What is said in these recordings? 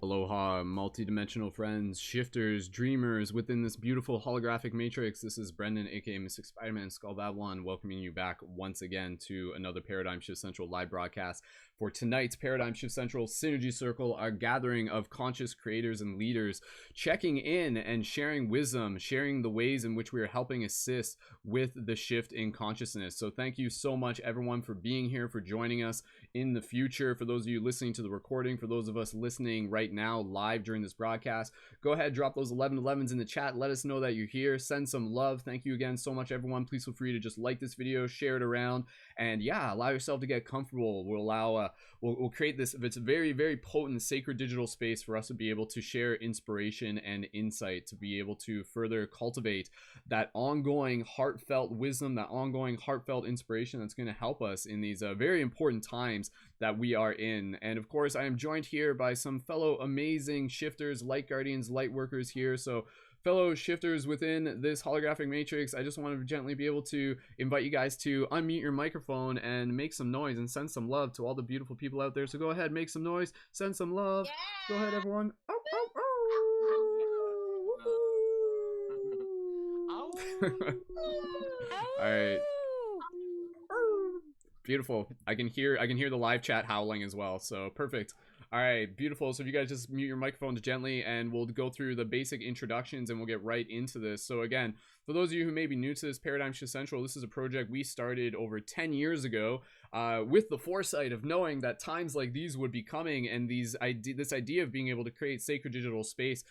Aloha, multi-dimensional friends, shifters, dreamers within this beautiful holographic matrix. This is Brendon, aka Mystic Spider-Man, Skull Babylon, welcoming you back once again to another Paradigm Shift Central live broadcast for tonight's Paradigm Shift Central Synergy Circle, our gathering of conscious creators and leaders checking in and sharing wisdom, sharing the ways in which we are helping assist with the shift in consciousness. So thank you so much, everyone, for being here, for joining us in the future. For those of you listening to the recording, for those of us listening right now live during this broadcast, go ahead, drop those 1111s in the chat. Let us know that you're here. Send some love. Thank you again so much, everyone. Please feel free to just like this video, share it around, and yeah, allow yourself to get comfortable. We'll allow we'll create this, it's a very, very potent sacred digital space for us to be able to share inspiration and insight, to be able to further cultivate that ongoing heartfelt wisdom, that ongoing heartfelt inspiration that's going to help us in these very important times that we are in. And of course, I am joined here by some fellow amazing shifters, light guardians, light workers here. So fellow shifters within this holographic matrix, I just want to gently be able to invite you guys to unmute your microphone and make some noise and send some love to all the beautiful people out there. So go ahead, make some noise, send some love. Yeah. Go ahead, everyone. Oh, oh, oh. All right. Beautiful. I can hear the live chat howling as well. So perfect. All right, beautiful. So if you guys just mute your microphones gently, and we'll go through the basic introductions and we'll get right into this. So again, for those of you who may be new to this Paradigm Shift Central, this is a project we started over 10 years ago with the foresight of knowing that times like these would be coming, and this idea of being able to create sacred digital space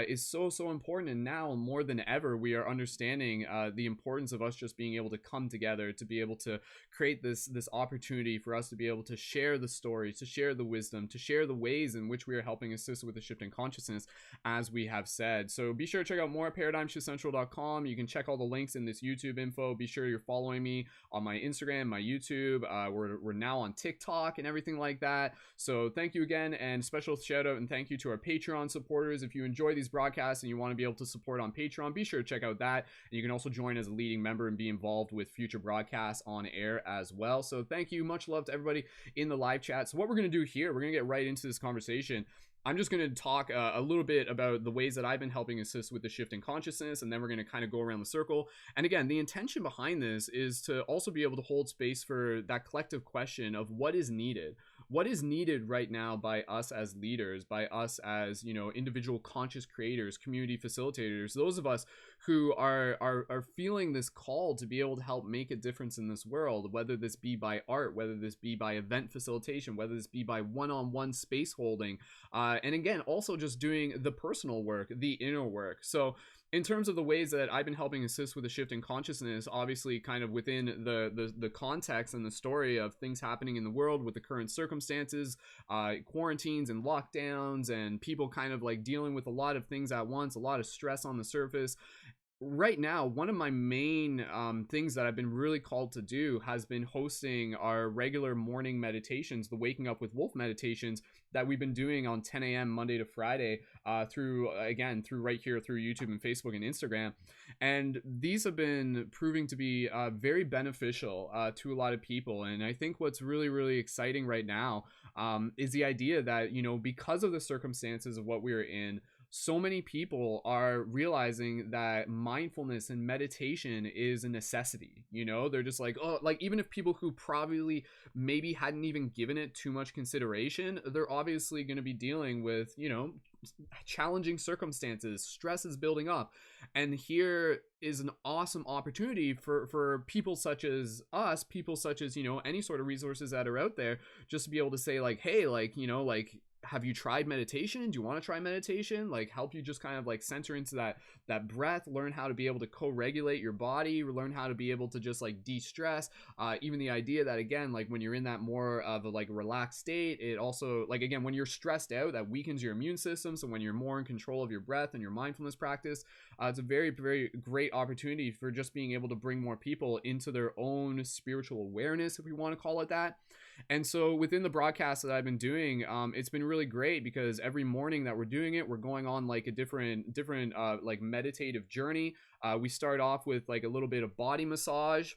is so important. And now more than ever, we are understanding the importance of us just being able to come together, to be able to create this opportunity for us to be able to share the stories, to share the wisdom, to share the ways in which we are helping assist with the shift in consciousness, as we have said. So be sure to check out more at ParadigmShiftCentral.com. You can check all the links in this YouTube info. Be sure you're following me on my Instagram, my YouTube. We're now on TikTok and everything like that. So thank you again, and special shout out and thank you to our Patreon supporters. If you enjoy these broadcasts and you want to be able to support on Patreon, be sure to check out that. And you can also join as a leading member and be involved with future broadcasts on air as well. So thank you, much love to everybody in the live chat. So what we're going to do here, we're going to get right into this conversation. I'm just going to talk a little bit about the ways that I've been helping assist with the shift in consciousness, and then we're going to kind of go around the circle. And again, the intention behind this is to also be able to hold space for that collective question of what is needed. What is needed right now by us as leaders, by us as, you know, individual conscious creators, community facilitators, those of us who are feeling this call to be able to help make a difference in this world, whether this be by art, whether this be by event facilitation, whether this be by one-on-one space holding, and again, also just doing the personal work, the inner work. So in terms of the ways that I've been helping assist with the shift in consciousness, obviously kind of within the context and the story of things happening in the world with the current circumstances, quarantines and lockdowns, and people kind of like dealing with a lot of things at once, a lot of stress on the surface. Right now, one of my main things that I've been really called to do has been hosting our regular morning meditations, the Waking Up with Wolf meditations that we've been doing on 10 a.m. Monday to Friday through right here through YouTube and Facebook and Instagram. And these have been proving to be very beneficial to a lot of people. And I think what's really, really exciting right now is the idea that, you know, because of the circumstances of what we're in, so many people are realizing that mindfulness and meditation is a necessity. You know, they're just like, oh, like even if people who probably maybe hadn't even given it too much consideration, they're obviously going to be dealing with, you know, challenging circumstances, stress is building up. And here is an awesome opportunity for people such as us, people such as, you know, any sort of resources that are out there, just to be able to say like, hey, like, you know, like, have you tried meditation? Do you want to try meditation? Like help you just kind of like center into that breath, learn how to be able to co-regulate your body, learn how to be able to just like de-stress. Even the idea that, again, like when you're in that more of a like relaxed state, it also, like, again, when you're stressed out, that weakens your immune system. So when you're more in control of your breath and your mindfulness practice, it's a very, very great opportunity for just being able to bring more people into their own spiritual awareness, if we want to call it that. And so within the broadcast that I've been doing, it's been really great because every morning that we're doing it, we're going on like a different like meditative journey. We start off with like a little bit of body massage,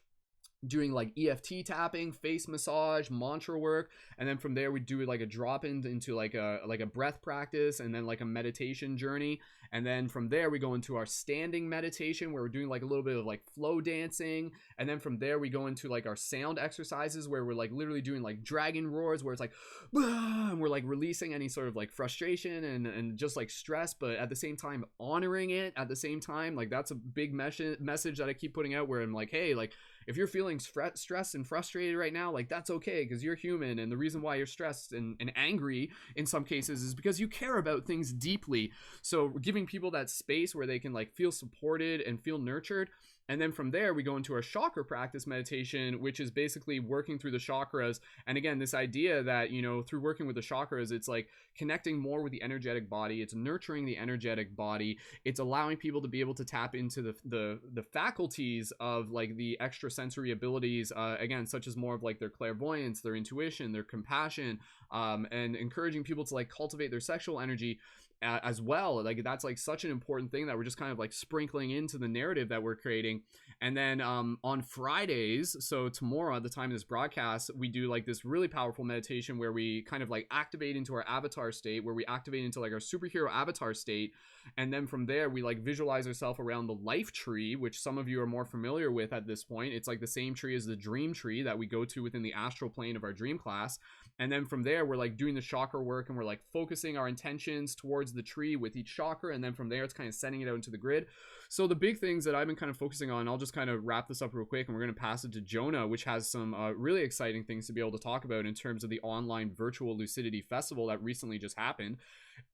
doing like EFT tapping, face massage, mantra work, and then from there we do like a drop into like a breath practice, and then like a meditation journey. And then from there we go into our standing meditation where we're doing like a little bit of like flow dancing, and then from there we go into like our sound exercises where we're like literally doing like dragon roars, where it's like and we're like releasing any sort of like frustration and just like stress, but at the same time honoring it at the same time. Like that's a big message that I keep putting out, where I'm like, hey, like if you're feeling stressed and frustrated right now, like that's okay, because you're human, and the reason why you're stressed and angry in some cases is because you care about things deeply. So giving people that space where they can like feel supported and feel nurtured. And then from there, we go into our chakra practice meditation, which is basically working through the chakras. And again, this idea that, you know, through working with the chakras, it's like connecting more with the energetic body. It's nurturing the energetic body. It's allowing people to be able to tap into the faculties of like the extrasensory abilities, again, such as more of like their clairvoyance, their intuition, their compassion, and encouraging people to like cultivate their sexual energy as well. Like that's like such an important thing that we're just kind of like sprinkling into the narrative that we're creating. And then on Fridays, so tomorrow at the time of this broadcast, we do like this really powerful meditation where we kind of like activate into our avatar state, where we activate into like our superhero avatar state. And then from there we like visualize ourselves around the life tree, which some of you are more familiar with at this point. It's like the same tree as the dream tree that we go to within the astral plane of our dream class. And then from there we're like doing the chakra work, and we're like focusing our intentions towards the tree with each chakra, and then from there it's kind of sending it out into the grid. So the big things that I've been kind of focusing on, I'll just kind of wrap this up real quick, and we're going to pass it to Jonah, which has some really exciting things to be able to talk about in terms of the online virtual lucidity festival that recently just happened.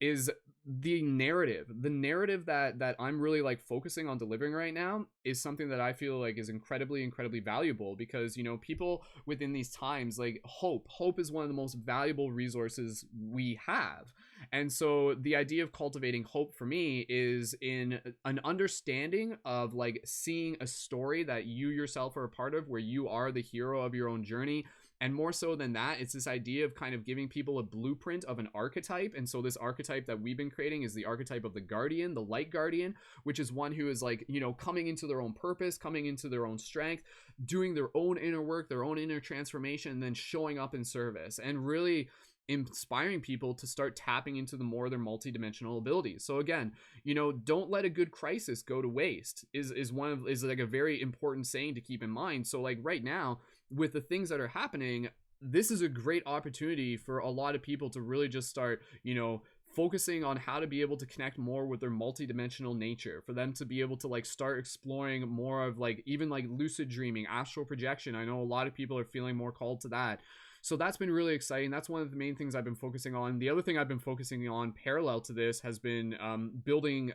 Is the narrative that I'm really like focusing on delivering right now is something that I feel like is incredibly valuable, because, you know, people within these times, like hope is one of the most valuable resources we have. And so the idea of cultivating hope for me is in an understanding of like seeing a story that you yourself are a part of, where you are the hero of your own journey. And more so than that, it's this idea of kind of giving people a blueprint of an archetype. And so this archetype that we've been creating is the archetype of the guardian, the light guardian, which is one who is like, you know, coming into their own purpose, coming into their own strength, doing their own inner work, their own inner transformation, and then showing up in service and really inspiring people to start tapping into the more of their multidimensional abilities. So again, you know, don't let a good crisis go to waste is like a very important saying to keep in mind. So like right now, with the things that are happening, this is a great opportunity for a lot of people to really just start, you know, focusing on how to be able to connect more with their multidimensional nature, for them to be able to like start exploring more of like even like lucid dreaming, astral projection. I know a lot of people are feeling more called to that. So that's been really exciting. That's one of the main things I've been focusing on. The other thing I've been focusing on parallel to this has been building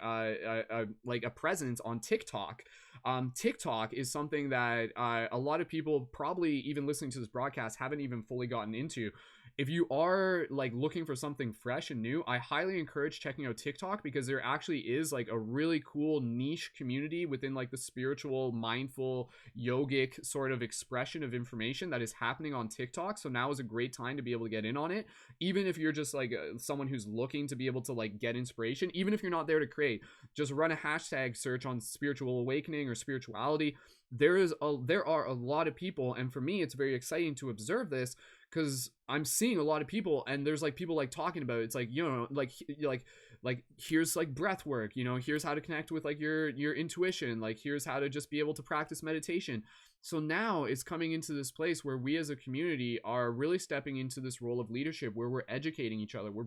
like a presence on TikTok. TikTok is something that a lot of people probably even listening to this broadcast haven't even fully gotten into. If you are like looking for something fresh and new, I highly encourage checking out TikTok, because there actually is like a really cool niche community within like the spiritual, mindful, yogic sort of expression of information that is happening on TikTok. So now is a great time to be able to get in on it. Even if you're just like someone who's looking to be able to like get inspiration, even if you're not there to create, just run a hashtag search on spiritual awakening or spirituality. There are a lot of people, and for me it's very exciting to observe this, because I'm seeing a lot of people, and there's like people like talking about it. It's like, you know, like here's like breath work, you know, here's how to connect with like your intuition, like here's how to just be able to practice meditation. So now it's coming into this place where we as a community are really stepping into this role of leadership, where we're educating each other. We're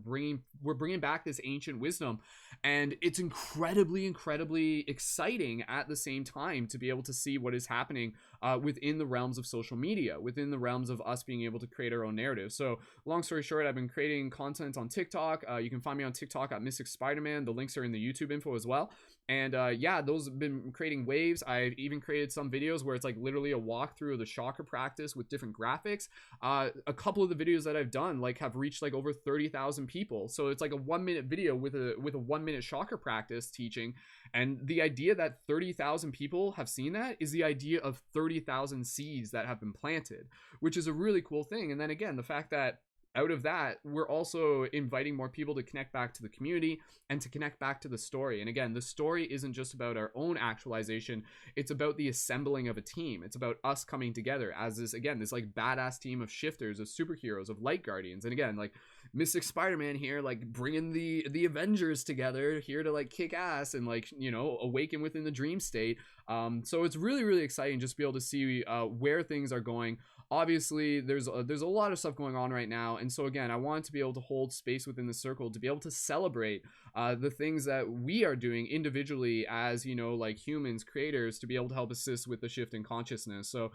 bringing back this ancient wisdom, and it's incredibly exciting at the same time to be able to see what is happening within the realms of social media, within the realms of us being able to create our own narrative. So long story short, I've been creating content on TikTok. You can find me on TikTok at Mystic Spider-Man. The links are in the YouTube info as well. And yeah, those have been creating waves. I've even created some videos where it's like literally a walkthrough of the chakra practice with different graphics. A couple of the videos that I've done like have reached like over 30,000 people. So it's like a 1 minute video with a 1 minute chakra practice teaching. And the idea that 30,000 people have seen that is the idea of 30,000 seeds that have been planted, which is a really cool thing. And then again, the fact that out of that, we're also inviting more people to connect back to the community and to connect back to the story. And again, the story isn't just about our own actualization, it's about the assembling of a team. It's about us coming together as this, again, this like badass team of shifters, of superheroes, of light guardians. And again, like Mystic Spider-Man here, like bringing the Avengers together here to like kick ass and like, you know, awaken within the dream state. So it's really, really exciting just to be able to see where things are going. Obviously there's a lot of stuff going on right now, and so again, I wanted to be able to hold space within the circle to be able to celebrate the things that we are doing individually as, you know, like humans, creators, to be able to help assist with the shift in consciousness. So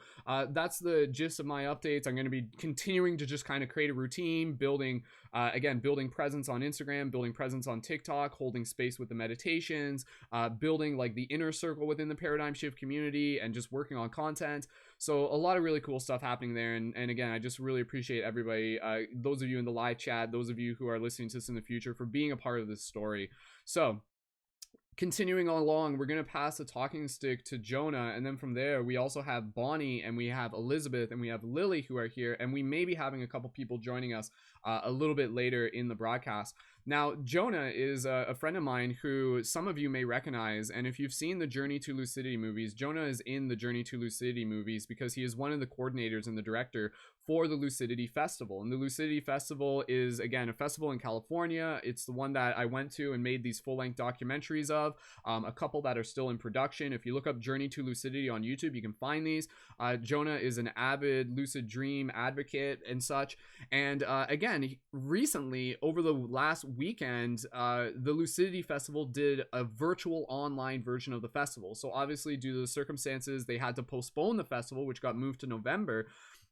that's the gist of my updates. I'm going to be continuing to just kind of create a routine, building again, building presence on Instagram, building presence on TikTok, holding space with the meditations, building like the inner circle within the paradigm shift community, and just working on content. So a lot of really cool stuff happening there. And again, I just really appreciate everybody, those of you in the live chat, those of you who are listening to this in the future, for being a part of this story. So continuing along, we're going to pass the talking stick to Jonah, and then from there we also have Bonnie, and we have Elizabeth, and we have Lily, who are here, and we may be having a couple people joining us a little bit later in the broadcast. Now, Jonah is a friend of mine who some of you may recognize, and if you've seen the Journey to Lucidity movies, Jonah is in the Journey to Lucidity movies because he is one of the coordinators and the director for the Lucidity Festival. And the Lucidity Festival is, again, a festival in California. It's the one that I went to and made these full-length documentaries of, a couple that are still in production. If you look up Journey to Lucidity on YouTube, you can find these. Jonah is an avid lucid dream advocate and such. And again, recently, over the last weekend, the Lucidity Festival did a virtual online version of the festival. So obviously, due to the circumstances, they had to postpone the festival, which got moved to November.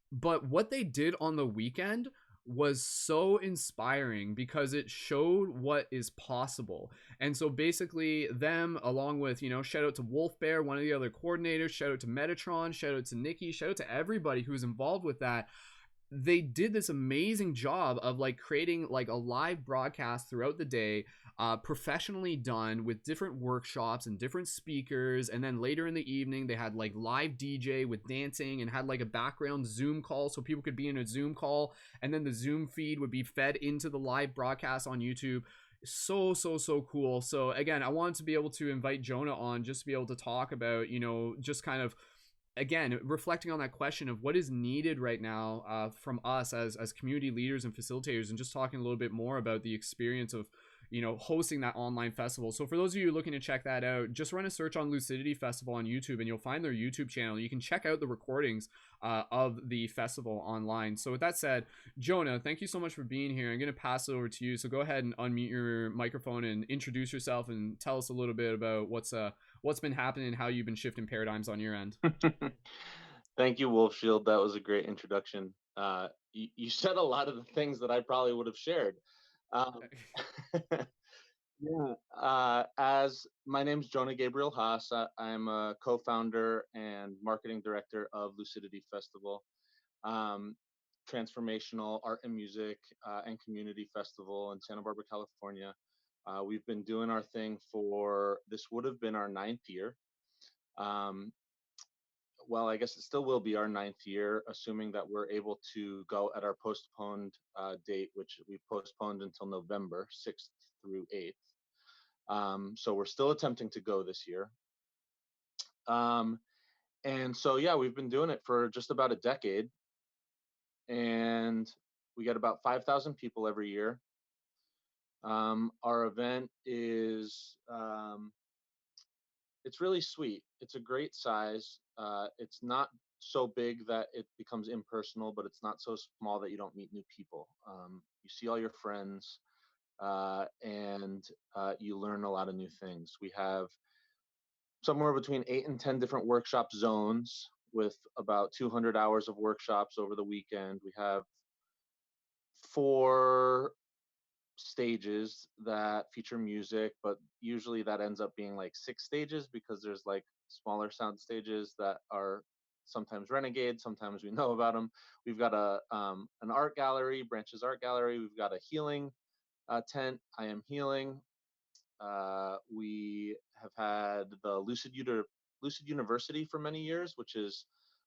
But what they did on the weekend was so inspiring because it showed what is possible. And so basically them, along with, you know, shout out to Wolf Bear, one of the other coordinators, shout out to Metatron, shout out to Nikki, shout out to everybody who was involved with that. They did this amazing job of like creating like a live broadcast throughout the day, professionally done, with different workshops and different speakers. And then later in the evening they had like live DJ with dancing, and had like a background Zoom call so people could be in a Zoom call, and then the Zoom feed would be fed into the live broadcast on YouTube. So cool. So again, I wanted to be able to invite Jonah on just to be able to talk about, you know, just kind of, again, reflecting on that question of what is needed right now from us as community leaders and facilitators, and just talking a little bit more about the experience of, you know, hosting that online festival. So for those of you looking to check that out, just run a search on Lucidity Festival on YouTube, and you'll find their YouTube channel. You can check out the recordings of the festival online. So with that said, Jonah, thank you so much for being here. I'm going to pass it over to you. So go ahead and unmute your microphone and introduce yourself, and tell us a little bit about what's been happening and how you've been shifting paradigms on your end. Thank you, Wolf Shield. That was a great introduction. You said a lot of the things that I probably would have shared. Um, yeah. As my name's Jonah Gabriel Haas, I'm a co-founder and marketing director of Lucidity Festival, um, transformational art and music and community festival in Santa Barbara, California. We've been doing our thing for, this would have been our ninth year. Um, well, I guess it still will be our ninth year, assuming that we're able to go at our postponed date, which we postponed until November 6th through 8th. So we're still attempting to go this year. And so, yeah, we've been doing it for just about a decade. And we get about 5,000 people every year. Our event is it's really sweet. It's a great size. It's not so big that it becomes impersonal, but it's not so small that you don't meet new people. You see all your friends, and you learn a lot of new things. We have somewhere between 8 and 10 different workshop zones. with about 200 hours of workshops over the weekend. We have 4 stages that feature music, but usually that ends up being like 6 stages because there's like smaller sound stages that are sometimes renegade, sometimes we know about them. We've got a an art gallery, Branches Art Gallery. We've got a healing tent, I Am Healing. We have had the Lucid University for many years, which is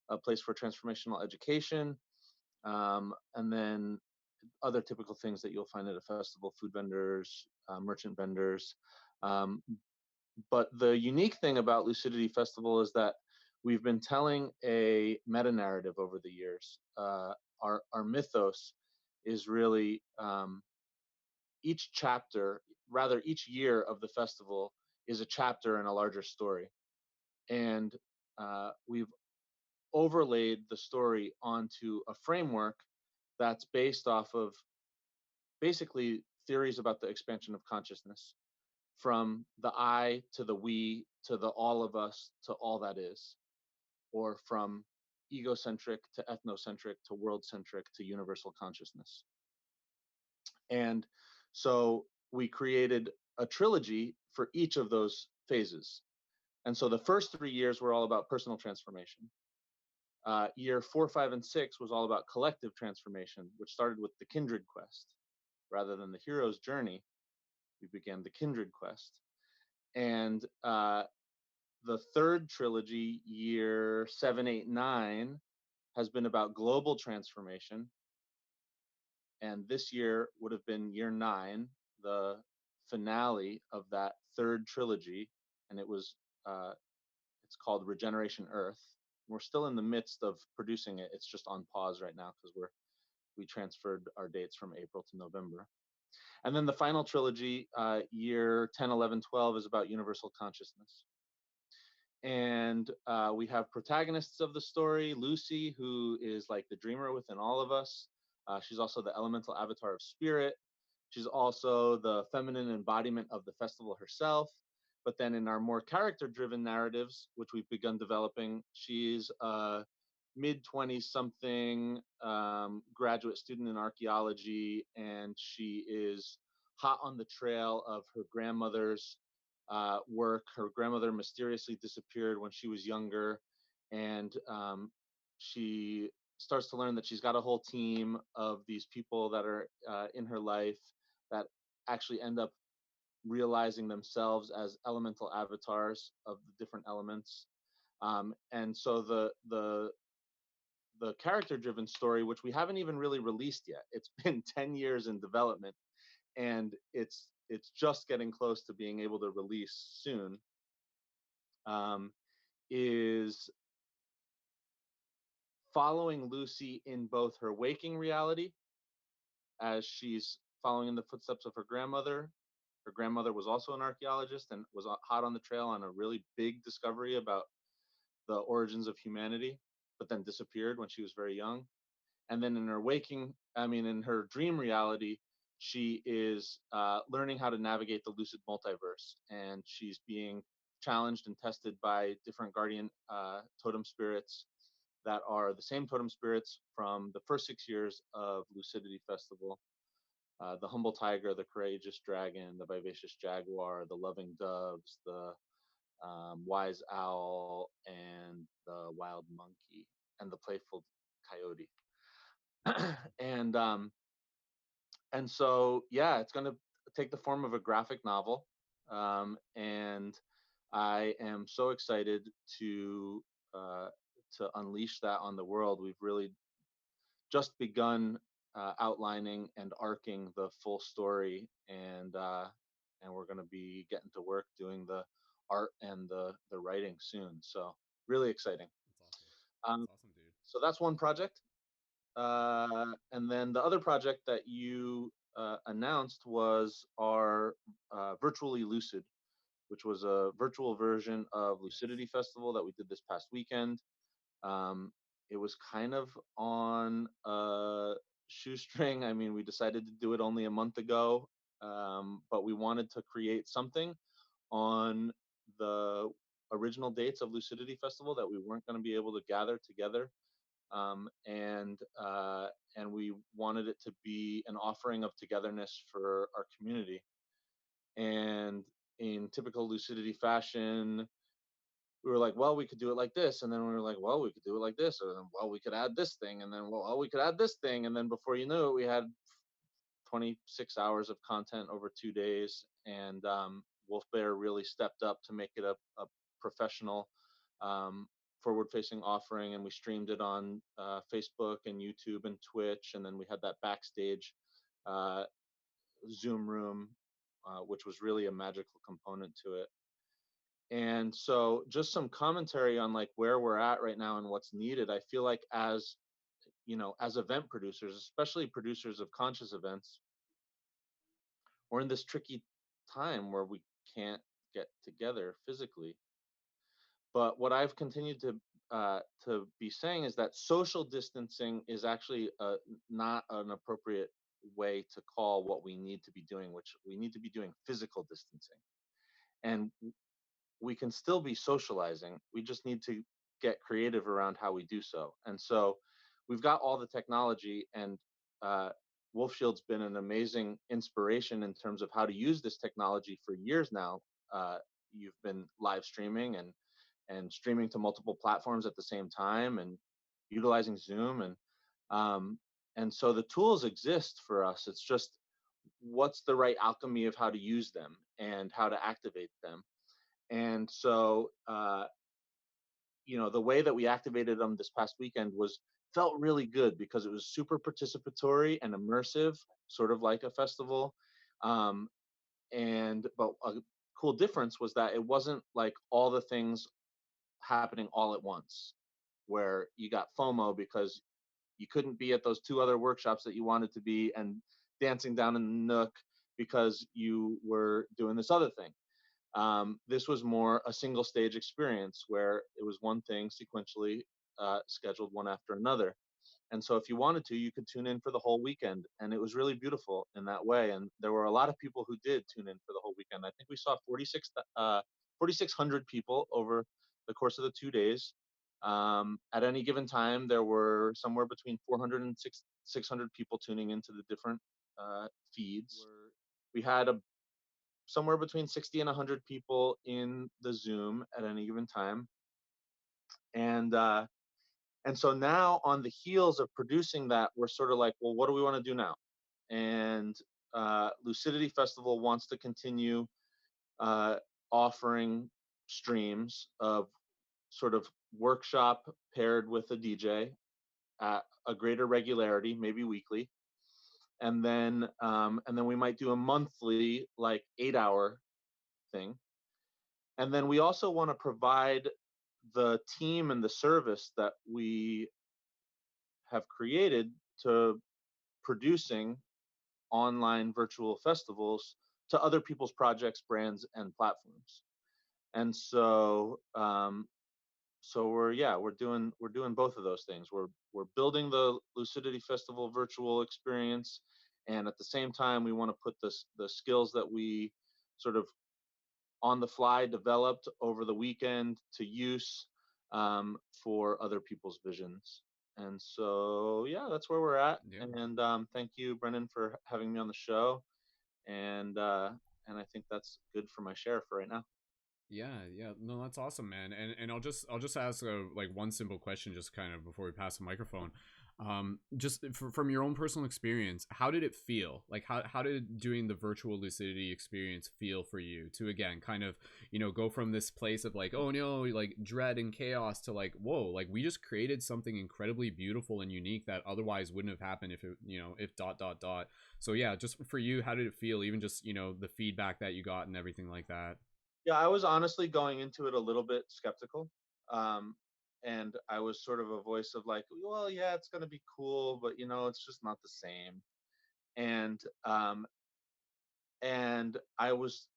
a place for transformational education. And then other typical things that you'll find at a festival: food vendors, merchant vendors. Um, but the unique thing about Lucidity Festival is that we've been telling a meta narrative over the years. Our mythos is really each chapter, rather each year of the festival, is a chapter in a larger story, and we've overlaid the story onto a framework that's based off of basically theories about the expansion of consciousness, from the I to the we to the all of us to all that is, or from egocentric to ethnocentric to world centric to universal consciousness. And so we created a trilogy for each of those phases. And so the first 3 years were all about personal transformation. Year 4, 5, and 6 was all about collective transformation, which started with the kindred quest. Rather than the hero's journey, we began the kindred quest. And the third trilogy, year 7, 8, 9, has been about global transformation. And this year would have been year 9, the finale of that third trilogy. And it's called Regeneration Earth. We're still in the midst of producing it. It's just on pause right now because we transferred our dates from April to November. And then the final trilogy, year 10, 11, 12, is about universal consciousness. And we have protagonists of the story: Lucy, who is like the dreamer within all of us. She's also the elemental avatar of spirit. She's also the feminine embodiment of the festival herself. But then in our more character driven narratives, which we've begun developing, she's a mid 20s something graduate student in archaeology, and she is hot on the trail of her grandmother's work. Her grandmother mysteriously disappeared when she was younger, and she starts to learn that she's got a whole team of these people that are in her life that actually end up realizing themselves as elemental avatars of the different elements. And so the character driven story, which we haven't even really released yet, it's been 10 years in development, and it's just getting close to being able to release soon, um, is following Lucy in both her waking reality, as she's following in the footsteps of her grandmother. Her grandmother was also an archaeologist and was hot on the trail on a really big discovery about the origins of humanity, but then disappeared when she was very young. And then in her in her dream reality, she is learning how to navigate the lucid multiverse, and she's being challenged and tested by different guardian totem spirits that are the same totem spirits from the first 6 years of Lucidity Festival: the humble tiger, the courageous dragon, the vivacious jaguar, the loving doves, the wise owl, and the wild monkey, and the playful coyote. and and so yeah, it's going to take the form of a graphic novel, and I am so excited uh, to unleash that on the world. We've really just begun outlining and arcing the full story, and we're going to be getting to work doing the art and the writing soon. So really exciting. That's awesome. Um, That's awesome, dude. so that's one project, and then the other project that you announced was our virtually lucid, which was a virtual version of Yes. Lucidity Festival that we did this past weekend. Um, it was kind of on a shoestring. I mean, we decided to do it only a month ago, but we wanted to create something on the original dates of Lucidity Festival that we weren't going to be able to gather together, um, and uh, and we wanted it to be an offering of togetherness for our community. And in typical Lucidity fashion, we were like, well, we could do it like this, and then we were like, well, we could do it like this, or then, well, we could add this thing, and then, well, we could add this thing, and then before you knew it, we had 26 hours of content over 2 days, and Wolf Bear really stepped up to make it a professional, um, forward-facing offering, and we streamed it on Facebook and YouTube and Twitch, and then we had that backstage uh, Zoom room, which was really a magical component to it. And so, just some commentary on like where we're at right now and what's needed. I feel like as as event producers, especially producers of conscious events, we're in this tricky time where we can't get together physically. But what I've continued to be saying is that social distancing is actually not an appropriate way to call what we need to be doing, which we need to be doing physical distancing. And we can still be socializing. We just need to get creative around how we do so. And so we've got all the technology, and uh, Wolf Shield's been an amazing inspiration in terms of how to use this technology for years now. You've been live streaming and streaming to multiple platforms at the same time, and utilizing Zoom, um, and so the tools exist for us. It's just what's the right alchemy of how to use them and how to activate them. And so, the way that we activated them this past weekend was felt really good because it was super participatory and immersive, sort of like a festival. Um, and but a cool difference was that it wasn't like all the things happening all at once, where you got FOMO because you couldn't be at those two other workshops that you wanted to be, and dancing down in the nook because you were doing this other thing. This was more a single stage experience where it was one thing sequentially scheduled one after another. And so, if you wanted to, you could tune in for the whole weekend. And it was really beautiful in that way. And there were a lot of people who did tune in for the whole weekend. I think we saw 4,600 people over the course of the 2 days. At any given time, there were somewhere between 400 and 600 people tuning into the different feeds. We had somewhere between 60 and 100 people in the Zoom at any given time. And so now, on the heels of producing that, we're sort of like, well, what do we want to do now? And Lucidity Festival wants to continue uh, offering streams of sort of workshop paired with a DJ at a greater regularity, maybe weekly. And then we might do a monthly, like 8 hour thing. And then we also want to provide the team and the service that we have created to producing online virtual festivals to other people's projects, brands, and platforms. And so we're doing both of those things. We're building the Lucidity Festival virtual experience, and at the same time, we want to put the skills that we sort of on the fly developed over the weekend to use for other people's visions. And so, yeah, that's where we're at. Yeah. And thank you, Brendon, for having me on the show. And I think that's good for my share for right now. Yeah, yeah, no, that's awesome, man. And I'll just ask like one simple question, just kind of before we pass the microphone. Just from your own personal experience, how did it feel? Like, how did doing the virtual lucidity experience feel for you to again kind of go from this place of like, oh no, like dread and chaos to like, whoa, like we just created something incredibly beautiful and unique that otherwise wouldn't have happened if it if dot dot dot. So yeah, just for you, how did it feel? Even just the feedback that you got and everything like that. Yeah, I was honestly going into it a little bit skeptical. Um, and I was sort of a voice of like, well, yeah, it's going to be cool, but it's just not the same. And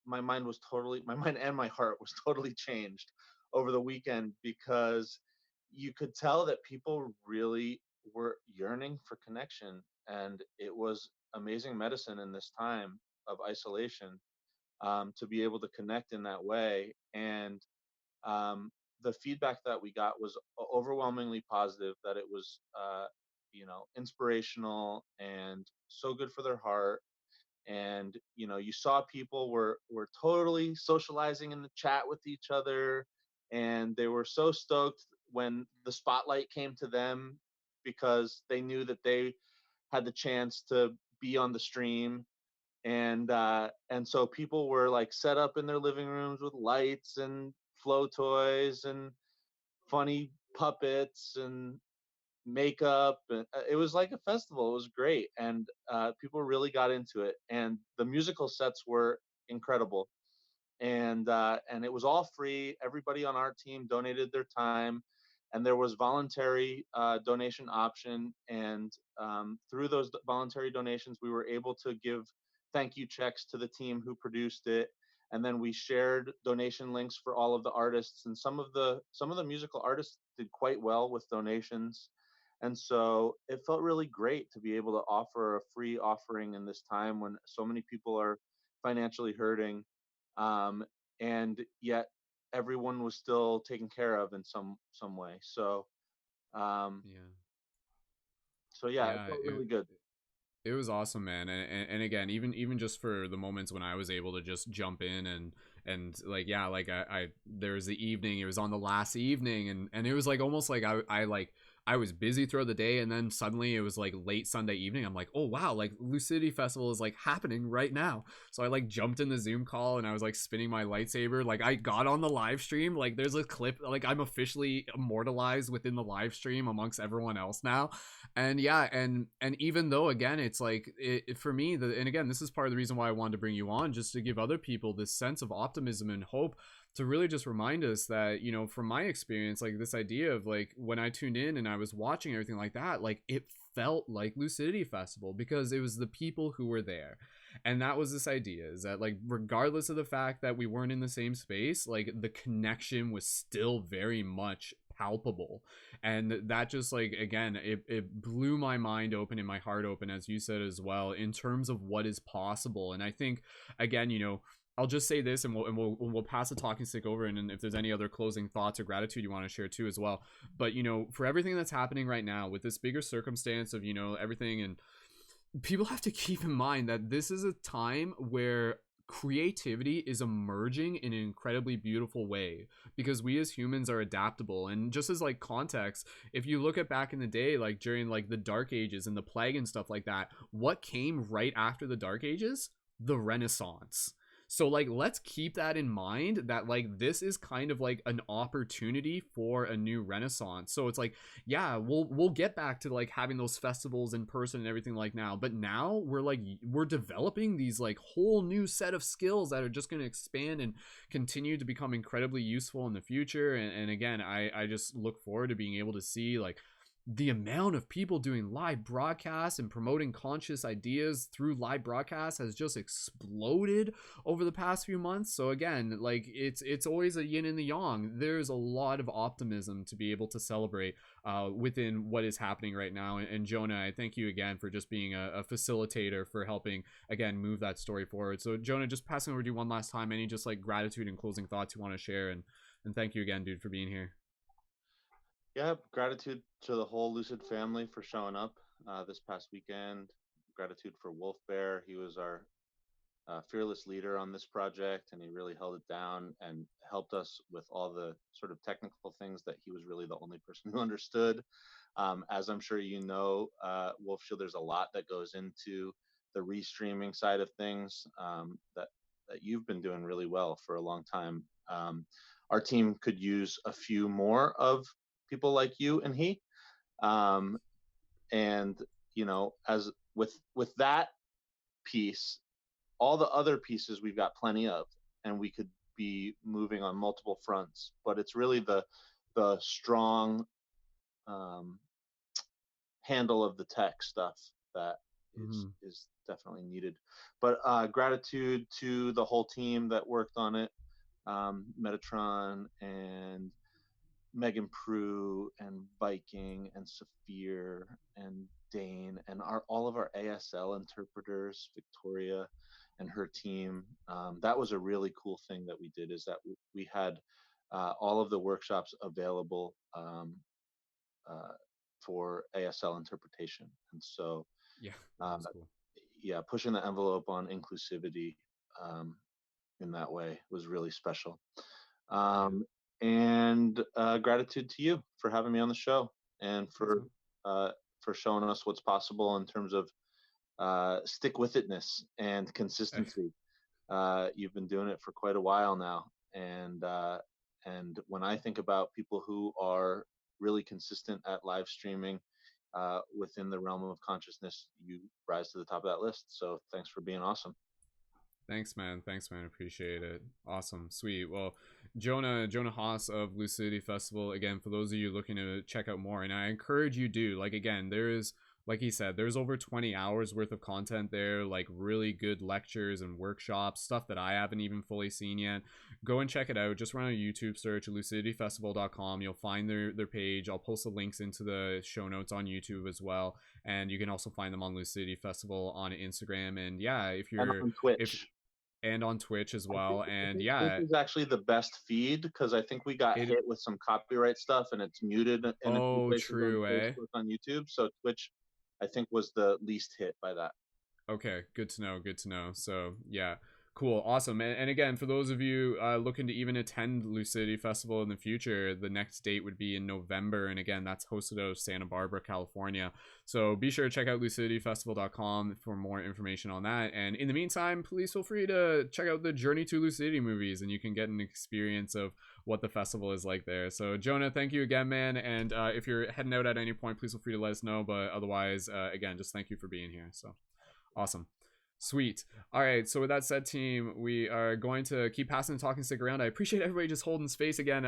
my mind was totally, my mind and my heart was totally changed over the weekend, because you could tell that people really were yearning for connection, and it was amazing medicine in this time of isolation, to be able to connect in that way. And um, the feedback that we got was overwhelmingly positive. That it was, inspirational and so good for their heart. And you saw people were totally socializing in the chat with each other, and they were so stoked when the spotlight came to them, because they knew that they had the chance to be on the stream. And so people were like set up in their living rooms with lights and flow toys and funny puppets and makeup, and it was like a festival. It was great, and people really got into it, and the musical sets were incredible. And it was all free. Everybody on our team donated their time, and there was voluntary donation option. And through those voluntary donations, we were able to give thank you checks to the team who produced it. And then we shared donation links for all of the artists, and some of the musical artists did quite well with donations. And so it felt really great to be able to offer a free offering in this time when so many people are financially hurting, um, and yet everyone was still taken care of in some way. Um, Yeah. so yeah, it Yeah, felt really good. it was awesome, man. And again, even just for the moments when I was able to just jump in and like, yeah, like I there was the evening, it was on the last evening, and it was like almost like I like I was busy throughout the day, and then suddenly it was like late Sunday evening. I'm like, oh wow, like Lucidity Festival is like happening right now. So I like jumped in the Zoom call, and I was like spinning my lightsaber. Like I got on the live stream. Like there's a clip. Like I'm officially immortalized within the live stream amongst everyone else now. And yeah, and even though again it's like for me, and again this is part of the reason why I wanted to bring you on, just to give other people this sense of optimism and hope, to really just remind us that, from my experience, like this idea of like when I tuned in and I was watching everything like that, like it felt like Lucidity Festival because it was the people who were there. And that was this idea, is that like regardless of the fact that we weren't in the same space, like the connection was still very much palpable. And that just like again, it blew my mind open and my heart open, as you said as well, in terms of what is possible. And I think again, I'll just say this, and we'll pass the talking stick over, and if there's any other closing thoughts or gratitude you want to share too as well. But for everything that's happening right now with this bigger circumstance of everything, and people have to keep in mind that this is a time where creativity is emerging in an incredibly beautiful way, because we as humans are adaptable. And just as like context, if you look at back in the day, like during like the dark ages and the plague and stuff like that, what came right after the dark ages? The Renaissance. So like let's keep that in mind, that like this is kind of like an opportunity for a new renaissance. So it's like, yeah, we'll get back to like having those festivals in person and everything like now, but now we're developing these like whole new set of skills that are just going to expand and continue to become incredibly useful in the future. And again, I just look forward to being able to see like the amount of people doing live broadcasts and promoting conscious ideas through live broadcasts has just exploded over the past few months. So again, like it's always a yin and the yang. There's a lot of optimism to be able to celebrate within what is happening right now. And Jonah, I thank you again for just being a facilitator, for helping again move that story forward. So Jonah, just passing over to you one last time, any just like gratitude and closing thoughts you want to share, and thank you again, dude, for being here. Yeah, gratitude to the whole Lucid family for showing up this past weekend. Gratitude for Wolf Bear. He was our fearless leader on this project, and he really held it down and helped us with all the sort of technical things that he was really the only person who understood. As I'm sure you know, Wolf Shield, there's a lot that goes into the restreaming side of things, that you've been doing really well for a long time. Our team could use a few more of people like you and he. Um, and as with that piece, all the other pieces we've got plenty of, and we could be moving on multiple fronts. But it's really the strong um, handle of the tech stuff that is Mm-hmm. is definitely needed. But gratitude to the whole team that worked on it, Metatron and Megan Prue and Viking and Saphir and Dane and all of our ASL interpreters, Victoria and her team. That was a really cool thing that we did, is that we had all of the workshops available uh, for ASL interpretation. And so, Yeah, that uh, was cool. yeah, pushing the envelope on inclusivity um, in that way was really special. Yeah, Um, and gratitude to you for having me on the show and thanks, man. uh, for showing us what's possible in terms of stick with itness and consistency. You've been doing it for quite a while now, and when I think about people who are really consistent at live streaming within the realm of consciousness, you rise to the top of that list. So thanks for being awesome. Thanks, man. Thanks, man. Appreciate it. Awesome. Sweet. Well, Jonah Hass of Lucidity Festival. Again, for those of you looking to check out more, and I encourage you do. Like again, there's like he said, there's over 20 hours worth of content there, like really good lectures and workshops, stuff that I haven't even fully seen yet. Go and check it out. Just run a YouTube search, lucidityfestival.com. You'll find their page. I'll post the links into the show notes on YouTube as well. And you can also find them on Lucidity Festival on Instagram. And yeah, And on if Twitch. and on Twitch as I think well. I And think Twitch yeah, is actually the best feed because I think we got it hit with some copyright stuff and it's muted in a few oh places on true, eh? Facebook, on YouTube. So Twitch, I think, was the least hit by that. Okay, good to know. Good to know. So yeah, cool, awesome. And again, for those of you looking to even attend Lucidity Festival in the future, the next date would be in November, and again, that's hosted out of Santa Barbara, California. So be sure to check out lucidityfestival.com for more information on that. And in the meantime, please feel free to check out the Journey to Lucidity movies, and you can get an experience of what the festival is like there. So Jonah, thank you again, man. And if you're heading out at any point, please feel free to let us know. But otherwise, again, just thank you for being here. So. Awesome. Sweet. All right. So with that said, team, we are going to keep passing and talking. Stick around. I appreciate everybody just holding space again.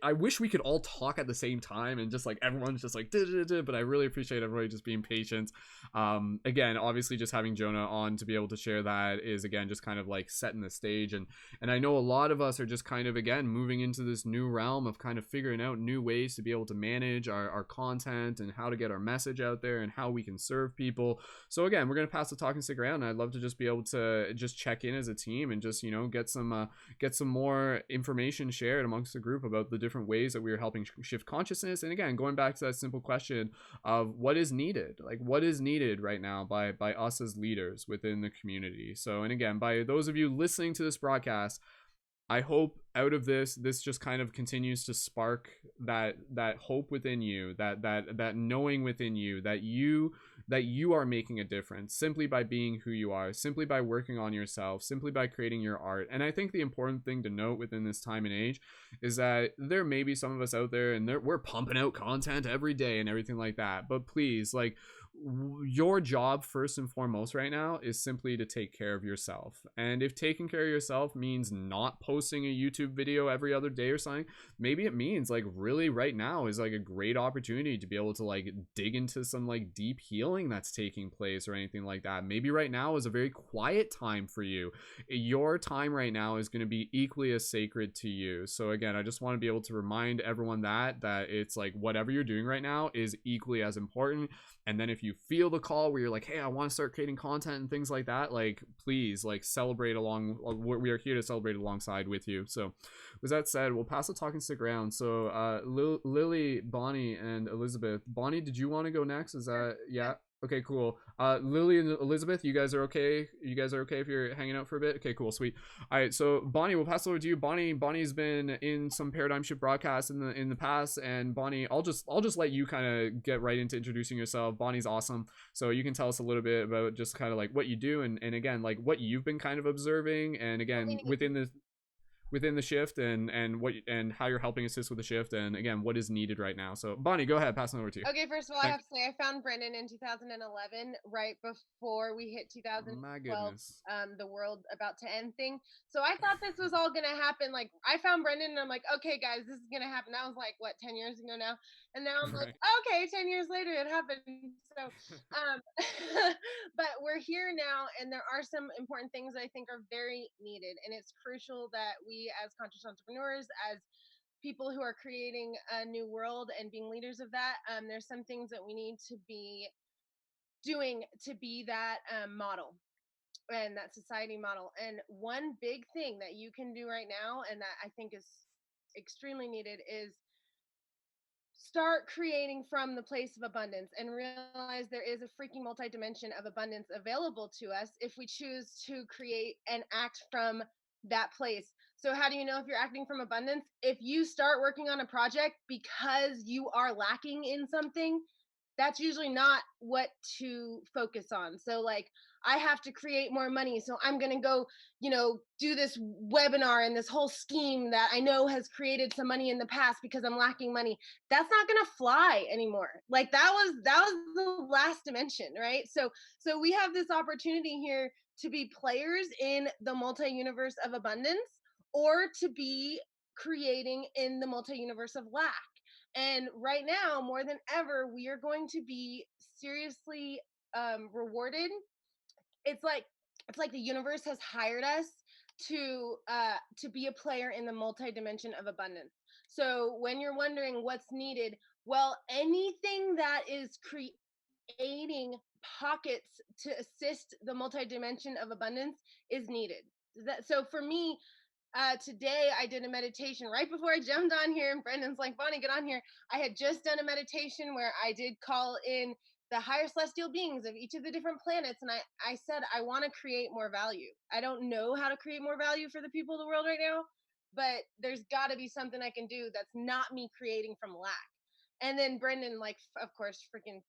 I wish we could all talk at the same time and just like everyone's just like duh, duh, duh, but I really appreciate everybody just being patient. Again, obviously just having Jonah on to be able to share that is again just kind of like setting the stage, and I know a lot of us are just kind of again moving into this new realm of kind of figuring out new ways to be able to manage our content and how to get our message out there and how we can serve people. So again, we're gonna pass the talking stick around, and I'd love to just be able to just check in as a team and just get some more information shared amongst the group about the different ways that we are helping shift consciousness. And again, going back to that simple question of what is needed, like what is needed right now by us as leaders within the community. So, and again, by those of you listening to this broadcast, I hope out of this just kind of continues to spark that hope within you, that knowing within you that you are making a difference simply by being who you are, simply by working on yourself, simply by creating your art. And I think the important thing to note within this time and age is that there may be some of us out there and we're pumping out content every day and everything like that. But please, like, your job first and foremost right now is simply to take care of yourself. And if taking care of yourself means not posting a YouTube video every other day or something, maybe it means like really right now is like a great opportunity to be able to like dig into some like deep healing that's taking place or anything like that. Maybe right now is a very quiet time for you. Your time right now is going to be equally as sacred to you. So again, I just want to be able to remind everyone that it's like whatever you're doing right now is equally as important. And then if you feel the call where you're like, hey, I want to start creating content and things like that, like please like celebrate along. We are here to celebrate alongside with you. So with that said, we'll pass the talking stick around. So Lily, Bonnie, and Elizabeth. Bonnie, did you want to go next? Is that yeah? Okay, cool. Lily and Elizabeth, you guys are okay? You guys are okay if you're hanging out for a bit? Okay, cool, sweet. All right, so Bonnie, we'll pass it over to you. Bonnie's been in some Paradigm Shift broadcasts in the past, and Bonnie, I'll just let you kind of get right into introducing yourself. Bonnie's awesome, so you can tell us a little bit about just kind of like what you do, and again like what you've been kind of observing, and again within the shift and what and how you're helping assist with the shift, and again what is needed right now. So Bonnie, go ahead, pass it over to you. Okay, first of all, I Thanks. have to say I found Brendon in 2011, right before we hit My 2012, goodness. the world about to end thing. So I thought this was all gonna happen. Like I found Brendon and I'm like, okay, guys, this is gonna happen. That was like what 10 years ago now, and now I'm like, Right. okay, 10 years later it happened. So, but we're here now, and there are some important things I think are very needed, and it's crucial that we as conscious entrepreneurs, as people who are creating a new world and being leaders of that, there's some things that we need to be doing to be that model. and that society model. And one big thing that you can do right now, and that I think is extremely needed, is start creating from the place of abundance and realize there is a freaking multi-dimension of abundance available to us if we choose to create and act from that place. So how do you know if you're acting from abundance? If you start working on a project because you are lacking in something, that's usually not what to focus on. So like, I have to create more money, so I'm going to go, do this webinar and this whole scheme that I know has created some money in the past because I'm lacking money. That's not going to fly anymore. Like that was the last dimension, right? So we have this opportunity here to be players in the multi-universe of abundance, or to be creating in the multi-universe of lack. And right now, more than ever, we are going to be seriously rewarded. It's like the universe has hired us to be a player in the multi-dimension of abundance. So when you're wondering what's needed, well, anything that is creating pockets to assist the multi-dimension of abundance is needed. So for me, today I did a meditation right before I jumped on here, and Brendon's like, Bonnie, get on here. I had just done a meditation where I did call in the higher celestial beings of each of the different planets. And I said, I want to create more value. I don't know how to create more value for the people of the world right now, but there's got to be something I can do that's not me creating from lack. And then Brendon, like, of course, freaking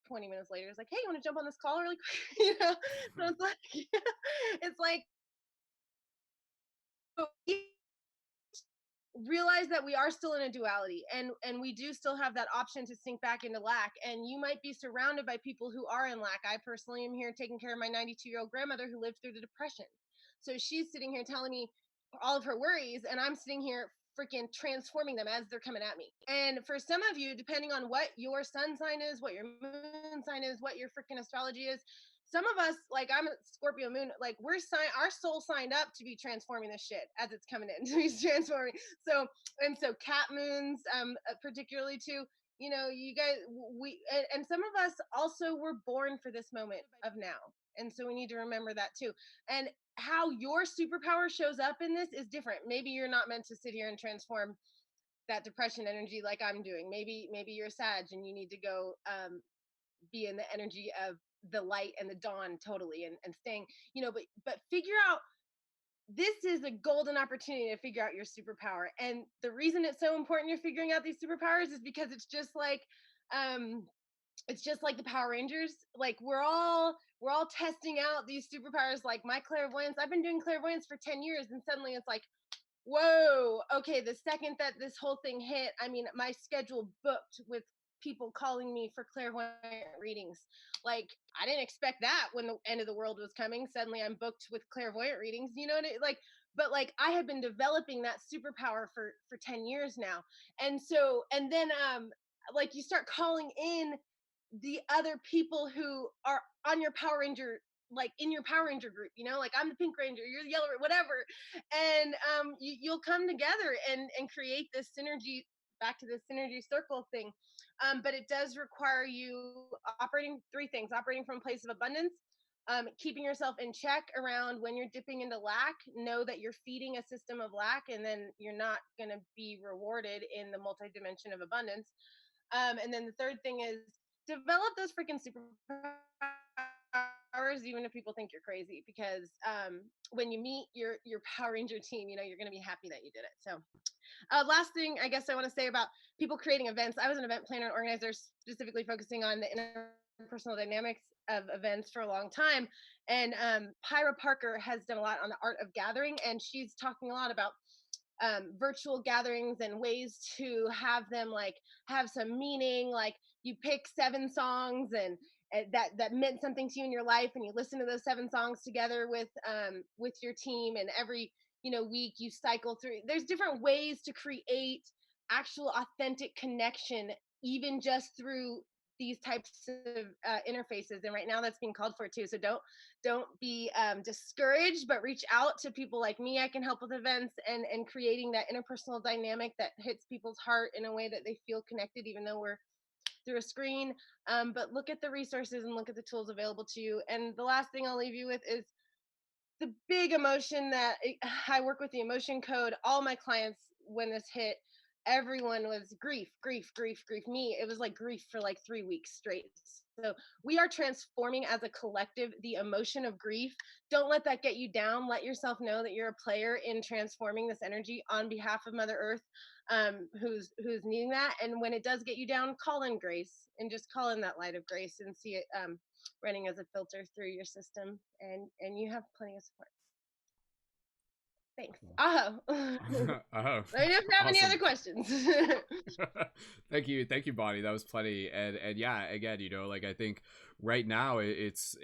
20 minutes later, is like, hey, you want to jump on this call really quick? So it's like, it's like, realize that we are still in a duality, and we do still have that option to sink back into lack. And you might be surrounded by people who are in lack. I personally am here taking care of my 92-year-old grandmother who lived through the Depression. So she's sitting here telling me all of her worries, and I'm sitting here freaking transforming them as they're coming at me. And for some of you, depending on what your sun sign is, what your moon sign is, what your freaking astrology is, some of us, like I'm a Scorpio moon, like our soul signed up to be transforming this shit as it's coming in, to be transforming. So cat moons, particularly too, you guys, and some of us also were born for this moment of now. And so we need to remember that too. And how your superpower shows up in this is different. Maybe you're not meant to sit here and transform that depression energy like I'm doing. Maybe you're a Sag and you need to go be in the energy of the light and the dawn totally, and staying, but figure out, this is a golden opportunity to figure out your superpower. And the reason it's so important you're figuring out these superpowers is because it's just like the Power Rangers. Like we're all testing out these superpowers. Like my clairvoyance, I've been doing clairvoyance for 10 years, and suddenly it's like, whoa, okay, the second that this whole thing hit, I mean, my schedule booked with people calling me for clairvoyant readings. Like I didn't expect that when the end of the world was coming. Suddenly I'm booked with clairvoyant readings, like, but like I have been developing that superpower for 10 years now. And then like you start calling in the other people who are on your Power Ranger, like in your Power Ranger group, like I'm the Pink Ranger, you're the Yellow, whatever. And you'll come together and create this synergy, back to the synergy circle thing. But it does require you operating three things: operating from a place of abundance, keeping yourself in check around when you're dipping into lack. Know that you're feeding a system of lack, and then you're not going to be rewarded in the multi-dimension of abundance. And then the third thing is develop those freaking superpowers, even if people think you're crazy, because when you meet your Power Ranger team, you're going to be happy that you did it. So last thing I guess I want to say about people creating events. I was an event planner and organizer, specifically focusing on the interpersonal dynamics of events for a long time. And Pyra Parker has done a lot on the art of gathering, and she's talking a lot about virtual gatherings and ways to have them like have some meaning. Like you pick 7 songs and that meant something to you in your life, and you listen to those 7 songs together with your team, and every week you cycle through. There's different ways to create actual authentic connection, even just through these types of interfaces. And right now that's being called for too. So don't be discouraged, but reach out to people like me. I can help with events and creating that interpersonal dynamic that hits people's heart in a way that they feel connected, even though we're through a screen. But look at the resources and look at the tools available to you. And the last thing I'll leave you with is the big emotion that I work with the emotion code. All my clients, when this hit, everyone was grief, grief, grief, grief. Me, it was like grief for like 3 weeks straight. So we are transforming as a collective the emotion of grief. Don't let that get you down. Let yourself know that you're a player in transforming this energy on behalf of Mother Earth, who's needing that. And when it does get you down, call in grace and just call in that light of grace and see it running as a filter through your system, and you have plenty of support. Thanks. Oh. Oh, Let me know if you have any awesome. other questions. Thank you, Bonnie. That was plenty. And yeah, again, like I think right now it's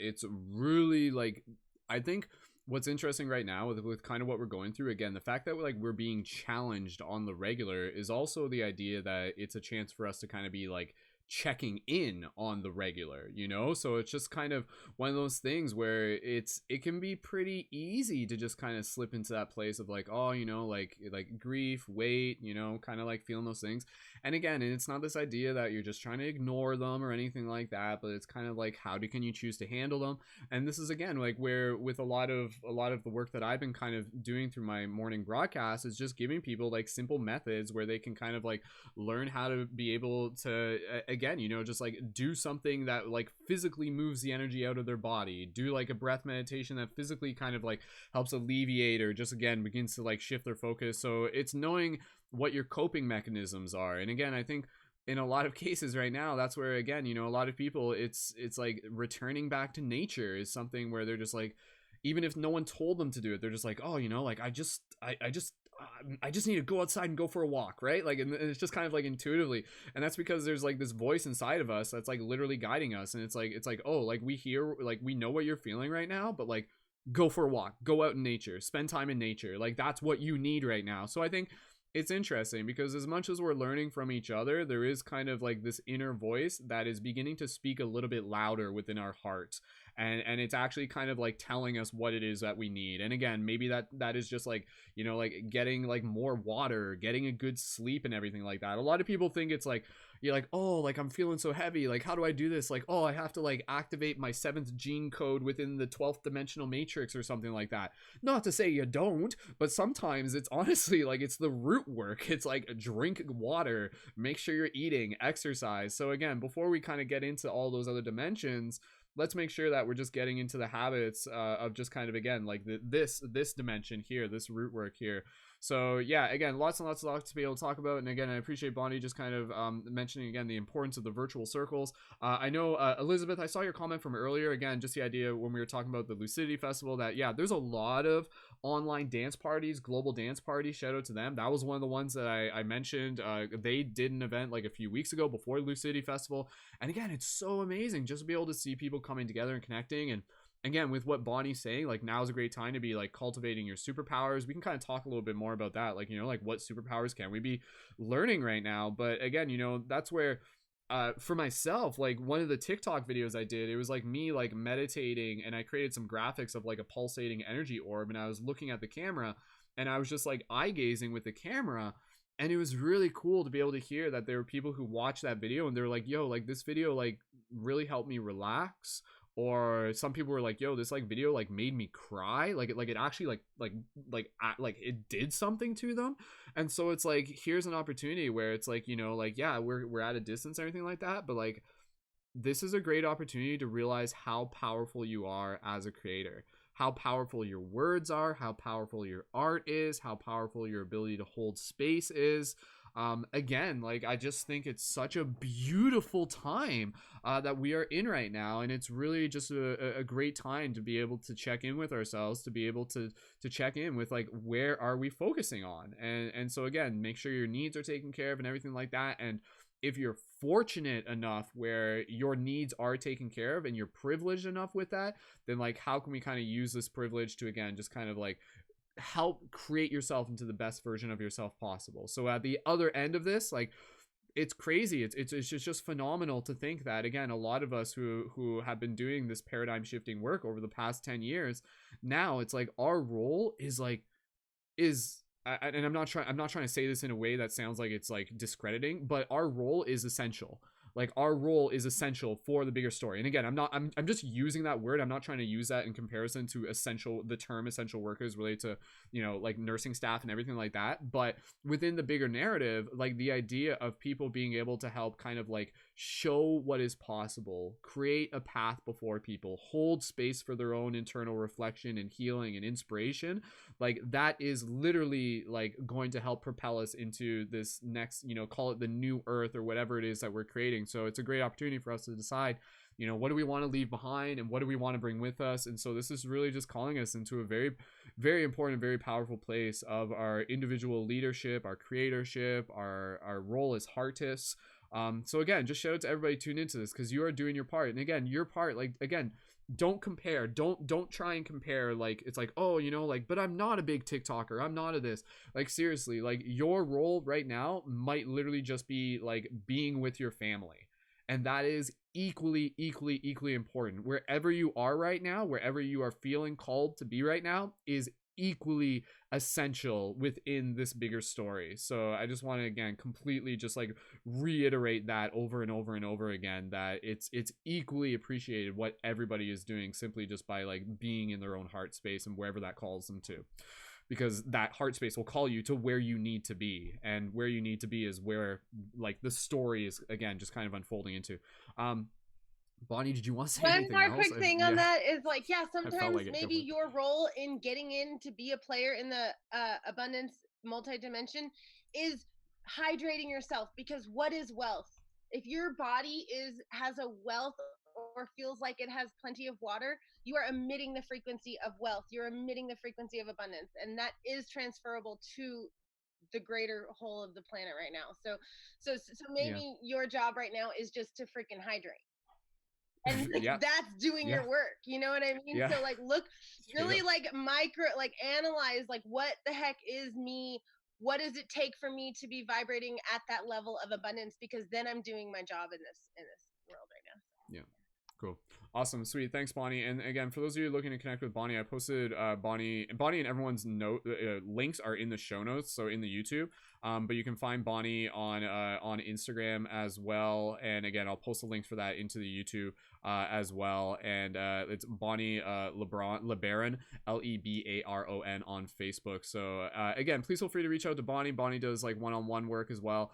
really like, I think what's interesting right now with kind of what we're going through, again, the fact that we're being challenged on the regular is also the idea that it's a chance for us to kind of be like checking in on the regular, so it's just kind of one of those things where it can be pretty easy to just kind of slip into that place of like, oh, like grief, weight, kind of like feeling those things. And again, it's not this idea that you're just trying to ignore them or anything like that, but it's kind of like, can you choose to handle them? And this is again like where with a lot of the work that I've been kind of doing through my morning broadcast is just giving people like simple methods where they can kind of like learn how to be able to again, just like do something that like physically moves the energy out of their body, do like a breath meditation that physically kind of like helps alleviate or just again begins to like shift their focus. So it's knowing what your coping mechanisms are. And again, I think in a lot of cases right now, that's where again, a lot of people, it's like returning back to nature is something where they're just like, even if no one told them to do it, they're just like, oh, like I just need to go outside and go for a walk, right? Like, and it's just kind of like intuitively, and that's because there's like this voice inside of us that's like literally guiding us, and it's like, oh, like we know what you're feeling right now, but like go for a walk, go out in nature, spend time in nature, like that's what you need right now. So I think it's interesting because as much as we're learning from each other, there is kind of like this inner voice that is beginning to speak a little bit louder within our hearts, and it's actually kind of like telling us what it is that we need. And again, maybe that is just like, like getting like more water, getting a good sleep and everything like that. A lot of people think it's like, you're like, oh, like I'm feeling so heavy, like how do I do this? Like, oh, I have to like activate my 7th gene code within the 12th dimensional matrix or something like that. Not to say you don't, but sometimes it's honestly like it's the root work. It's like drink water, make sure you're eating, exercise. So again, before we kind of get into all those other dimensions, let's make sure that we're just getting into the habits of just kind of again like this dimension here, this root work here. So yeah, again, lots and lots to be able to talk about. And again, I appreciate Bonnie just kind of mentioning again the importance of the virtual circles. I know Elizabeth, I saw your comment from earlier. Again, just the idea when we were talking about the Lucidity Festival that yeah, there's a lot of online dance parties, global dance parties. Shout out to them. That was one of the ones that I mentioned. They did an event like a few weeks ago before Lucidity Festival, and again, it's so amazing just to be able to see people coming together and connecting. And again, with what Bonnie's saying, like now is a great time to be like cultivating your superpowers. We can kind of talk a little bit more about that, like like what superpowers can we be learning right now. But again, that's where for myself, like one of the TikTok videos I did, it was like me like meditating, and I created some graphics of like a pulsating energy orb, and I was looking at the camera and I was just like eye gazing with the camera. And it was really cool to be able to hear that there were people who watched that video and they're like, yo, like this video like really helped me relax. Or some people were like, yo, this like video like made me cry, like it actually like it did something to them. And so it's like, here's an opportunity where it's like, like yeah, we're at a distance or anything like that, but like this is a great opportunity to realize how powerful you are as a creator, how powerful your words are, how powerful your art is, how powerful your ability to hold space is. Again, like I just think it's such a beautiful time that we are in right now, and it's really just a great time to be able to check in with ourselves, to be able to check in with like where are we focusing on, and so again, make sure your needs are taken care of and everything like that. And if you're fortunate enough where your needs are taken care of and you're privileged enough with that, then like how can we kind of use this privilege to again just kind of like help create yourself into the best version of yourself possible. So at the other end of this, like it's crazy, it's just phenomenal to think that again, a lot of us who have been doing this paradigm shifting work over the past 10 years, now it's like our role is and I'm not trying to say this in a way that sounds like it's like discrediting, but our role is essential. like our role is essential for the bigger story. And again, I'm just using that word. I'm not trying to use that in comparison to the term essential workers related to, like nursing staff and everything like that. But within the bigger narrative, like the idea of people being able to help kind of like show what is possible, create a path before people, hold space for their own internal reflection and healing and inspiration, like that is literally like going to help propel us into this next, call it the new earth or whatever it is that we're creating. So it's a great opportunity for us to decide, what do we want to leave behind and what do we want to bring with us. And so this is really just calling us into a very, very important, very powerful place of our individual leadership, our creatorship, our role as heartists. So again, just shout out to everybody tuned into this, because you are doing your part. And again, your part, like, again, don't compare, don't try and compare, like it's like, oh, like, but I'm not a big TikToker, I'm not a this. Like seriously, like your role right now might literally just be like being with your family, and that is equally important. Wherever you are right now, wherever you are feeling called to be right now, is equally essential within this bigger story. So I just want to again completely just like reiterate that over and over and over again, that it's equally appreciated what everybody is doing, simply just by like being in their own heart space and wherever that calls them to, because that heart space will call you to where you need to be, and where you need to be is where like the story is again just kind of unfolding into. Bonnie, did you want to say one anything more else? quick thing on that is like, yeah, sometimes like maybe your role in getting in to be a player in the abundance multi-dimension is hydrating yourself, because what is wealth? If your body has a wealth or feels like it has plenty of water, you are emitting the frequency of wealth, you're emitting the frequency of abundance, and that is transferable to the greater whole of the planet right now. So maybe your job right now is just to freaking hydrate, and like that's doing your work, you know what I mean? So like look really like micro, like analyze like what the heck is me, what does it take for me to be vibrating at that level of abundance, because then I'm doing my job in this world right now. Yeah. Cool. Awesome. Sweet. Thanks, Bonnie. And again, for those of you looking to connect with Bonnie, I posted Bonnie and everyone's links are in the show notes, so in the YouTube. But you can find Bonnie on Instagram as well. And again, I'll post the links for that into the YouTube as well. And it's Bonnie LeBaron, LEBARON on Facebook. So again, please feel free to reach out to Bonnie. Bonnie does like one-on-one work as well.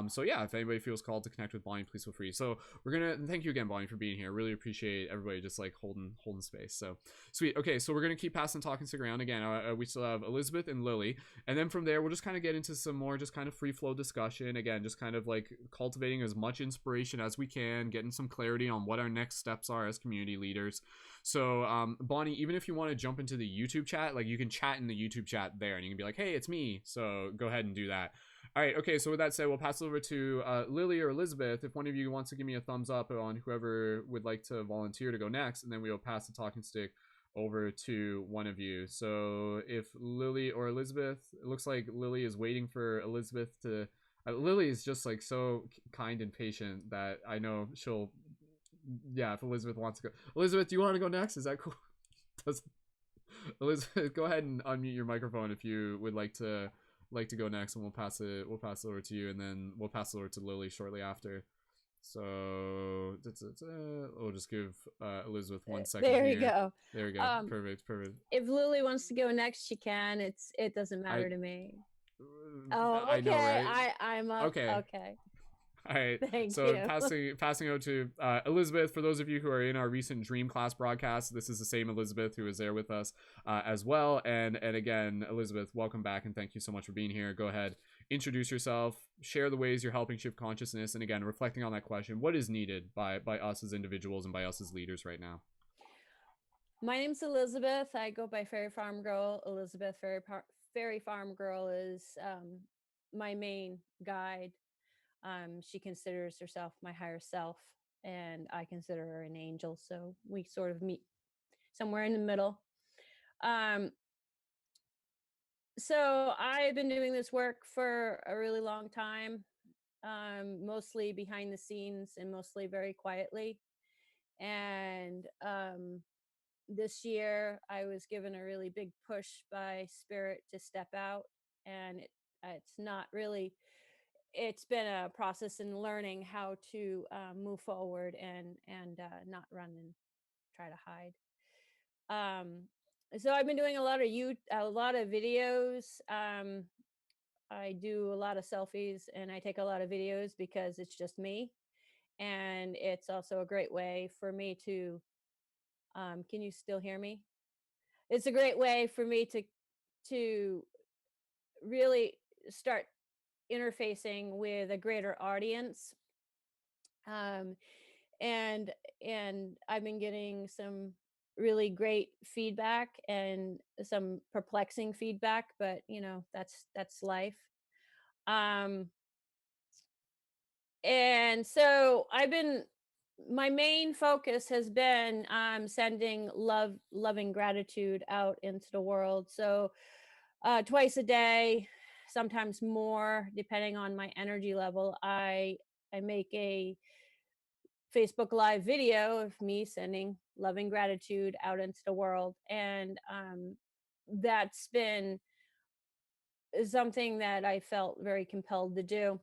So yeah, if anybody feels called to connect with Bonnie, please feel free. So we're gonna thank you again, Bonnie, for being here. Really appreciate everybody just like holding space. So sweet. Okay, so we're gonna keep passing talking stick around again. We still have Elizabeth and Lily, and then from there we'll just kind of get into some more just kind of free flow discussion. Again, just kind of like cultivating as much inspiration as we can, getting some clarity on what our next steps are as community leaders. So Bonnie, even if you want to jump into the YouTube chat, like you can chat in the YouTube chat there, and you can be like, hey, it's me. So go ahead and do that. All right, okay, so with that said, we'll pass it over to Lily or Elizabeth. If one of you wants to give me a thumbs up on whoever would like to volunteer to go next, and then we'll pass the talking stick over to one of you. So if Lily or Elizabeth, it looks like Lily is waiting for Elizabeth to... Lily is just like so kind and patient that I know she'll... Yeah, if Elizabeth wants to go. Elizabeth, do you want to go next? Is that cool? Elizabeth, go ahead and unmute your microphone if you would like to go next, and we'll pass it over to you, and then we'll pass it over to Lily shortly after. So we'll just give Elizabeth 1 second. There here. you go. There we go. Perfect. If Lily wants to go next, she can. It doesn't matter to me. Oh, okay. I know, right? I'm up. Okay. All right. Thank so you. passing out to Elizabeth. For those of you who are in our recent Dream Class broadcast, this is the same Elizabeth who is there with us as well. And again, Elizabeth, welcome back, and thank you so much for being here. Go ahead, introduce yourself, share the ways you're helping shift consciousness, and again, reflecting on that question: what is needed by us as individuals and by us as leaders right now? My name's Elizabeth. I go by Fairy Farm Girl. Elizabeth Fairy Farm Girl is my main guide. She considers herself my higher self, and I consider her an angel. So we sort of meet somewhere in the middle. So I've been doing this work for a really long time, mostly behind the scenes and mostly very quietly. And this year I was given a really big push by Spirit to step out, and it's not really it's been a process in learning how to move forward and not run and try to hide. Um, so I've been doing a lot of videos. I do a lot of selfies and I take a lot of videos because it's just me, and it's also a great way for me to. Can you still hear me? It's a great way for me to really start interfacing with a greater audience. Um, and I've been getting some really great feedback and some perplexing feedback, but that's life. Um, and so my main focus has been sending loving gratitude out into the world. So twice a day, sometimes more, depending on my energy level. I make a Facebook Live video of me sending loving gratitude out into the world, and that's been something that I felt very compelled to do,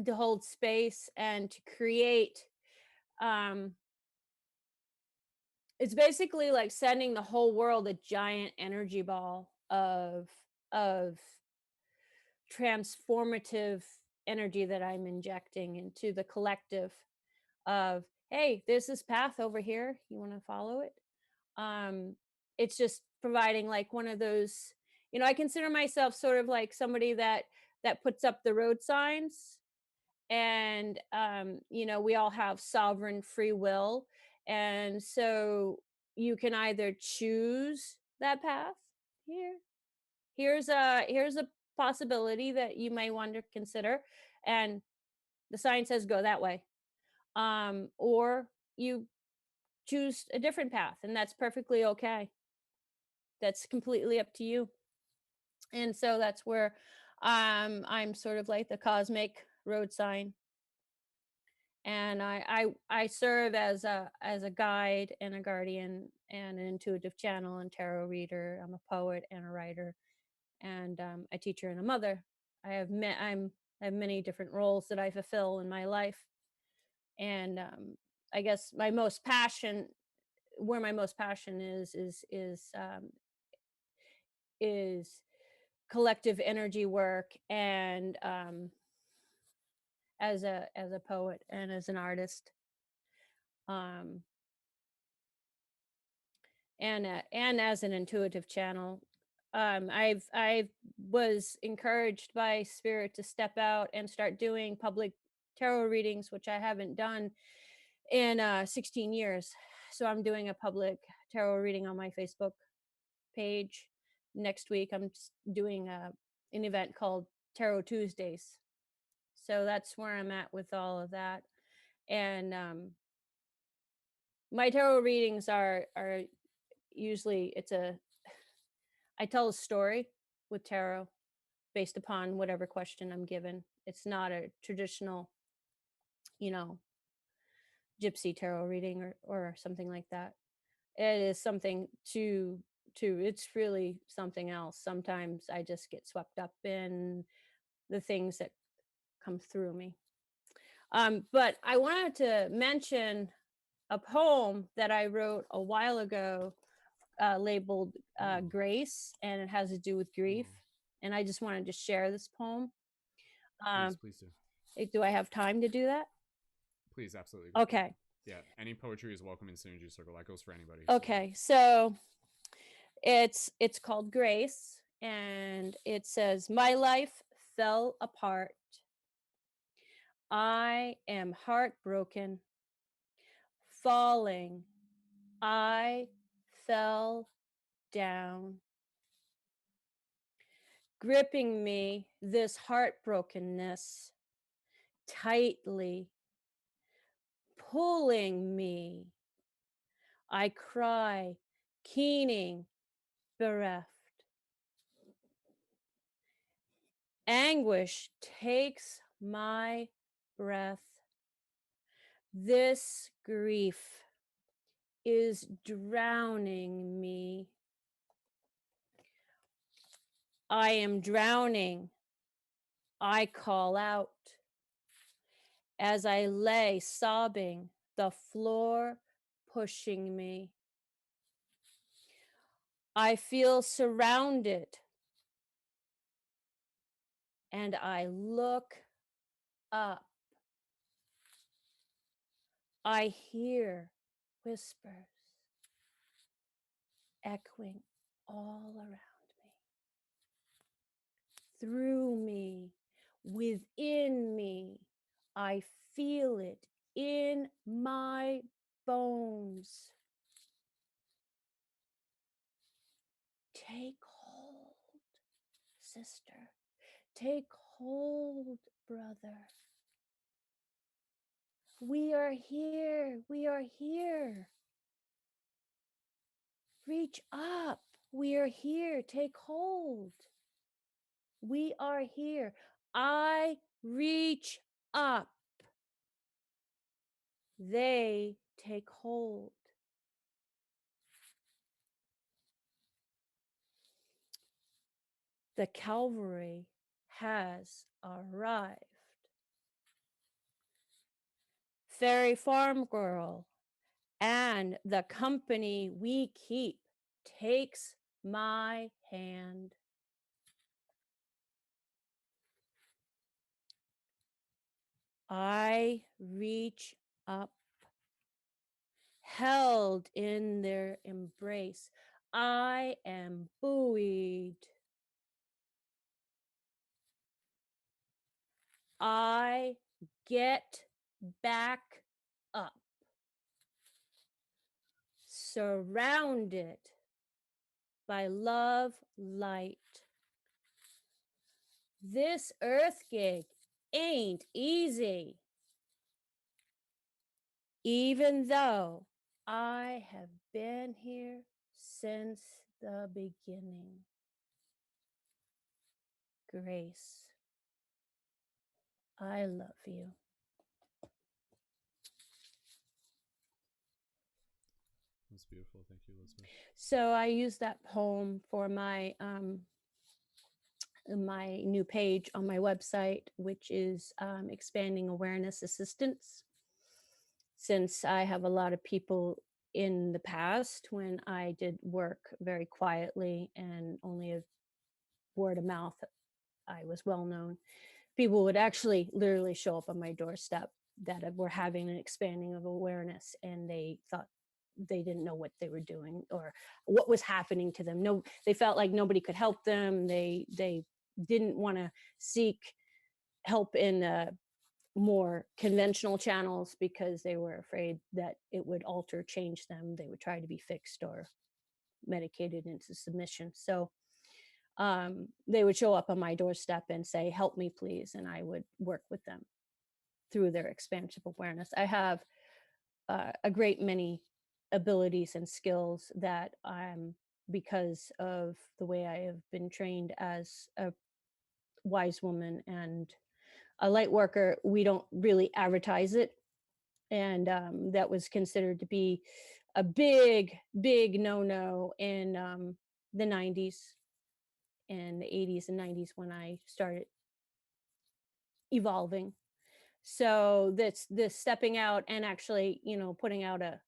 to hold space and to create. Um, it's basically like sending the whole world a giant energy ball of transformative energy that I'm injecting into the collective of, hey, there's this path over here. You want to follow it? Um, it's just providing like one of those, I consider myself sort of like somebody that puts up the road signs, and we all have sovereign free will, and so you can either choose that path. Here's a possibility that you may want to consider, and the sign says go that way. Or you choose a different path, and that's perfectly okay. That's completely up to you. And so that's where I'm sort of like the cosmic road sign, and I serve as a guide and a guardian and an intuitive channel and tarot reader. I'm a poet and a writer, and a teacher and a mother. I have many different roles that I fulfill in my life, and I guess where my most passion is collective energy work, and as a poet and as an artist, um and as an intuitive channel. I was encouraged by spirit to step out and start doing public tarot readings, which I haven't done in 16 years. So I'm doing a public tarot reading on my Facebook page. Next week I'm doing an event called Tarot Tuesdays. So that's where I'm at with all of that. And my tarot readings are usually, I tell a story with tarot based upon whatever question I'm given. It's not a traditional, you know, gypsy tarot reading or something like that. It is something to it's really something else. Sometimes I just get swept up in the things that come through me. But I wanted to mention a poem that I wrote a while ago, labeled Grace, and it has to do with grief. And I just wanted to share this poem. Please do. Do I have time to do that? Please, absolutely. Okay. Yeah, any poetry is welcome in Synergy Circle. That goes for anybody. Okay, so it's called Grace, and it says, "My life fell apart. I am heartbroken. Falling, I fell down. Gripping me, this heartbrokenness tightly, pulling me. I cry, keening, bereft. Anguish takes my breath. This grief is drowning me. I am drowning I call out as I lay sobbing, the floor pushing me. I feel surrounded and I look up. I hear whispers echoing all around me, through me, within me. I feel it in my bones. Take hold, sister. Take hold, brother. We are here. We are here. Reach up. We are here. Take hold. We are here. I reach up. They take hold. The Calvary has arrived. Fairy Farm Girl and the company we keep takes my hand. I reach up, held in their embrace. I am buoyed. I get back up, surrounded by love, light. This earth gig ain't easy, even though I have been here since the beginning. Grace, I love you. That's beautiful. Thank you, Elizabeth. So I use that poem for my new page on my website, which is Expanding Awareness Assistance. Since I have a lot of people in the past when I did work very quietly and only a word of mouth, I was well known. People would actually literally show up on my doorstep that were having an expanding of awareness, and they thought they didn't know what they were doing or what was happening to them. No, they felt like nobody could help them. They didn't want to seek help in more conventional channels because they were afraid that it would alter, change them. They would try to be fixed or medicated into submission. So they would show up on my doorstep and say, help me, please. And I would work with them through their expansive awareness. I have a great many abilities and skills that because of the way I have been trained as a wise woman and a light worker, we don't really advertise it. And that was considered to be a big no-no in the 90s and the 80s and 90s when I started evolving. So this stepping out and actually, putting out a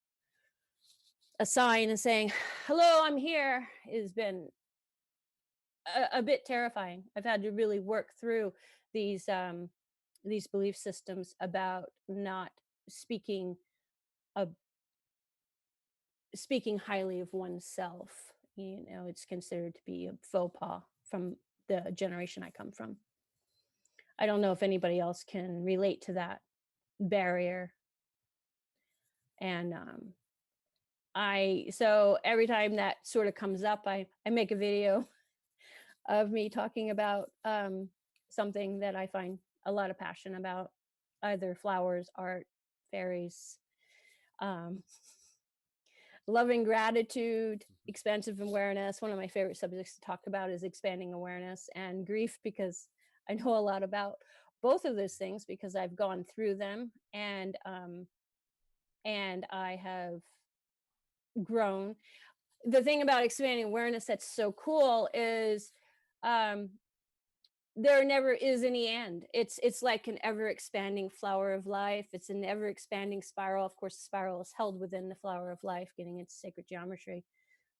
sign and saying, hello, I'm here, has been a bit terrifying. I've had to really work through these belief systems about not speaking highly of oneself. It's considered to be a faux pas from the generation I come from. I don't know if anybody else can relate to that barrier. And so every time that sort of comes up, I make a video of me talking about something that I find a lot of passion about, either flowers, art, fairies, loving gratitude, expansive awareness. One of my favorite subjects to talk about is expanding awareness, and grief, because I know a lot about both of those things because I've gone through them, and I have grown. The thing about expanding awareness that's so cool is there never is any end. It's like an ever expanding flower of life. It's an ever expanding spiral. Of course, the spiral is held within the flower of life, getting into sacred geometry.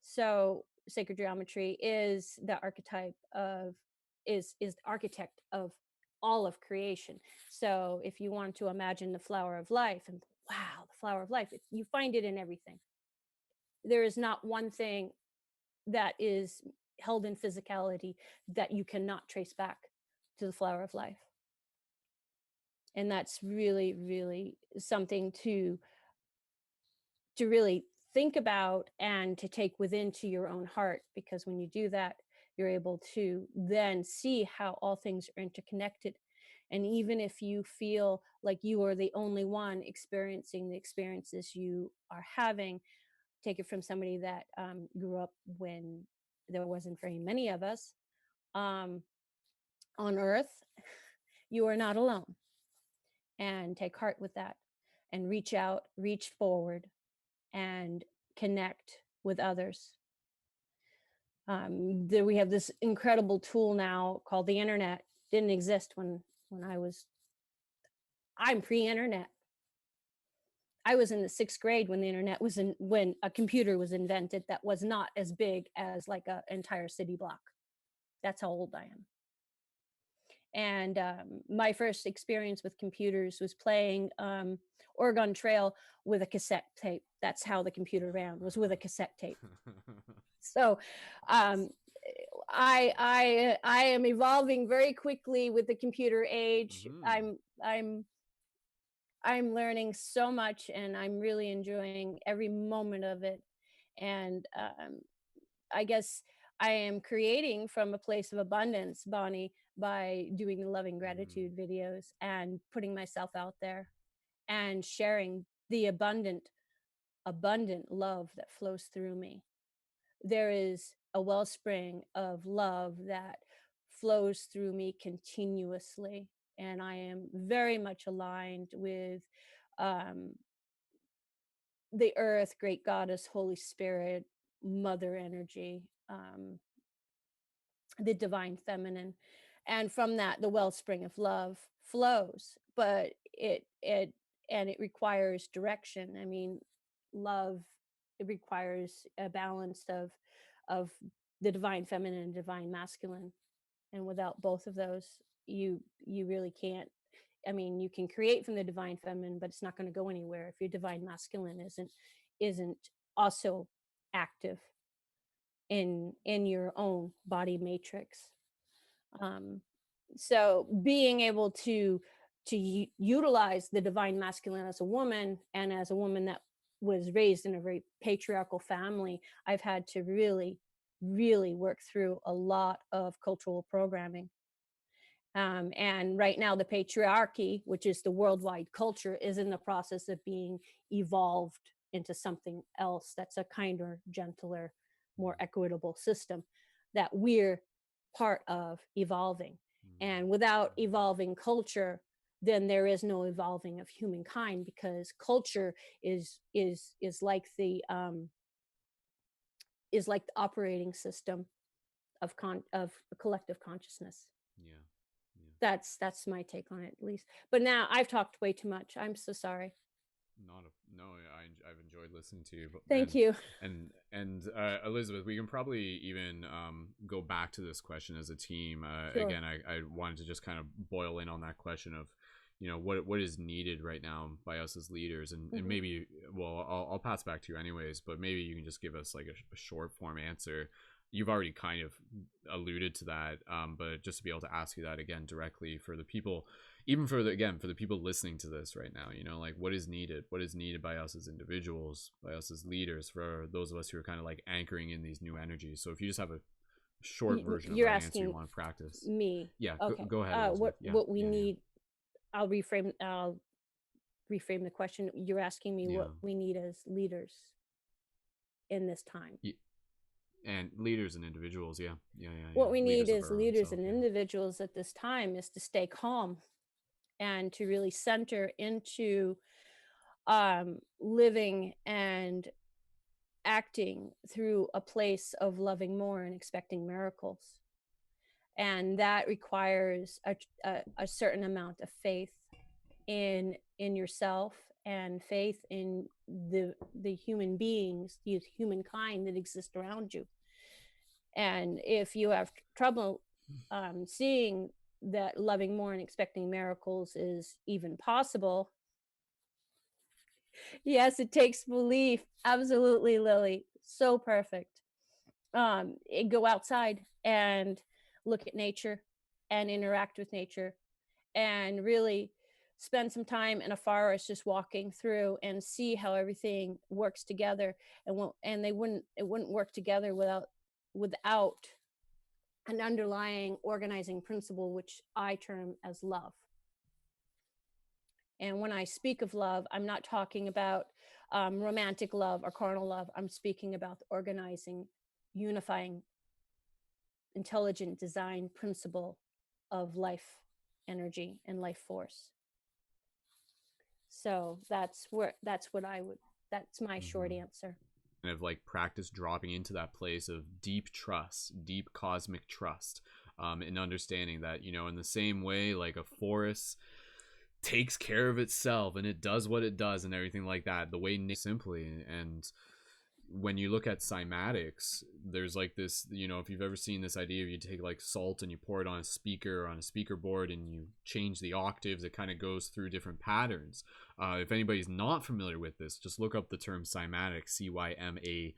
So sacred geometry is the archetype of is the architect of all of creation. So if you want to imagine the flower of life, and wow, the flower of life, you find it in everything. There is not one thing that is held in physicality that you cannot trace back to the flower of life. And that's really, really something to really think about and to take within to your own heart, because when you do that, you're able to then see how all things are interconnected. And even if you feel like you are the only one experiencing the experiences you are having, take it from somebody that grew up when there wasn't very many of us um, on earth. You are not alone, and take heart with that, and reach out, reach forward, and connect with others. We have this incredible tool now called the internet. Didn't exist when I'm pre-internet. I was in the 6th grade when the internet was when a computer was invented that was not as big as like an entire city block. That's how old I am. And my first experience with computers was playing Oregon Trail with a cassette tape. That's how the computer ran, was with a cassette tape. So um, I am evolving very quickly with the computer age. I'm learning so much, and I'm really enjoying every moment of it. And I guess I am creating from a place of abundance, Bonnie, by doing the loving gratitude videos and putting myself out there and sharing the abundant love that flows through me. There is a wellspring of love that flows through me continuously. And I am very much aligned with um, the earth, great goddess, Holy Spirit, mother energy, the divine feminine. And from that, the wellspring of love flows. But it requires direction. I mean, love, it requires a balance of the divine feminine and divine masculine. And without both of those, you really can't. I mean, you can create from the divine feminine, but it's not going to go anywhere if your divine masculine isn't also active in your own body matrix. um so being able to utilize the divine masculine as a woman, and as a woman that was raised in a very patriarchal family, I've had to really work through a lot of cultural programming. And right now, the patriarchy, which is the worldwide culture, is in the process of being evolved into something else that's a kinder, gentler, more equitable system that we're part of evolving. And without evolving culture, then there is no evolving of humankind, because culture is like the operating system of collective consciousness. Yeah. That's my take on it, at least. But now I've talked way too much. I'm so sorry. No, I've enjoyed listening to you. Thank you. And Elizabeth, we can probably even go back to this question as a team. Sure. Again, I wanted to just kind of boil in on that question of, what is needed right now by us as leaders, and maybe, well, I'll pass back to you anyways, but maybe you can just give us like a short form answer. You've already kind of alluded to that, but just to be able to ask you that again directly for the people, even for the people listening to this right now, like what is needed by us as individuals, by us as leaders, for those of us who are kind of like anchoring in these new energies. So if you just have a short version of that answer you want to practice. Me? Yeah. Okay. Go ahead. What we need. I'll reframe the question. You're asking me what we need as leaders in this time. And leaders and individuals. What we need as leaders and individuals at this time is to stay calm and to really center into living and acting through a place of loving more and expecting miracles. and that requires a certain amount of faith in yourself, and faith in the human beings, the humankind that exist around you. And if you have trouble seeing that loving more and expecting miracles is even possible, yes, it takes belief. Absolutely, Lily. So perfect. Go outside and look at nature and interact with nature, and really spend some time in a forest just walking through and see how everything works together. And it wouldn't work together without an underlying organizing principle, which I term as love. And when I speak of love, I'm not talking about romantic love or carnal love. I'm speaking about the organizing, unifying, intelligent design principle of life energy and life force. So that's my short answer. Kind of like practice dropping into that place of deep trust, deep cosmic trust, and understanding that, you know, in the same way, like a forest takes care of itself and it does what it does and everything like that, the way simply. And when you look at cymatics, there's like this, you know, if you've ever seen this idea of you take like salt and you pour it on a speaker or on a speaker board and you change the octaves, it kind of goes through different patterns. If anybody's not familiar with this, just look up the term cymatic, cymatic.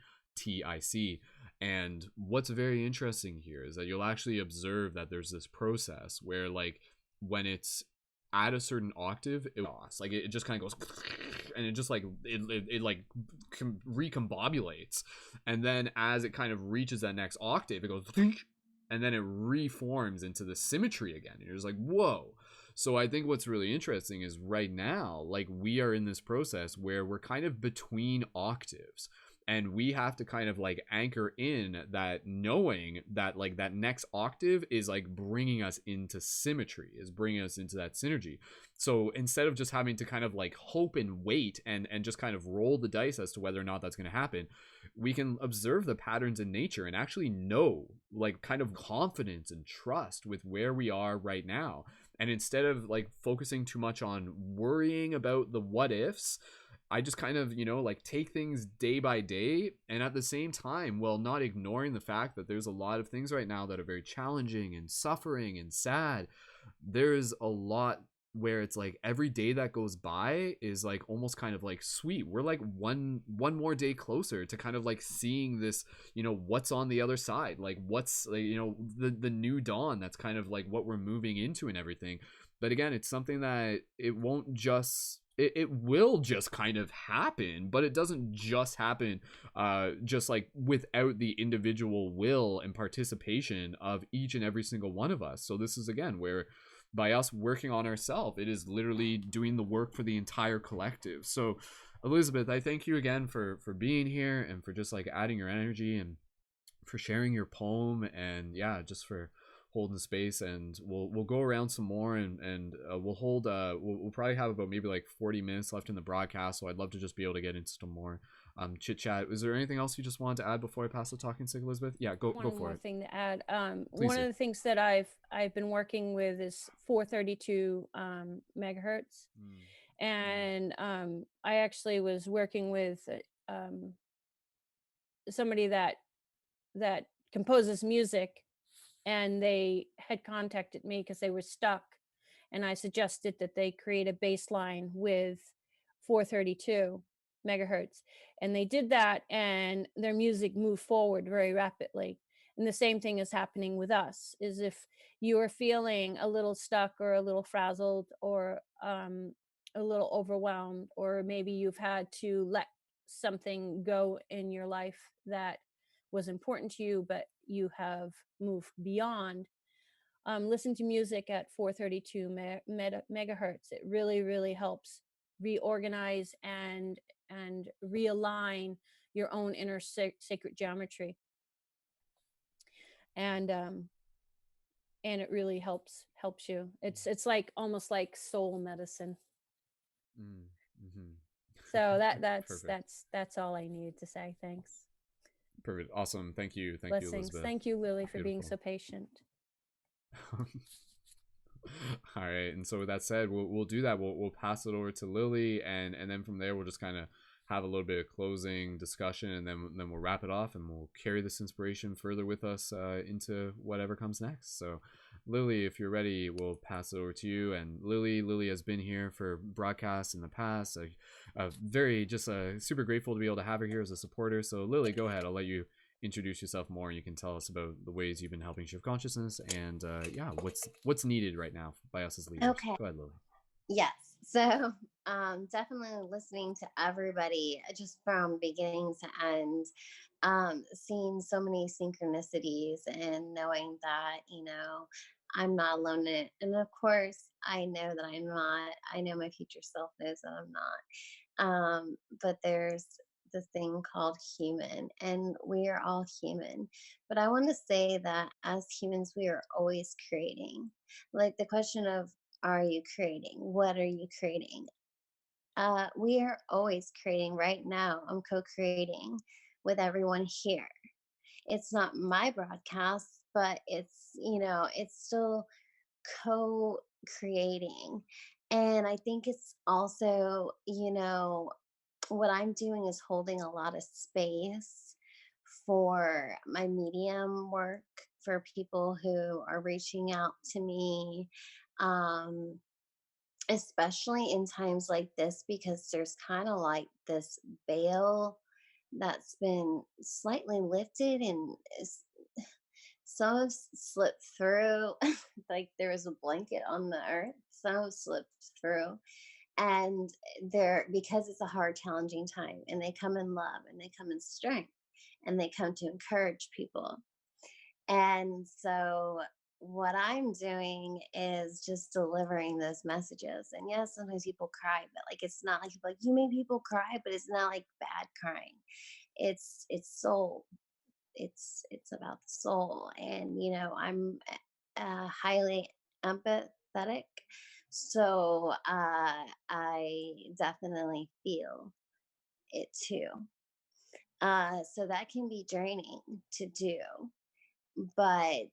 And what's very interesting here is that you'll actually observe that there's this process where, like, when it's at a certain octave, it just kind of goes, and it just like it like recombobulates, and then as it kind of reaches that next octave, it goes, and then it reforms into the symmetry again, and you're just like, whoa. So I think what's really interesting is right now, like, we are in this process where we're kind of between octaves, and we have to kind of like anchor in that, knowing that like that next octave is like bringing us into symmetry, is bringing us into that synergy. So instead of just having to kind of like hope and wait and just kind of roll the dice as to whether or not that's going to happen, we can observe the patterns in nature and actually know, like, kind of confidence and trust with where we are right now. And instead of like focusing too much on worrying about the what ifs, I just kind of, you know, like take things day by day, and at the same time, while not ignoring the fact that there's a lot of things right now that are very challenging and suffering and sad, there's a lot where it's like every day that goes by is like almost kind of like sweet. We're like one more day closer to kind of like seeing this, you know, what's on the other side, like what's, you know, the new dawn. That's kind of like what we're moving into and everything. But again, it's something that it won't just, it will just kind of happen, but it doesn't just happen just like without the individual will and participation of each and every single one of us. So this is again where, by us working on ourselves, it is literally doing the work for the entire collective. So Elizabeth, I thank you again for being here and for just like adding your energy and for sharing your poem, and yeah, just for holding space. And we'll go around some more, and we'll hold we'll probably have about maybe like 40 minutes left in the broadcast, so I'd love to just be able to get into some more chit chat. Is there anything else you just wanted to add before I pass the talking stick, Elizabeth? Yeah, go for it. One more thing to add. Please One do. of the things that I've been working with is 432 megahertz. And I actually was working with somebody that composes music, and they had contacted me because they were stuck, and I suggested that they create a bass line with 432 megahertz, and they did that, and their music moved forward very rapidly. And the same thing is happening with us, is if you are feeling a little stuck or a little frazzled or a little overwhelmed, or maybe you've had to let something go in your life that was important to you, but you have moved beyond, listen to music at 432 megahertz. It really, really helps reorganize and realign your own inner sacred geometry. And it really helps you. It's like almost like soul medicine. So that's all I needed to say. Thanks. Perfect. Awesome. Thank you. Thank Blessings. you, Elizabeth. Thank you, Lily, for being Beautiful. so patient. All right, and so with that said, we'll do that. We'll pass it over to Lily, and then from there we'll just kind of have a little bit of closing discussion, and then we'll wrap it off, and we'll carry this inspiration further with us into whatever comes next. So, Lily, if you're ready, we'll pass it over to you. And Lily has been here for broadcasts in the past. Very just super grateful to be able to have her here as a supporter. So, Lily, go ahead. I'll let you introduce yourself more, and you can tell us about the ways you've been helping shift consciousness, and yeah, what's needed right now by us as leaders. Okay. Go ahead, Lily. Yes. So definitely listening to everybody just from beginning to end, seeing so many synchronicities and knowing that, I'm not alone in it. And of course, I know that I'm not. I know my future self knows that I'm not. But there's the thing called human, and we are all human. But I want to say that as humans, we are always creating. Like the question of, are you creating? What are you creating? We are always creating. Right now, I'm co-creating with everyone here. It's not my broadcast, but it's still co-creating. And I think it's also, what I'm doing is holding a lot of space for my medium work, for people who are reaching out to me, um, especially in times like this, because there's kind of like this veil that's been slightly lifted, and some have slipped through. Like there was a blanket on the earth, some have slipped through. And they're, because it's a hard, challenging time, and they come in love, and they come in strength, and they come to encourage people. And so what I'm doing is just delivering those messages. And yes, sometimes people cry, but like it's not like, you made people cry, but it's not like bad crying. It's soul. It's about the soul. And I'm highly empathetic. So I definitely feel it too. So that can be draining to do. But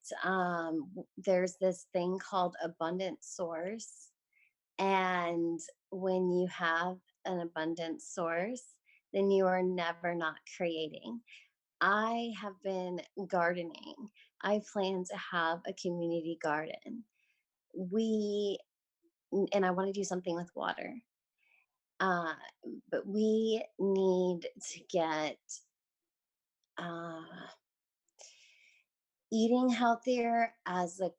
there's this thing called abundant source. And when you have an abundant source, then you are never not creating. I have been gardening. I plan to have a community garden. We, and I want to do something with water. Uh, but we need to get uh, eating healthier as a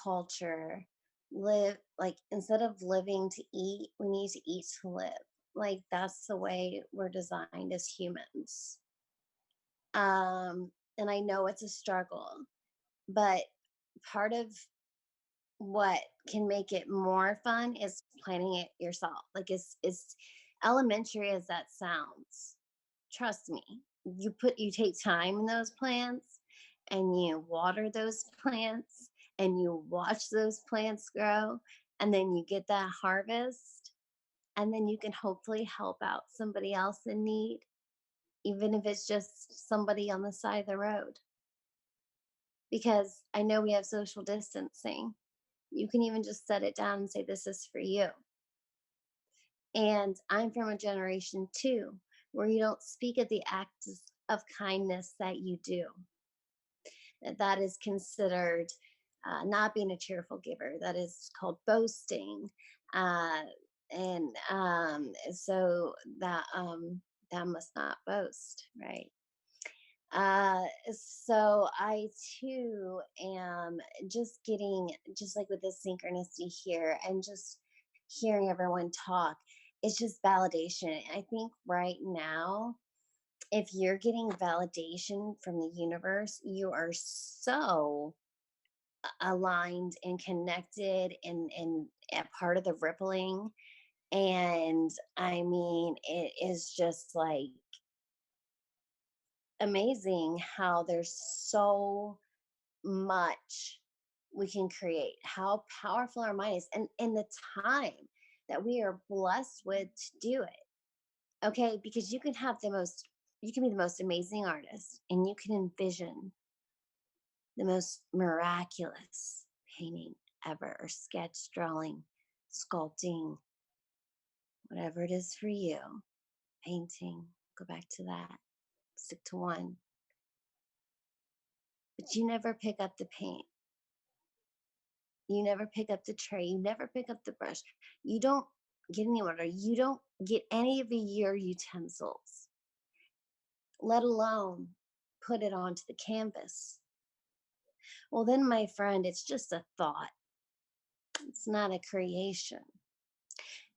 culture. Live, like, instead of living to eat, we need to eat to live. Like that's the way we're designed as humans. And I know it's a struggle, but part of what can make it more fun is planning it yourself. Like it's elementary as that sounds. Trust me. You take time in those plants, and you water those plants, and you watch those plants grow, and then you get that harvest, and then you can hopefully help out somebody else in need, even if it's just somebody on the side of the road. Because I know we have social distancing. You can even just set it down and say, this is for you. And I'm from a generation too, where you don't speak of the acts of kindness that you do. That is considered not being a cheerful giver. That is called boasting. Uh, and so that must not boast, right? So I too am just getting, just like with this synchronicity here, and just hearing everyone talk, it's just validation. I think right now, if you're getting validation from the universe, you are so aligned and connected, and a part of the rippling. And I mean, it is just like amazing how there's so much we can create, how powerful our mind is, and the time that we are blessed with to do it. Okay, because you can be the most amazing artist, and you can envision the most miraculous painting ever, or sketch, drawing, sculpting, whatever it is for you, painting, go back to that, stick to one. But you never pick up the paint. You never pick up the tray. You never pick up the brush. You don't get any water. You don't get any of your utensils, let alone put it onto the canvas. Well, then, my friend, it's just a thought. It's not a creation.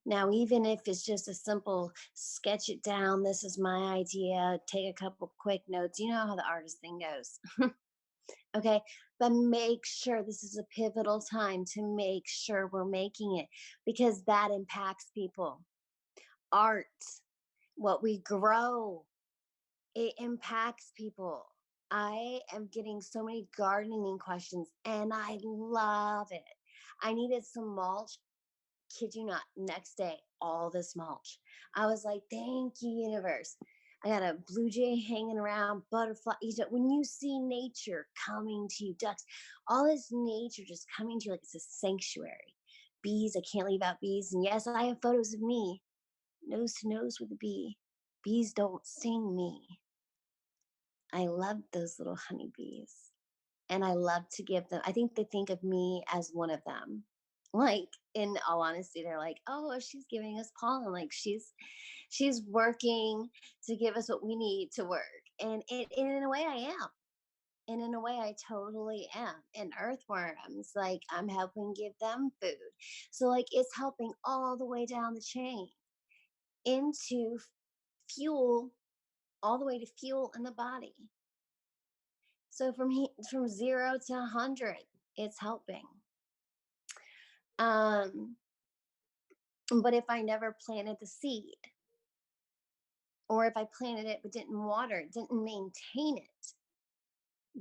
Now, even if it's just a simple sketch it down, this is my idea, take a couple quick notes, you know how the artist thing goes. Okay. But make sure this is a pivotal time to make sure we're making it, because that impacts people. Art, what we grow, it impacts people. I am getting so many gardening questions and I love it. I needed some mulch. Kid you not, next day, all this mulch. I was like, thank you, universe. I got a blue jay hanging around, butterfly. When you see nature coming to you, ducks, all this nature just coming to you like it's a sanctuary. Bees, I can't leave out bees. And yes, I have photos of me nose to nose with a bee. Bees don't sting me. I love those little honeybees. And I love to give them, I think they think of me as one of them. Like, in all honesty, they're like, oh, she's giving us pollen. Like, she's working to give us what we need to work. And in a way I am. And in a way I totally am. And earthworms, like, I'm helping give them food. So, like, it's helping all the way down the chain into fuel, all the way to fuel in the body. So from 0 to 100, it's helping. But if I never planted the seed, or if I planted it but didn't water it, didn't maintain it,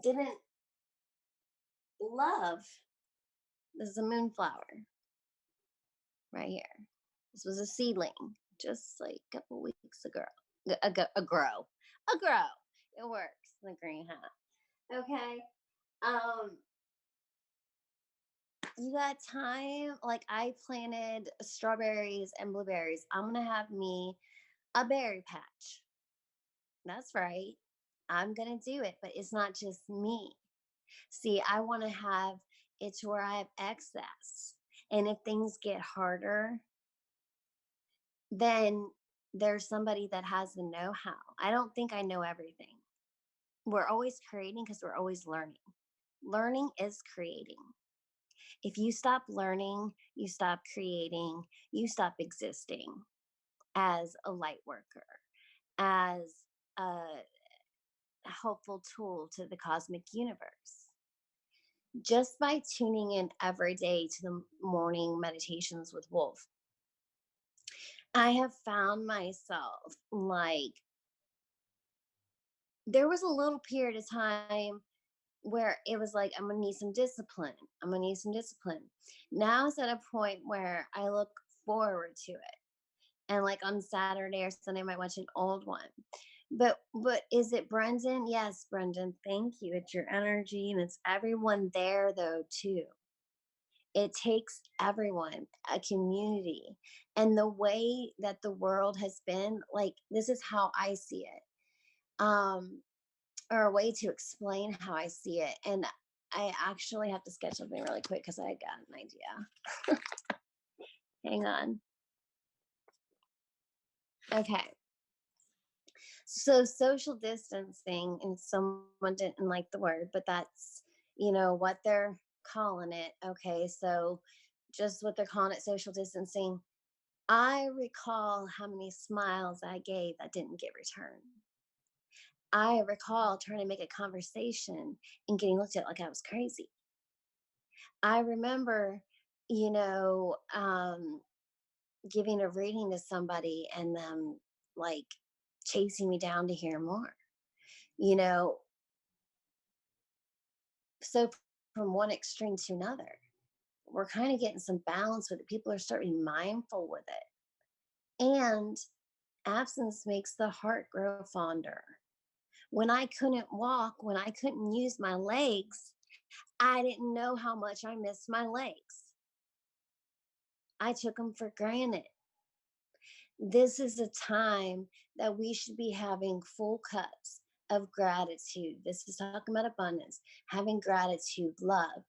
didn't love, this is a moonflower right here. This was a seedling just like a couple weeks ago. A grow. It works. The green hat. Okay. You got time? Like, I planted strawberries and blueberries. I'm gonna have me a berry patch. That's right. I'm gonna do it, but it's not just me. See, I want to have it to where I have excess. And if things get harder, then there's somebody that has the know-how. I don't think I know everything. We're always creating because we're always learning. Learning is creating. If you stop learning, you stop creating, you stop existing as a light worker, as a helpful tool to the cosmic universe. Just by tuning in every day to the morning meditations with Wolf, I have found myself, like, there was a little period of time where it was like, I'm gonna need some discipline. I'm gonna need some discipline. Now it's at a point where I look forward to it. And like on Saturday or Sunday, I might watch an old one. But is it Brendon? Yes, Brendon. Thank you. It's your energy, and it's everyone there though too. It takes everyone, a community. And the way that the world has been, like, this is how I see it. Or a way to explain how I see it. And I actually have to sketch something really quick because I got an idea. Hang on. Okay. So social distancing, and someone didn't like the word, but that's, what they're calling it. Okay. So just what they're calling it, social distancing. I recall how many smiles I gave that didn't get returned. I recall trying to make a conversation and getting looked at like I was crazy. I remember, you know, giving a reading to somebody and them like chasing me down to hear more, you know. So from one extreme to another, we're kind of getting some balance with it. People are starting to be mindful with it. And absence makes the heart grow fonder. When I couldn't walk, when I couldn't use my legs, I didn't know how much I missed my legs. I took them for granted. This is a time that we should be having full cups of gratitude. This is talking about abundance, having gratitude, love.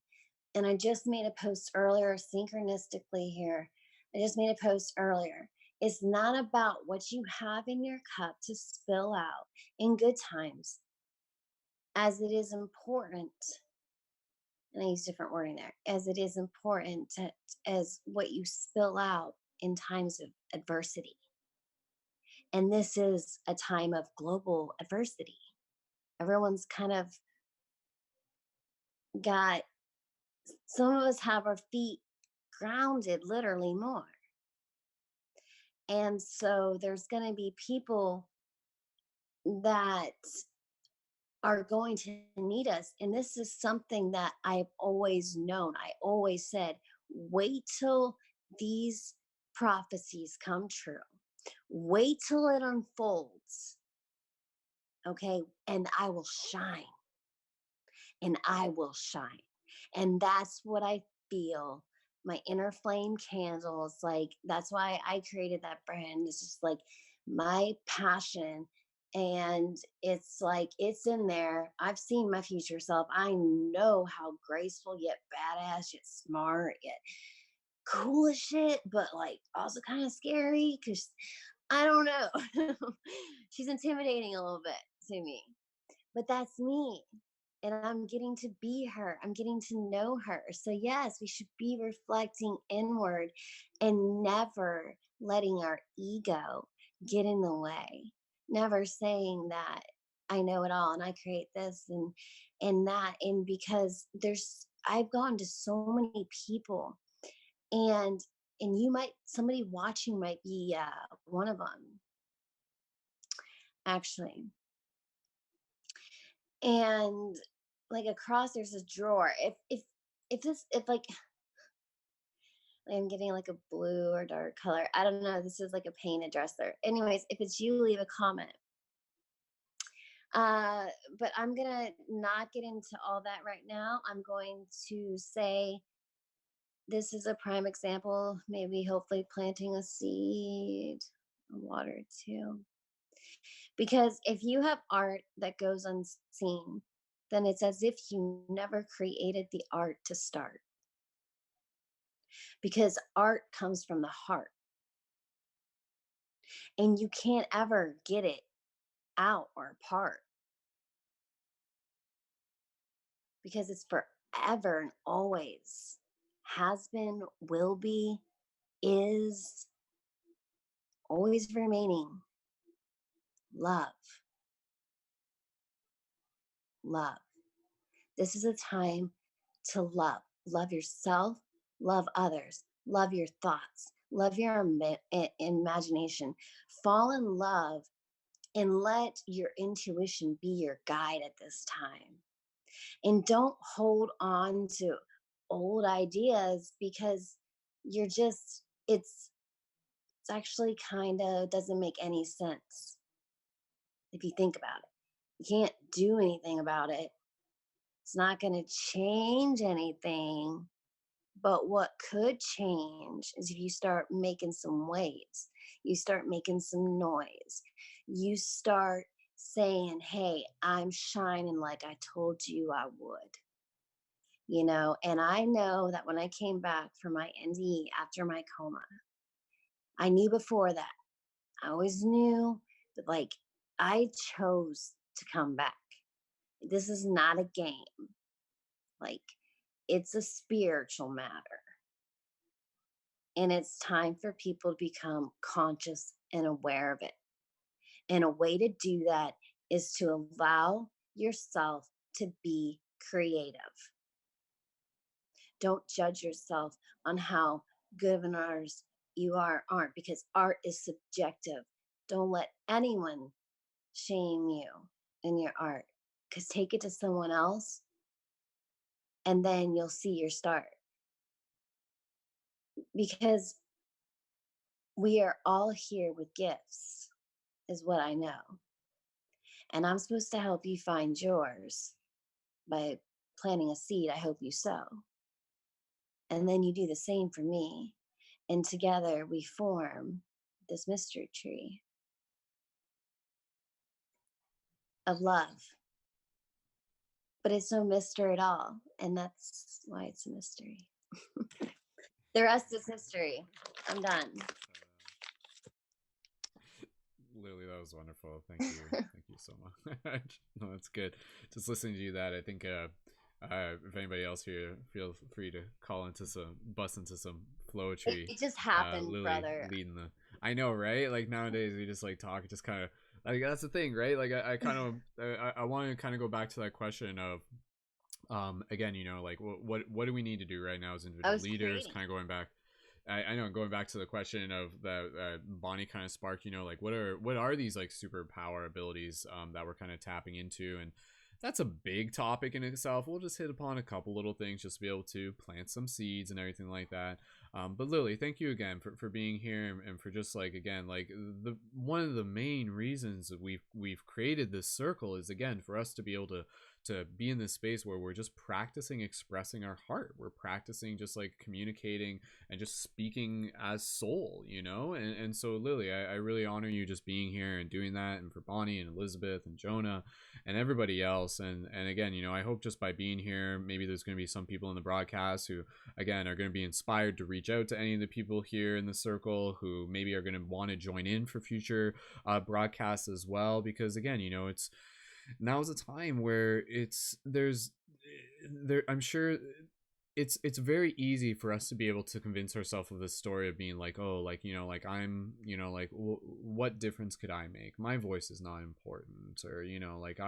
And I just made a post earlier, synchronistically here. I just made a post earlier. It's not about what you have in your cup to spill out in good times, as it is important, and I use different wording there, as it is important as what you spill out in times of adversity. And this is a time of global adversity. Everyone's kind of got, some of us have our feet grounded literally more. And so there's going to be people that are going to need us. And this is something that I've always known. I always said, wait till these prophecies come true. Wait till it unfolds. Okay. And I will shine. And I will shine. And that's what I feel. My inner flame candles, like that's why I created that brand. It's just like my passion. And it's like it's in there. I've seen my future self. I know how graceful yet badass, yet smart, yet cool as shit, but like also kind of scary because I don't know. She's intimidating a little bit to me. But that's me. And I'm getting to be her. I'm getting to know her. So, yes, we should be reflecting inward and never letting our ego get in the way. Never saying that I know it all and I create this and that. And because I've gone to so many people and somebody watching might be one of them, actually. And like across there's a drawer. If like I'm getting like a blue or dark color, I don't know, this is like a painted dresser. Anyways, if it's you, leave a comment. But I'm gonna not get into all that right now. I'm going to say this is a prime example, maybe hopefully planting a seed, water too. Because if you have art that goes unseen, then it's as if you never created the art to start. Because art comes from the heart. And you can't ever get it out or apart. Because it's forever and always has been, will be, is always remaining love. Love. This is a time to love. Love yourself, love others, love your thoughts, love your imagination. Fall in love and let your intuition be your guide at this time. And don't hold on to old ideas because it's actually kind of doesn't make any sense if you think about it. You can't do anything about it. It's not going to change anything. But what could change is if you start making some waves, you start making some noise, you start saying, hey, I'm shining like I told you I would. And I know that when I came back from my NDE after my coma, I knew before that. I always knew that, like, I chose to come back. This is not a game. Like, it's a spiritual matter. And it's time for people to become conscious and aware of it. And a way to do that is to allow yourself to be creative. Don't judge yourself on how good of an artist you aren't, because art is subjective. Don't let anyone shame you in your art, because take it to someone else and then you'll see your start. Because we are all here with gifts, is what I know. And I'm supposed to help you find yours by planting a seed, I hope you sow. And then you do the same for me. And together we form this mystery tree of love. But it's no mystery at all. And that's why it's a mystery. The rest is history. I'm done. Lily, that was wonderful. Thank you. Thank you so much. No, that's good. Just listening to you that, I think if anybody else here, feel free to bust into some flowetry. It just happened, Lily brother. leading the, I know, right? Like nowadays we just like talk, just kind of like, that's the thing, right? Like I kind of I want to kind of go back to that question of again, you know, like what do we need to do right now as individual leaders? Kind of going back, I know, going back to the question of that Bonnie kind of sparked, you know, like what are these like superpower abilities that we're kind of tapping into, and that's a big topic in itself. We'll just hit upon a couple little things just to be able to plant some seeds and everything like that. But Lily, thank you again for being here, and for just like, again, like the one of the main reasons that we've created this circle is, again, for us to be able to be in this space where we're just practicing expressing our heart. We're practicing just like communicating and just speaking as soul, you know? And so Lily, I really honor you just being here and doing that, and for Bonnie and Elizabeth and Jonah and everybody else. And again, you know, I hope just by being here, maybe there's going to be some people in the broadcast who, again, are going to be inspired to reach out to any of the people here in the circle who maybe are going to want to join in for future broadcasts as well. Because again, you know, now's a time where I'm sure it's very easy for us to be able to convince ourselves of this story of being like, oh, like, you know, like I'm, you know, like what difference could I make? My voice is not important, or, you know, like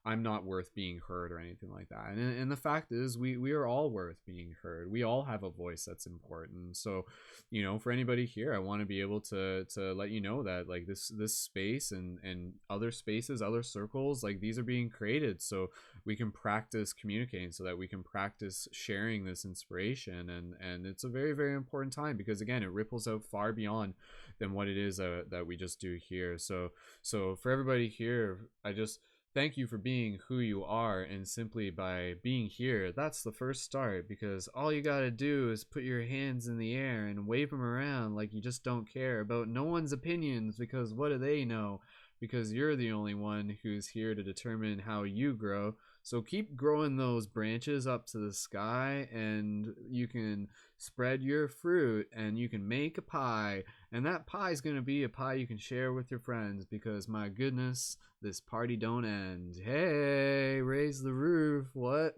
I'm not worth being heard or anything like that. And the fact is, we are all worth being heard. We all have a voice that's important. So, you know, for anybody here, I want to be able to let you know that like this space and other spaces, other circles, like these are being created so we can practice communicating, so that we can practice sharing this inspiration. And it's a very, very important time, because again, it ripples out far beyond than what it is that we just do here. So for everybody here, I just thank you for being who you are, and simply by being here, that's the first start, because all you gotta do is put your hands in the air and wave them around like you just don't care about no one's opinions, because what do they know? Because you're the only one who's here to determine how you grow. So keep growing those branches up to the sky, and you can spread your fruit, and you can make a pie, and that pie is going to be a pie you can share with your friends, because my goodness, this party don't end. Hey, raise the roof. What?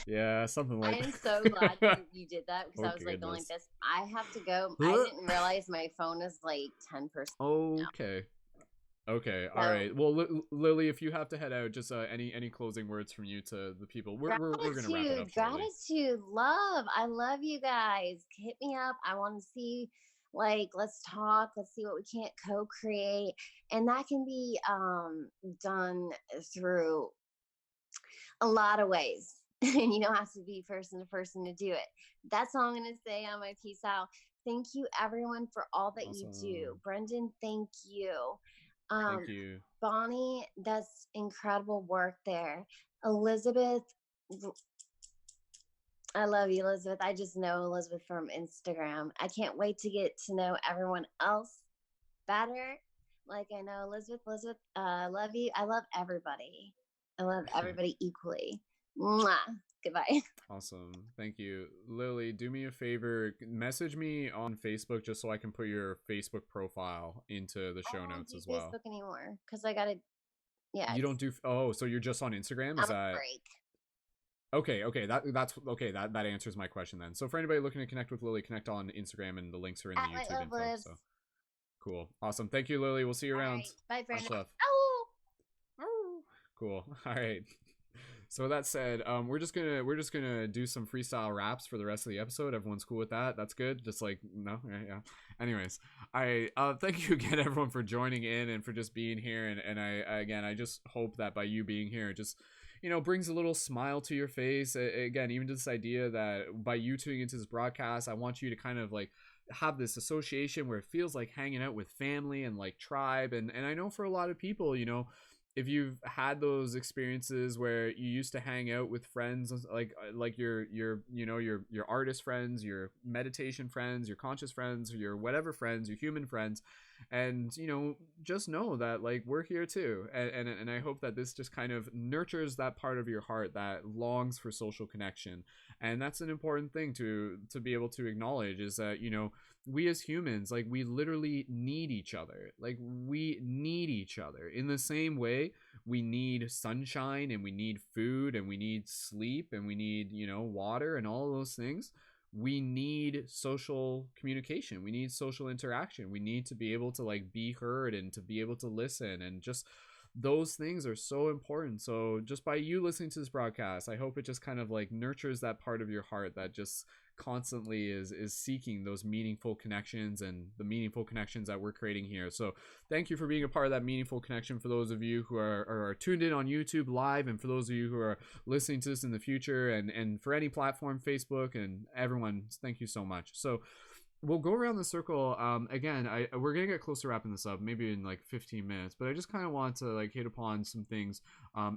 Yeah, something like that. I am so glad you did that, because I was like going like this. I have to go. I didn't realize my phone is like 10%. Okay, all right. Well, Lily, if you have to head out, just any closing words from you to the people. We're gonna wrap it up shortly. Gratitude, love. I love you guys. Hit me up. I want to see, like, let's talk. Let's see what we can't co-create, and that can be done through a lot of ways. And you don't have to be person to person to do it. That's all I'm gonna say on my peace out. Thank you, everyone, for all that you do. Brendon, thank you. Thank you. Bonnie, that's incredible work there. Elizabeth, I love you, Elizabeth. I just know Elizabeth from Instagram. I can't wait to get to know everyone else better. Like I know Elizabeth, I love you. I love everybody. I love everybody equally. Mwah. Goodbye. Awesome. Thank you. Lily, do me a favor. Message me on Facebook just so I can put your Facebook profile into the show notes as well. I don't do Facebook anymore because I got to, yeah. You don't do, oh, so you're just on Instagram? Is that? Break. Okay. That's okay. That answers my question then. So for anybody looking to connect with Lily, connect on Instagram, and the links are in the YouTube info. So cool. Awesome. Thank you, Lily. We'll see you around. Right. Bye, friend. Cool. All right. So with that said, we're just gonna do some freestyle raps for the rest of the episode. Everyone's cool with that? That's good. Just like, no, yeah. Anyways, I thank you again, everyone, for joining in and for just being here. And I just hope that by you being here, just, you know, brings a little smile to your face. Again, even to this idea that by you tuning into this broadcast, I want you to kind of like have this association where it feels like hanging out with family and like tribe. And I know for a lot of people, you know, if you've had those experiences where you used to hang out with friends, like your you know your artist friends, your meditation friends, your conscious friends, your whatever friends, your human friends, and just know that like we're here too, and I hope that this just kind of nurtures that part of your heart that longs for social connection. And that's an important thing to be able to acknowledge, is that we as humans, like, we literally need each other. Like, we need each other in the same way we need sunshine, and we need food, and we need sleep, and we need water, and all of those things. We need social communication, we need social interaction, we need to be able to like be heard and to be able to listen, and just those things are so important. So just by you listening to this broadcast, I hope it just kind of like nurtures that part of your heart that just constantly is seeking those meaningful connections, and the meaningful connections that we're creating here. So thank you for being a part of that meaningful connection, for those of you who are tuned in on YouTube live, and for those of you who are listening to this in the future, and for any platform, Facebook, and everyone, thank you so much. So we'll go around the circle. Again, we're gonna get close to wrapping this up, maybe in like 15 minutes, but I just kind of want to like hit upon some things,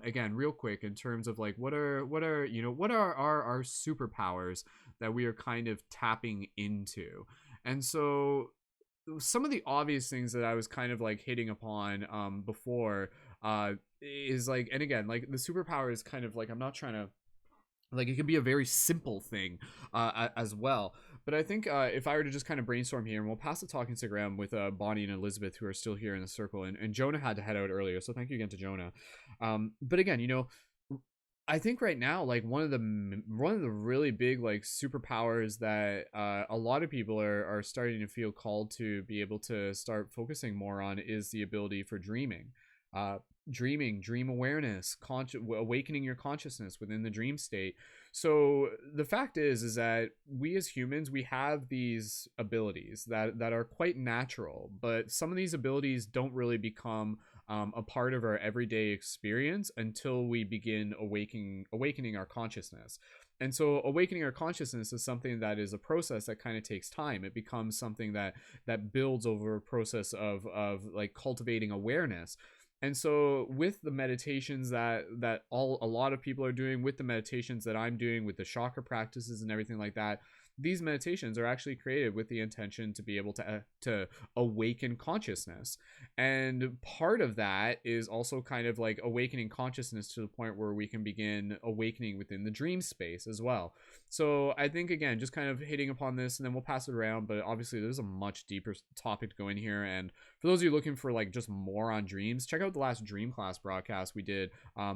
again, real quick, in terms of like what are our superpowers that we are kind of tapping into. And so some of the obvious things that I was kind of like hitting upon before is like, and again, like the superpower is kind of like, I'm not trying to, like, it can be a very simple thing as well. But I think if I were to just kind of brainstorm here, and we'll pass the talking stick around with Bonnie and Elizabeth, who are still here in the circle, and Jonah had to head out earlier, so thank you again to Jonah. But again, I think right now, like one of the really big like superpowers that a lot of people are starting to feel called to be able to start focusing more on is the ability for dreaming. Dream awareness, awakening your consciousness within the dream state. So the fact is that we as humans, we have these abilities that are quite natural, but some of these abilities don't really become a part of our everyday experience until we begin awakening our consciousness. And so awakening our consciousness is something that is a process that kind of takes time. It becomes something that builds over a process of like cultivating awareness. And so with the meditations that a lot of people are doing, with the meditations that I'm doing, with the chakra practices and everything like that, these meditations are actually created with the intention to be able to awaken consciousness. And part of that is also kind of like awakening consciousness to the point where we can begin awakening within the dream space as well. So I think, again, just kind of hitting upon this, and then we'll pass it around, but obviously there's a much deeper topic to go in here. And for those of you looking for like just more on dreams, check out the last dream class broadcast we did.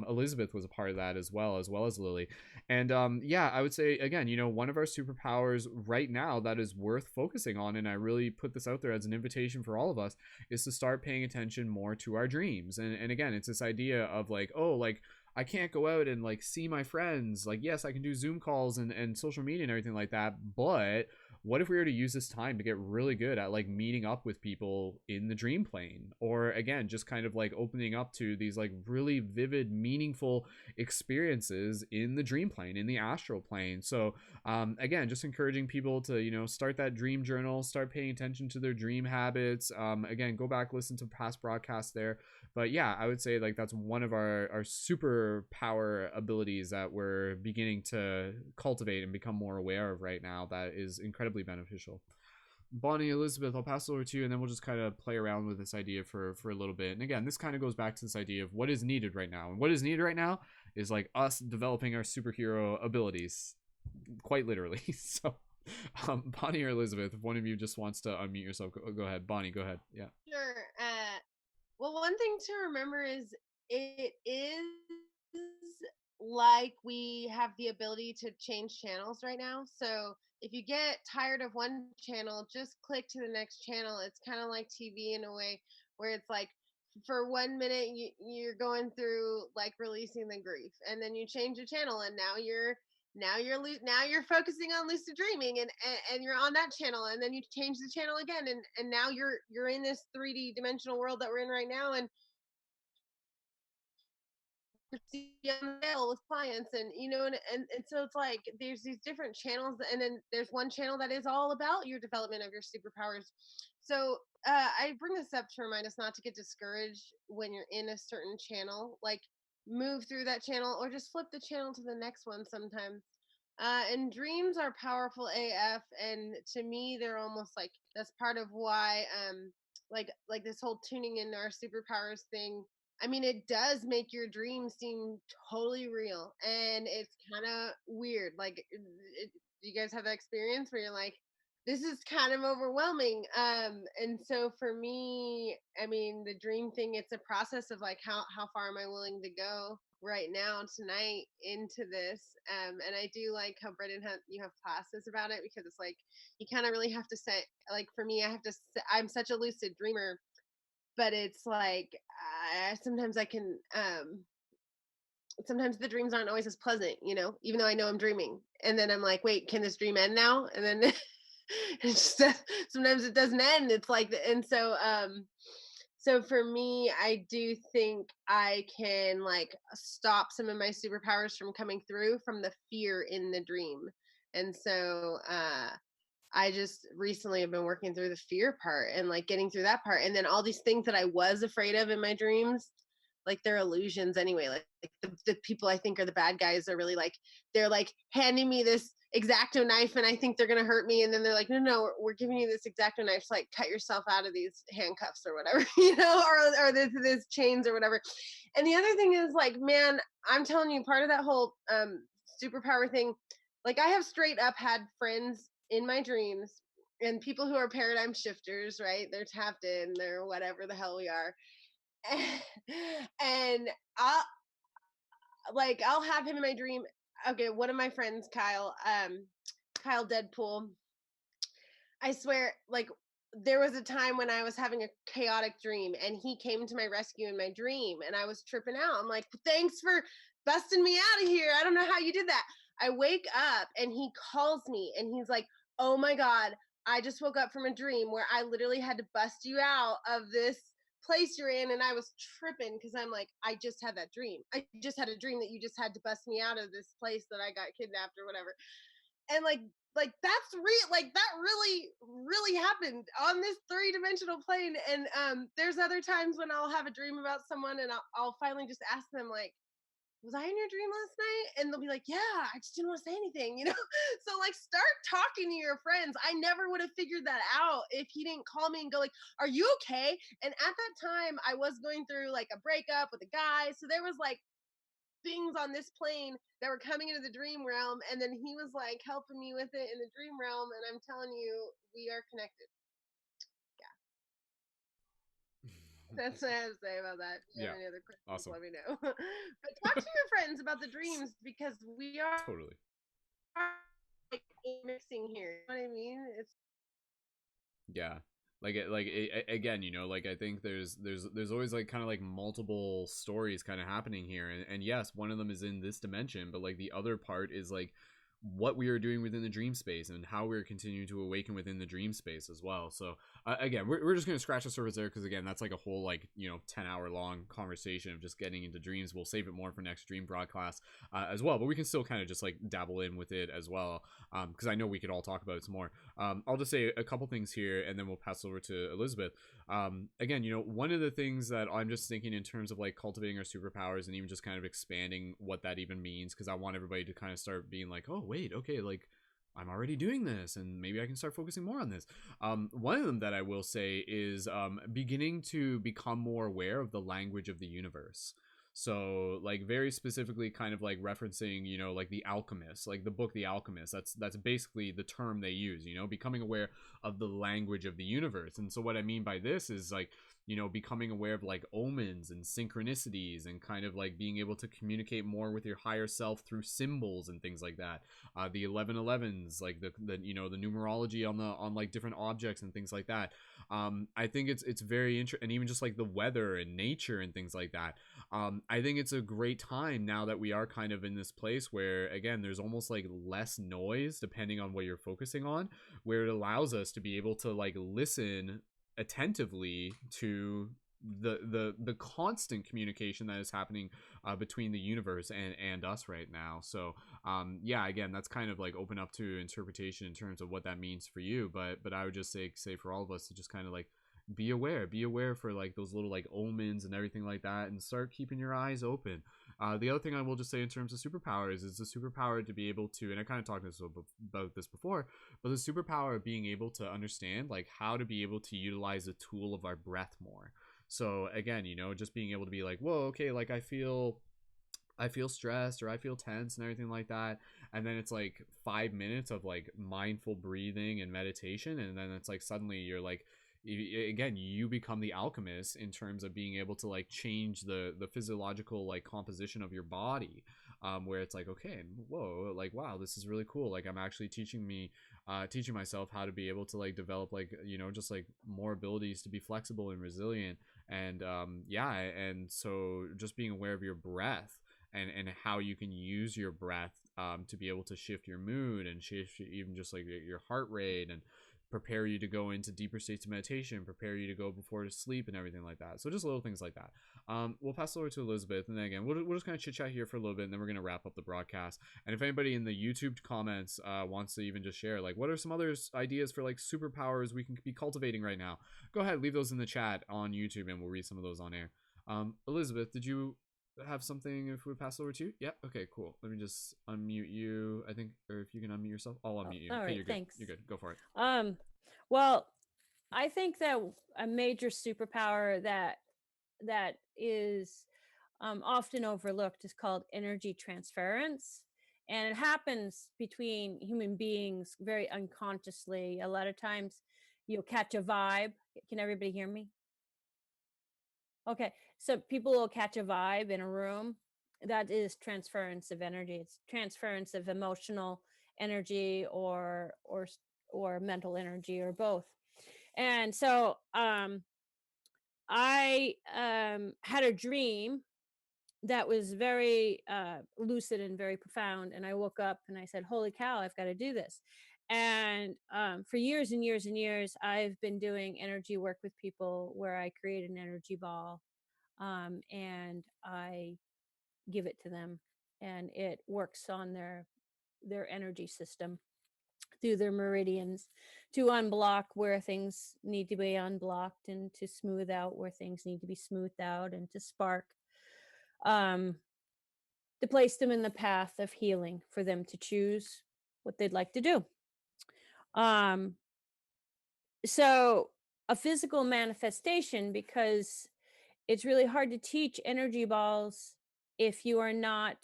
Elizabeth was a part of that as well as Lilly. And yeah, I would say, again, one of our superpowers right now that is worth focusing on, and I really put this out there as an invitation for all of us, is to start paying attention more to our dreams. And again, it's this idea of like, oh, like, I can't go out and like see my friends. Like, yes, I can do Zoom calls and social media and everything like that, but what if we were to use this time to get really good at like meeting up with people in the dream plane? Or again, just kind of like opening up to these like really vivid, meaningful experiences in the dream plane, in the astral plane. So again, just encouraging people to start that dream journal, start paying attention to their dream habits. Again, go back, listen to past broadcasts there. But yeah, I would say like that's one of our superpower abilities that we're beginning to cultivate and become more aware of right now, that is incredibly beneficial. Bonnie, Elizabeth, I'll pass it over to you, and then we'll just kind of play around with this idea for a little bit. And again, this kind of goes back to this idea of what is needed right now. And what is needed right now is like us developing our superhero abilities, quite literally. So Bonnie or Elizabeth, if one of you just wants to unmute yourself, go ahead. Bonnie, go ahead. Yeah. Sure. Well, one thing to remember is it is like we have the ability to change channels right now. So if you get tired of one channel, just click to the next channel. It's kind of like TV in a way, where it's like for 1 minute you're going through like releasing the grief, and then you change the channel, and now you're focusing on lucid dreaming, and you're on that channel, and then you change the channel again, and now you're in this 3D dimensional world that we're in right now, and on mail with clients, and and so it's like there's these different channels, and then there's one channel that is all about your development of your superpowers. So I bring this up to remind us not to get discouraged when you're in a certain channel. Like, move through that channel or just flip the channel to the next one sometimes. And dreams are powerful AF, and to me, they're almost like that's part of why, like this whole tuning into our superpowers thing. I mean, it does make your dreams seem totally real, and it's kind of weird. Like, do you guys have that experience where you're like, this is kind of overwhelming? And so for me, I mean, the dream thing, it's a process of like how far am I willing to go right now tonight into this. And I do like how Brendon you have classes about it, because it's like you kind of really have to set, like for me, I'm such a lucid dreamer, but it's like sometimes I can sometimes the dreams aren't always as pleasant, even though I know I'm dreaming. And then I'm like, wait, can this dream end now? And then it's just, sometimes it doesn't end. It's like, and so for me, I do think I can like stop some of my superpowers from coming through from the fear in the dream. And so I just recently have been working through the fear part and like getting through that part. And then all these things that I was afraid of in my dreams, like they're illusions anyway. Like the people I think are the bad guys are really like, they're like handing me this X-Acto knife and I think they're going to hurt me. And then they're like, no, we're giving you this X-Acto knife to like cut yourself out of these handcuffs or whatever, or this chains or whatever. And the other thing is like, man, I'm telling you, part of that whole superpower thing, like I have straight up had friends in my dreams and people who are paradigm shifters, right? They're tapped in, they're whatever the hell we are. And I'll have him in my dream. Okay, one of my friends, Kyle Deadpool, I swear, like there was a time when I was having a chaotic dream and he came to my rescue in my dream and I was tripping out. I'm like, thanks for busting me out of here. I don't know how you did that. I wake up and he calls me and he's like, oh my God, I just woke up from a dream where I literally had to bust you out of this place you're in. And I was tripping because I'm like, I just had that dream. I just had a dream that you just had to bust me out of this place that I got kidnapped or whatever. And like that's real, like that really happened on this three-dimensional plane. And there's other times when I'll have a dream about someone and I'll finally just ask them like, was I in your dream last night? And they'll be like, yeah, I just didn't want to say anything, So like start talking to your friends. I never would have figured that out if he didn't call me and go like, are you okay? And at that time I was going through like a breakup with a guy, so there was like things on this plane that were coming into the dream realm, and then he was like helping me with it in the dream realm, and I'm telling you, we are connected. That's what I have to say about that. If you have any other questions, awesome. let me know. But talk to your friends about the dreams, because we are totally like mixing here. You know what I mean? It's again, like I think there's always like kind of like multiple stories kind of happening here, and yes, one of them is in this dimension, but like the other part is like what we are doing within the dream space and how we're continuing to awaken within the dream space as well. So again, we're just going to scratch the surface there, because again, that's like a whole like 10-hour long conversation of just getting into dreams. We'll save it more for next dream broadcast as well, but we can still kind of just like dabble in with it as well, because I know we could all talk about it some more. I'll just say a couple things here and then we'll pass over to Elizabeth. Again, one of the things that I'm just thinking in terms of like cultivating our superpowers and even just kind of expanding what that even means, because I want everybody to kind of start being like, oh wait, okay, like I'm already doing this and maybe I can start focusing more on this. One of them that I will say is beginning to become more aware of the language of the universe. So like very specifically kind of like referencing like The Alchemist, like the book The Alchemist. That's basically the term they use, becoming aware of the language of the universe. And so what I mean by this is like becoming aware of like omens and synchronicities, and kind of like being able to communicate more with your higher self through symbols and things like that. The 1111s, like the the numerology on like different objects and things like that. I think it's very interesting, and even just like the weather and nature and things like that. I think it's a great time now that we are kind of in this place where, again, there's almost like less noise depending on what you're focusing on, where it allows us to be able to like listen attentively to the constant communication that is happening between the universe and us right now. So yeah, again, that's kind of like open up to interpretation in terms of what that means for you, but I would just say for all of us to just kind of like be aware for like those little like omens and everything like that, and start keeping your eyes open. The other thing I will just say in terms of superpowers is the superpower to be able to, and I kind of talked about this before, but the superpower of being able to understand like how to be able to utilize the tool of our breath more. So again, you know, just being able to be like, whoa, okay, like I feel stressed or I feel tense and everything like that. And then it's like 5 minutes of like mindful breathing and meditation. And then it's like suddenly you're like, again, you become the alchemist in terms of being able to like change the physiological like composition of your body, where it's like, okay, whoa, like wow, this is really cool, like I'm actually teaching myself how to be able to like develop like, you know, just like more abilities to be flexible and resilient. And yeah, and so just being aware of your breath and how you can use your breath to be able to shift your mood and shift even just like your heart rate, and prepare you to go into deeper states of meditation, prepare you to go before to sleep and everything like that. So just little things like that. We'll pass it over to Elizabeth, and then again we'll just kind of chit chat here for a little bit, and then we're going to wrap up the broadcast. And if anybody in the YouTube comments wants to even just share like what are some other ideas for like superpowers we can be cultivating right now, go ahead, leave those in the chat on YouTube and we'll read some of those on air. Elizabeth, did you have something if we pass over to you? Yeah, okay, cool. Let me just unmute you, I think, or if you can unmute yourself, I'll unmute you. All Okay, right, you're good. thanks. You're good. Go for it. Well, I think that a major superpower that is often overlooked is called energy transference, and it happens between human beings very unconsciously. A lot of times, you'll catch a vibe. Can everybody hear me? Okay, so people will catch a vibe in a room. That is transference of energy. It's transference of emotional energy or mental energy or both. And so I had a dream that was very lucid and very profound. And I woke up and I said, "Holy cow, I've got to do this." And for years and years and years, I've been doing energy work with people where I create an energy ball, and I give it to them, and it works on their energy system through their meridians to unblock where things need to be unblocked, and to smooth out where things need to be smoothed out, and to spark, um, to place them in the path of healing for them to choose what they'd like to do. Um, so a physical manifestation, because it's really hard to teach energy balls if you are not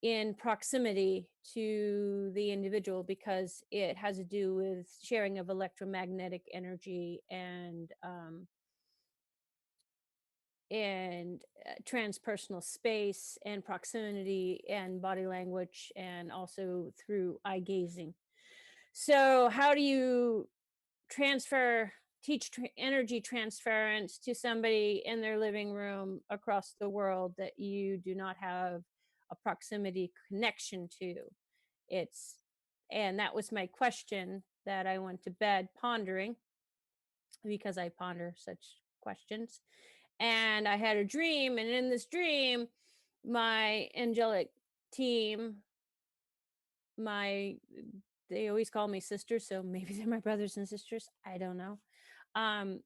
in proximity to the individual, because it has to do with sharing of electromagnetic energy and transpersonal space and proximity and body language, and also through eye gazing. So how do you transfer teach energy transference to somebody in their living room across the world that you do not have a proximity connection to? It's And that was my question that I went to bed pondering, because I ponder such questions. And I had a dream, and in this dream, my angelic team, my they always call me sisters, so maybe they're my brothers and sisters, I don't know.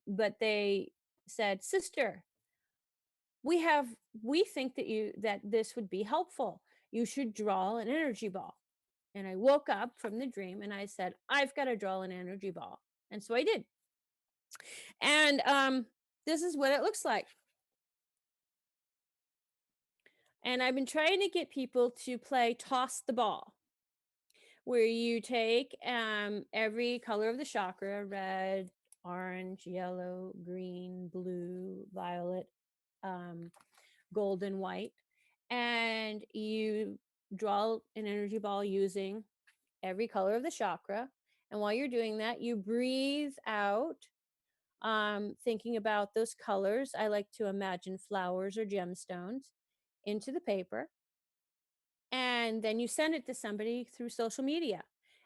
But they said, "Sister, we think that this would be helpful. You should draw an energy ball." And I woke up from the dream and I said, "I've got to draw an energy ball." And so I did. And this is what it looks like. And I've been trying to get people to play toss the ball, where you take every color of the chakra: red, orange, yellow, green, blue, violet, um, gold, and white, and you draw an energy ball using every color of the chakra. And while you're doing that, you breathe out, thinking about those colors. I like to imagine flowers or gemstones into the paper. And then you send it to somebody through social media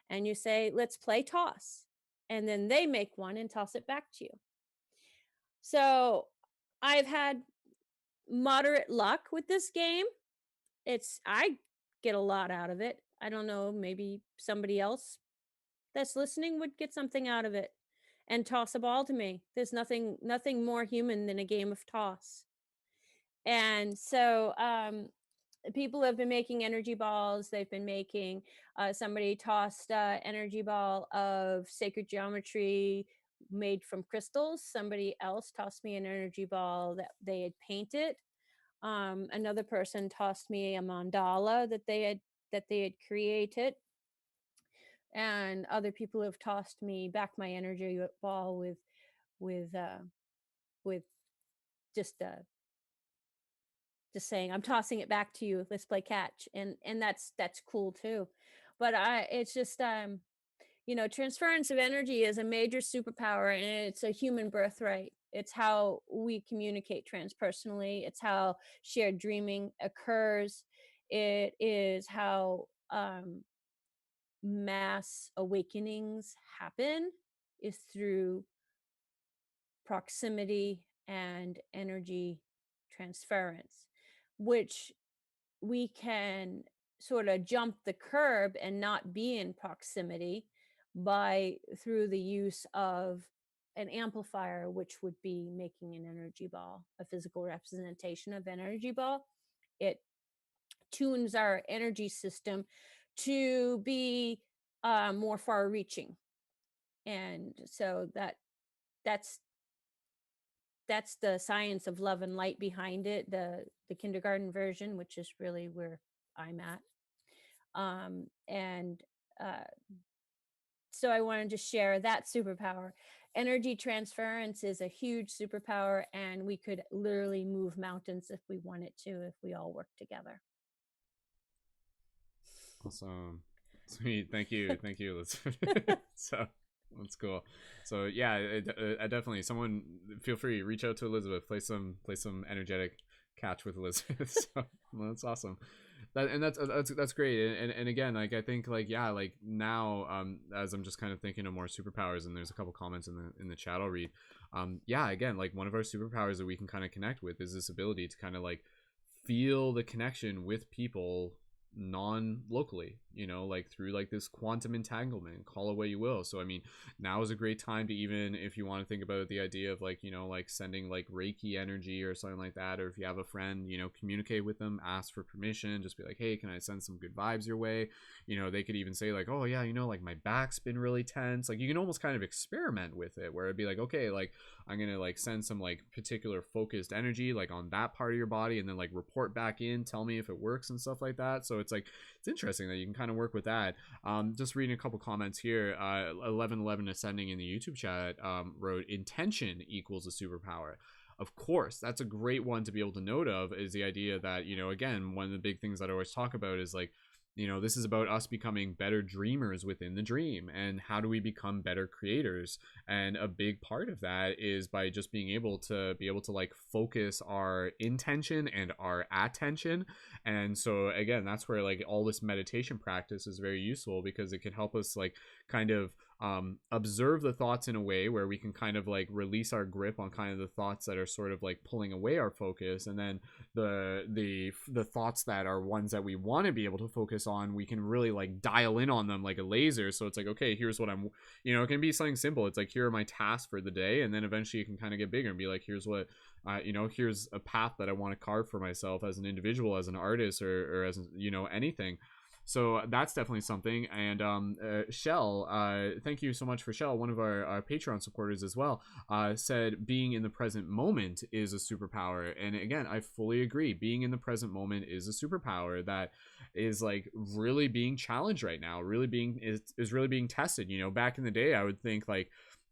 and you say, "Let's play toss." And then they make one and toss it back to you. So I've had moderate luck with this game. I get a lot out of it. I don't know, maybe somebody else that's listening would get something out of it. and toss a ball to me. There's nothing more human than a game of toss. And so people have been making energy balls. They've been making, somebody tossed energy ball of sacred geometry made from crystals. Somebody else tossed me an energy ball that they had painted. Another person tossed me a mandala that they had created, and other people have tossed me back my energy ball with with just just saying, I'm tossing it back to you, let's play catch. And that's cool too. But it's just transference of energy is a major superpower, and it's a human birthright. It's how we communicate transpersonally. It's how shared dreaming occurs. It is how mass awakenings happen, is through proximity and energy transference, which we can sort of jump the curb and not be in proximity by through the use of an amplifier, which would be making an energy ball, a physical representation of an energy ball. It tunes our energy system to be more far reaching. And so that's that's the science of love and light behind it, the kindergarten version, which is really where I'm at. And so I wanted to share that superpower. Energy transference is a huge superpower, and we could literally move mountains if we wanted to, if we all work together. Awesome. Sweet. Thank you. So that's cool. So yeah, I definitely, someone feel free, reach out to Elizabeth, play some energetic catch with Elizabeth. So well, that's awesome. That's great. And again, like I think like yeah, like now as I'm just kind of thinking of more superpowers, and there's a couple comments in the chat I'll read. Yeah, again, like one of our superpowers that we can kind of connect with is this ability to kind of like feel the connection with people non-locally, like through like this quantum entanglement, call it what you will. So I mean, now is a great time to, even if you want to think about the idea of like like sending like Reiki energy or something like that, or if you have a friend, communicate with them, ask for permission, just be like, hey, can I send some good vibes your way? They could even say like, oh yeah, like my back's been really tense. Like you can almost kind of experiment with it, where it'd be like, okay, like I'm gonna like send some like particular focused energy like on that part of your body, and then like report back in, tell me if it works and stuff like that. So it's like, it's interesting that you can kind of work with that. Just reading a couple comments here. 1111 Ascending in the YouTube chat wrote, intention equals a superpower. Of course, that's a great one to be able to note of, is the idea that, again, one of the big things that I always talk about is like, this is about us becoming better dreamers within the dream, and how do we become better creators? And a big part of that is by just being able to like focus our intention and our attention. And so again, that's where like all this meditation practice is very useful, because it can help us like kind of observe the thoughts in a way where we can kind of like release our grip on kind of the thoughts that are sort of like pulling away our focus, and then the thoughts that are ones that we want to be able to focus on, we can really like dial in on them like a laser. So it's like, okay, here's what I'm, it can be something simple. It's like, here are my tasks for the day, and then eventually you can kind of get bigger and be like, here's what here's a path that I want to carve for myself as an individual, as an artist, or as anything. So that's definitely something. And Shell, thank you so much for Shell, one of our Patreon supporters as well, said being in the present moment is a superpower. And again, I fully agree. Being in the present moment is a superpower that is like really being challenged right now, really being is really being tested. Back in the day, I would think like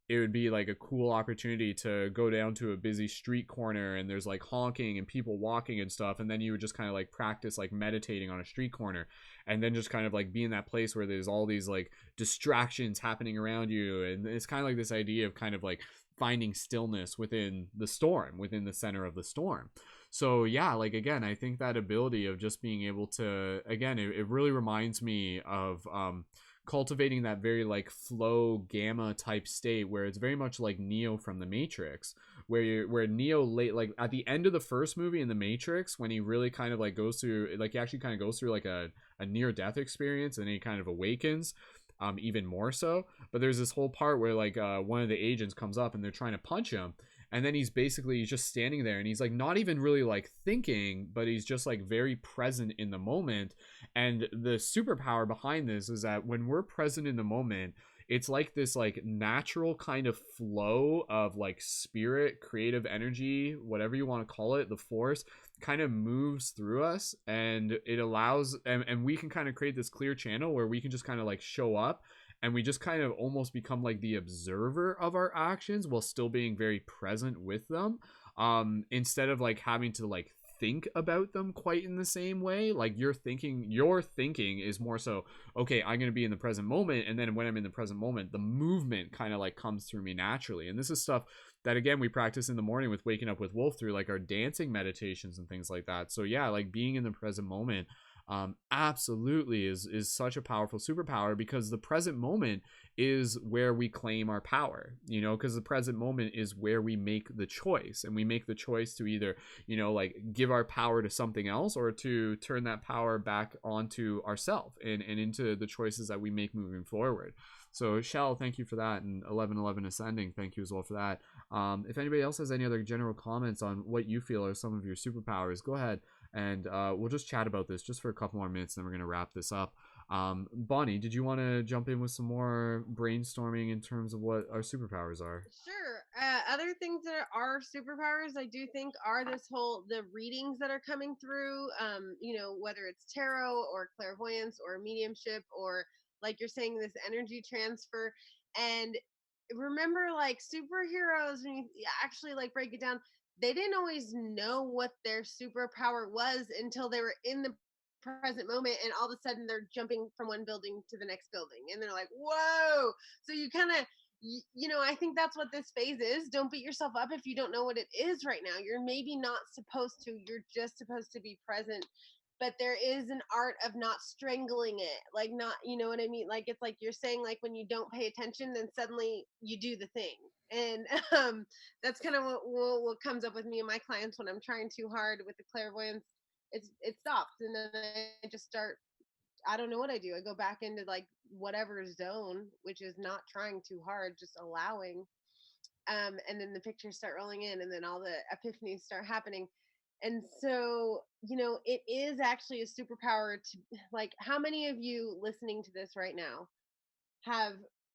it would be like a cool opportunity to go down to a busy street corner and there's like honking and people walking and stuff, and then you would just kind of like practice like meditating on a street corner, and then just kind of like be in that place where there's all these like distractions happening around you. And it's kind of like this idea of kind of like finding stillness within the storm, within the center of the storm. So yeah, like again, I think that ability of just being able to, again, it really reminds me of cultivating that very like flow gamma type state, where it's very much like Neo from the Matrix, where Neo late, like at the end of the first movie in the Matrix, when he really kind of like goes through, like he actually kind of goes through like a near death experience, and he kind of awakens. even more so. But there's this whole part where like one of the agents comes up and they're trying to punch him, and then he's just standing there, and he's like not even really like thinking, but he's just like very present in the moment. And the superpower behind this is that when we're present in the moment, it's like this like natural kind of flow of like spirit, creative energy, whatever you want to call it, the force kind of moves through us, and it allows, and we can kind of create this clear channel where we can just kind of like show up, and we just kind of almost become like the observer of our actions while still being very present with them, instead of like having to like think about them quite in the same way. Like your thinking is more so, okay, I'm going to be in the present moment, and then when I'm in the present moment, the movement kind of like comes through me naturally. And this is stuff that again we practice in the morning with Waking Up with Wolf through like our dancing meditations and things like that. So yeah, like being in the present moment absolutely is such a powerful superpower, because the present moment is where we claim our power, you know, because the present moment is where we make the choice, and we make the choice to either, you know, like give our power to something else, or to turn that power back onto ourselves and into the choices that we make moving forward. So Shell, thank you for that, and 1111 Ascending, thank you as well for that. If anybody else has any other general comments on what you feel are some of your superpowers, go ahead, and we'll just chat about this just for a couple more minutes, and then we're going to wrap this up. Bonnie, did you want to jump in with some more brainstorming in terms of what our superpowers are? Sure. Other things that are superpowers, I do think, are the readings that are coming through. You know, whether it's tarot or clairvoyance or mediumship, or like you're saying, this energy transfer. And remember, like superheroes, when you actually like break it down, they didn't always know what their superpower was until they were in the present moment, and all of a sudden they're jumping from one building to the next building, and they're like, whoa. So you kind of, you know, I think that's what this phase is. Don't beat yourself up if you don't know what it is right now. You're maybe not supposed to, you're just supposed to be present. But there is an art of not strangling it, like, not, you know what I mean, like it's like you're saying, like when you don't pay attention, then suddenly you do the thing. And that's kind of what comes up with me and my clients when I'm trying too hard with the clairvoyance. It stops, and then I just start, I don't know what I do. I go back into like whatever zone, which is not trying too hard, just allowing. And then the pictures start rolling in, and then all the epiphanies start happening. And so, you know, it is actually a superpower to, like, how many of you listening to this right now have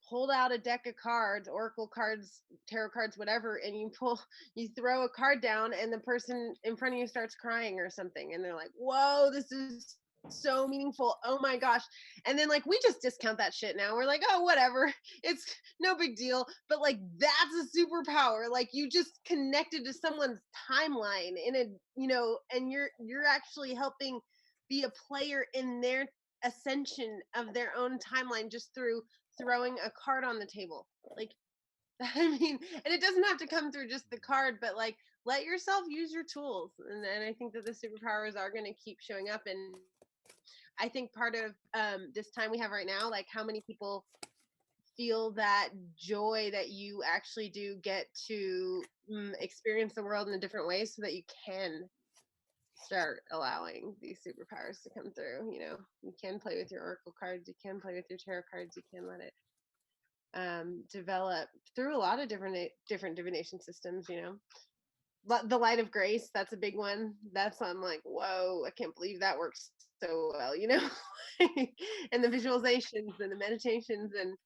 pulled out a deck of cards, oracle cards, tarot cards, whatever, and you throw a card down, and the person in front of you starts crying or something, and they're like, whoa, this is so meaningful, oh my gosh. And then like we just discount that shit now. We're like, oh, whatever, it's no big deal. But like that's a superpower. Like you just connected to someone's timeline in a, you know, and you're actually helping be a player in their ascension of their own timeline just through throwing a card on the table. Like, I mean, and it doesn't have to come through just the card, but like let yourself use your tools. And I think that the superpowers are going to keep showing up. And I think part of this time we have right now, like how many people feel that joy that you actually do get to experience the world in a different way, so that you can start allowing these superpowers to come through. You know, you can play with your oracle cards, you can play with your tarot cards, you can let it develop through a lot of different divination systems. You know, the light of grace, that's a big one. That's, I'm like, whoa, I can't believe that works so well, you know. And the visualizations and the meditations. And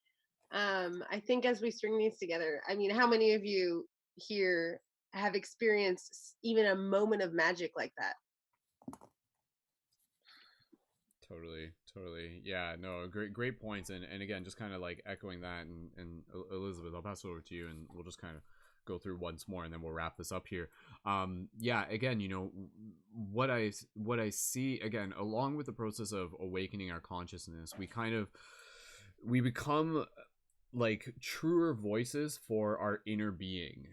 I think as we string these together, I mean, how many of you here have experienced even a moment of magic like that? Totally. Yeah, no, great points. And again, just kind of like echoing that, and Elizabeth, I'll pass it over to you, and we'll just kind of go through once more, and then we'll wrap this up here. Yeah, again, you know, what I see, again, along with the process of awakening our consciousness, we become like truer voices for our inner being,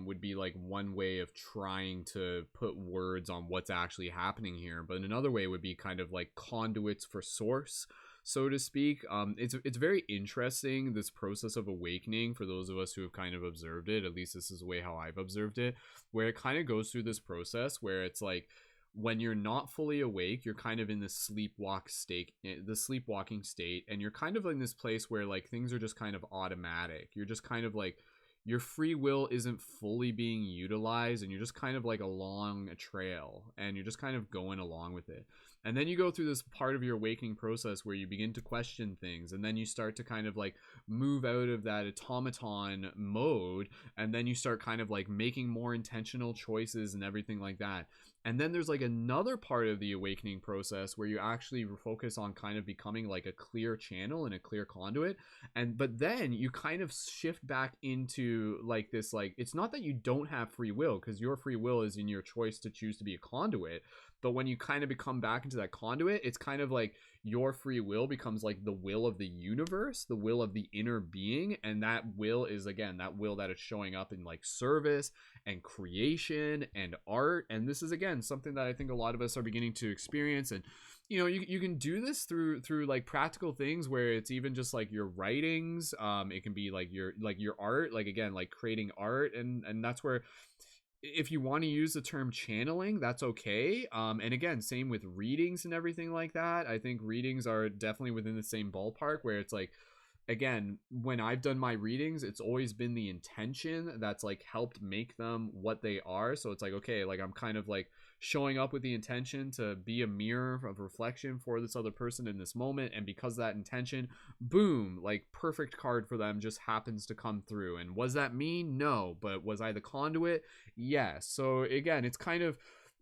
would be like one way of trying to put words on what's actually happening here. But another way would be kind of like conduits for source, so to speak. It's very interesting, this process of awakening, for those of us who have kind of observed it. At least this is the way how I've observed it, where it kind of goes through this process where it's like when you're not fully awake, you're kind of in the sleepwalking state, and you're kind of in this place where like things are just kind of automatic. You're just kind of like, your free will isn't fully being utilized, and you're just kind of like along a trail, and you're just kind of going along with it. And then you go through this part of your awakening process where you begin to question things, and then you start to kind of like move out of that automaton mode, and then you start kind of like making more intentional choices and everything like that. And then there's like another part of the awakening process where you actually focus on kind of becoming like a clear channel and a clear conduit. But then you kind of shift back into like this, like, it's not that you don't have free will, because your free will is in your choice to choose to be a conduit. But when you kind of become back into that conduit, it's kind of like your free will becomes like the will of the universe, the will of the inner being. And that will is, again, that will that is showing up in like service and creation and art. And this is, again, something that I think a lot of us are beginning to experience. And you know, you can do this through like practical things where it's even just like your writings. It can be like your art, like, again, like creating art. And that's where, if you want to use the term channeling, that's okay. And again, same with readings and everything like that. I think readings are definitely within the same ballpark, where it's like, again, when I've done my readings, it's always been the intention that's like helped make them what they are. So it's like, okay, like I'm kind of like showing up with the intention to be a mirror of reflection for this other person in this moment. And because of that intention, boom, like perfect card for them just happens to come through. And was that me? No. But was I the conduit? Yes. So again, it's kind of,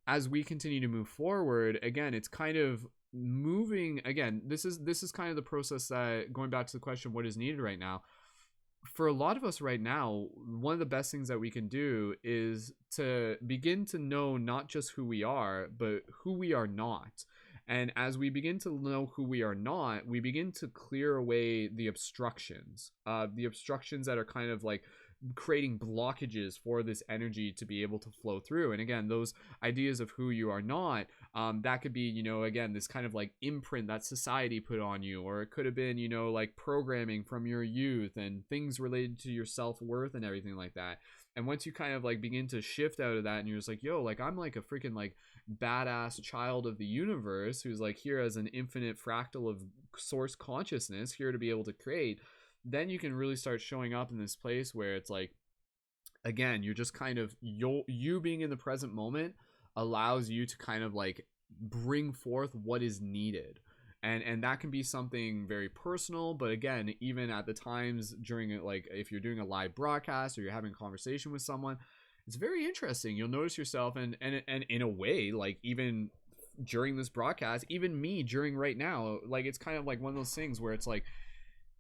as we continue to move forward, again, it's kind of moving, again, this is kind of the process that, going back to the question, what is needed right now for a lot of us right now, one of the best things that we can do is to begin to know not just who we are, but who we are not. And as we begin to know who we are not, we begin to clear away the obstructions that are kind of like creating blockages for this energy to be able to flow through. And again, those ideas of who you are not, that could be, you know, again, this kind of like imprint that society put on you, or it could have been, you know, like programming from your youth and things related to your self-worth and everything like that. And once you kind of like begin to shift out of that, and you're just like, yo, like I'm like a freaking like badass child of the universe who's like here as an infinite fractal of source consciousness, here to be able to create, then you can really start showing up in this place where it's like, again, you're just kind of, you being in the present moment allows you to kind of like bring forth what is needed. And that can be something very personal, but again, even at the times during it, like if you're doing a live broadcast or you're having a conversation with someone, it's very interesting. You'll notice yourself, and in a way, like even during this broadcast, even me during right now, like it's kind of like one of those things where it's like,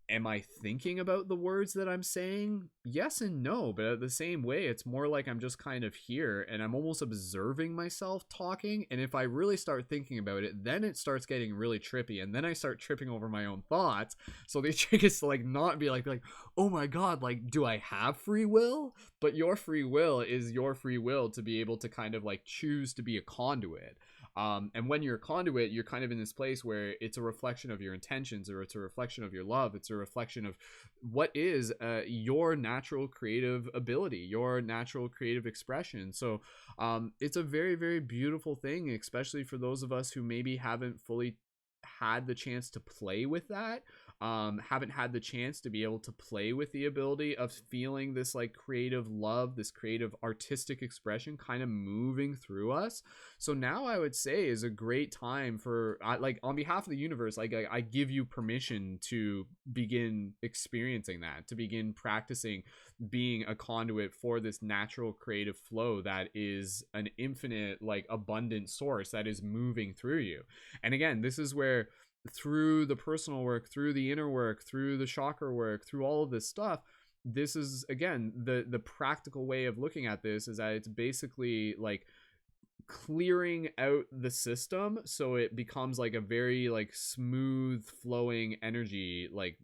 am I thinking about the words that I'm saying? Yes and no, but at the same way, it's more like I'm just kind of here and I'm almost observing myself talking. And if I really start thinking about it, then it starts getting really trippy, and then I start tripping over my own thoughts. So the trick is to like not be like, oh my God, like, do I have free will? But your free will is your free will to be able to kind of like choose to be a conduit. And when you're a conduit, you're kind of in this place where it's a reflection of your intentions, or it's a reflection of your love. It's a reflection of what is your natural creative ability, your natural creative expression. So it's a very, very beautiful thing, especially for those of us who maybe haven't fully had the chance to play with that, haven't had the chance to be able to play with the ability of feeling this like creative love, this creative artistic expression kind of moving through us. So now I would say is a great time for, like, on behalf of the universe, like I give you permission to begin experiencing that, to begin practicing being a conduit for this natural creative flow that is an infinite, like, abundant source that is moving through you. And again, this is where, through the personal work, through the inner work, through the chakra work, through all of this stuff, this is, again, the practical way of looking at this is that it's basically like clearing out the system so it becomes like a very like smooth flowing energy, like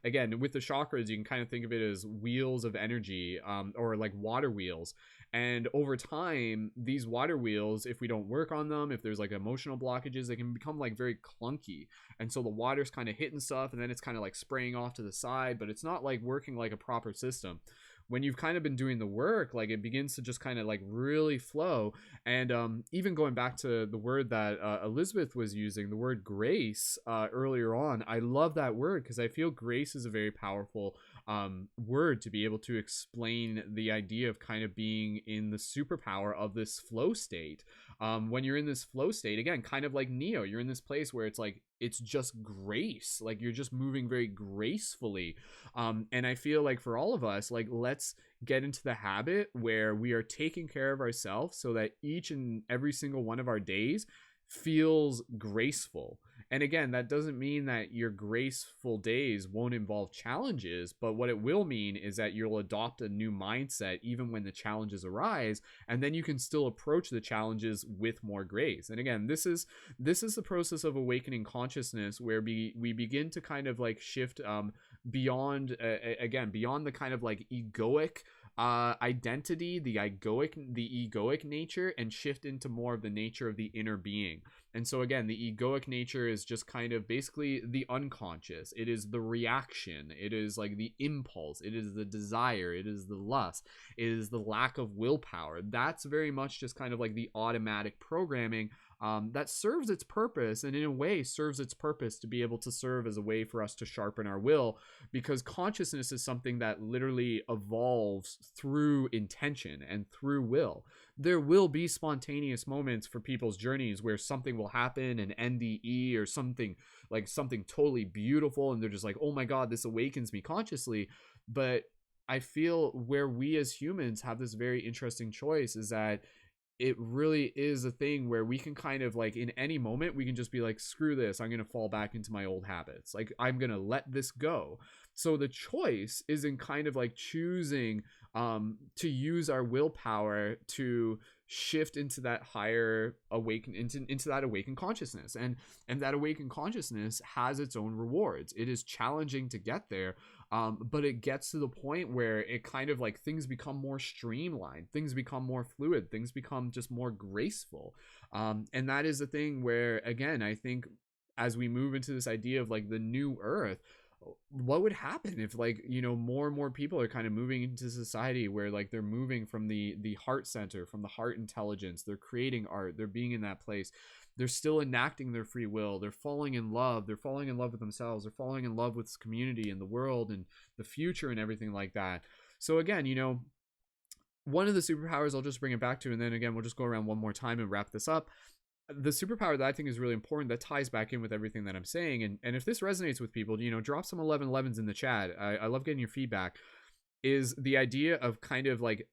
again, with the chakras, you can kind of think of it as wheels of energy, or like water wheels. And over time, these water wheels, if we don't work on them, if there's like emotional blockages, they can become like very clunky. And so the water's kind of hitting stuff, and then it's kind of like spraying off to the side, but it's not like working like a proper system. when you've kind of been doing the work, like it begins to just kind of like really flow. And even going back to the word that Elizabeth was using, the word grace, earlier on, I love that word because I feel grace is a very powerful word to be able to explain the idea of kind of being in the superpower of this flow state. When you're in this flow state, again, kind of like Neo, you're in this place where it's like it's just grace, like you're just moving very gracefully. And I feel like for all of us, like, let's get into the habit where we are taking care of ourselves so that each and every single one of our days feels graceful. And again, that doesn't mean that your graceful days won't involve challenges, but what it will mean is that you'll adopt a new mindset even when the challenges arise, and then you can still approach the challenges with more grace. And again, this is the process of awakening consciousness, where we begin to kind of like shift beyond again, beyond the kind of like egoic identity, the egoic nature, and shift into more of the nature of the inner being. And so again, the egoic nature is just kind of basically the unconscious. It is the reaction. It is like the impulse. It is the desire. It is the lust. It is the lack of willpower. That's very much just kind of like the automatic programming that serves its purpose, and in a way serves its purpose to be able to serve as a way for us to sharpen our will, because consciousness is something that literally evolves through intention and through will. There will be spontaneous moments for people's journeys where something will happen, an NDE or something totally beautiful, and they're just like, oh my god, this awakens me consciously. But I feel where we as humans have this very interesting choice is that it really is a thing where we can kind of like, in any moment, we can just be like, screw this, I'm going to fall back into my old habits. Like, I'm going to let this go. So the choice is in kind of like choosing to use our willpower to shift into that higher into that awakened consciousness. And that awakened consciousness has its own rewards. It is challenging to get there, but it gets to the point where it kind of like, things become more streamlined, things become more fluid, things become just more graceful. And that is the thing where, again, I think as we move into this idea of like the new earth, what would happen if, like, you know, more and more people are kind of moving into society where like they're moving from the heart center, from the heart intelligence, they're creating art, they're being in that place, they're still enacting their free will, they're falling in love with themselves, they're falling in love with this community and the world and the future and everything like that. So again, you know, one of the superpowers, I'll just bring it back to, and then again we'll just go around one more time and wrap this up. The superpower that I think is really important, that ties back in with everything that I'm saying, and if this resonates with people, you know, drop some 1111s in the chat. I love getting your feedback. Is the idea of kind of like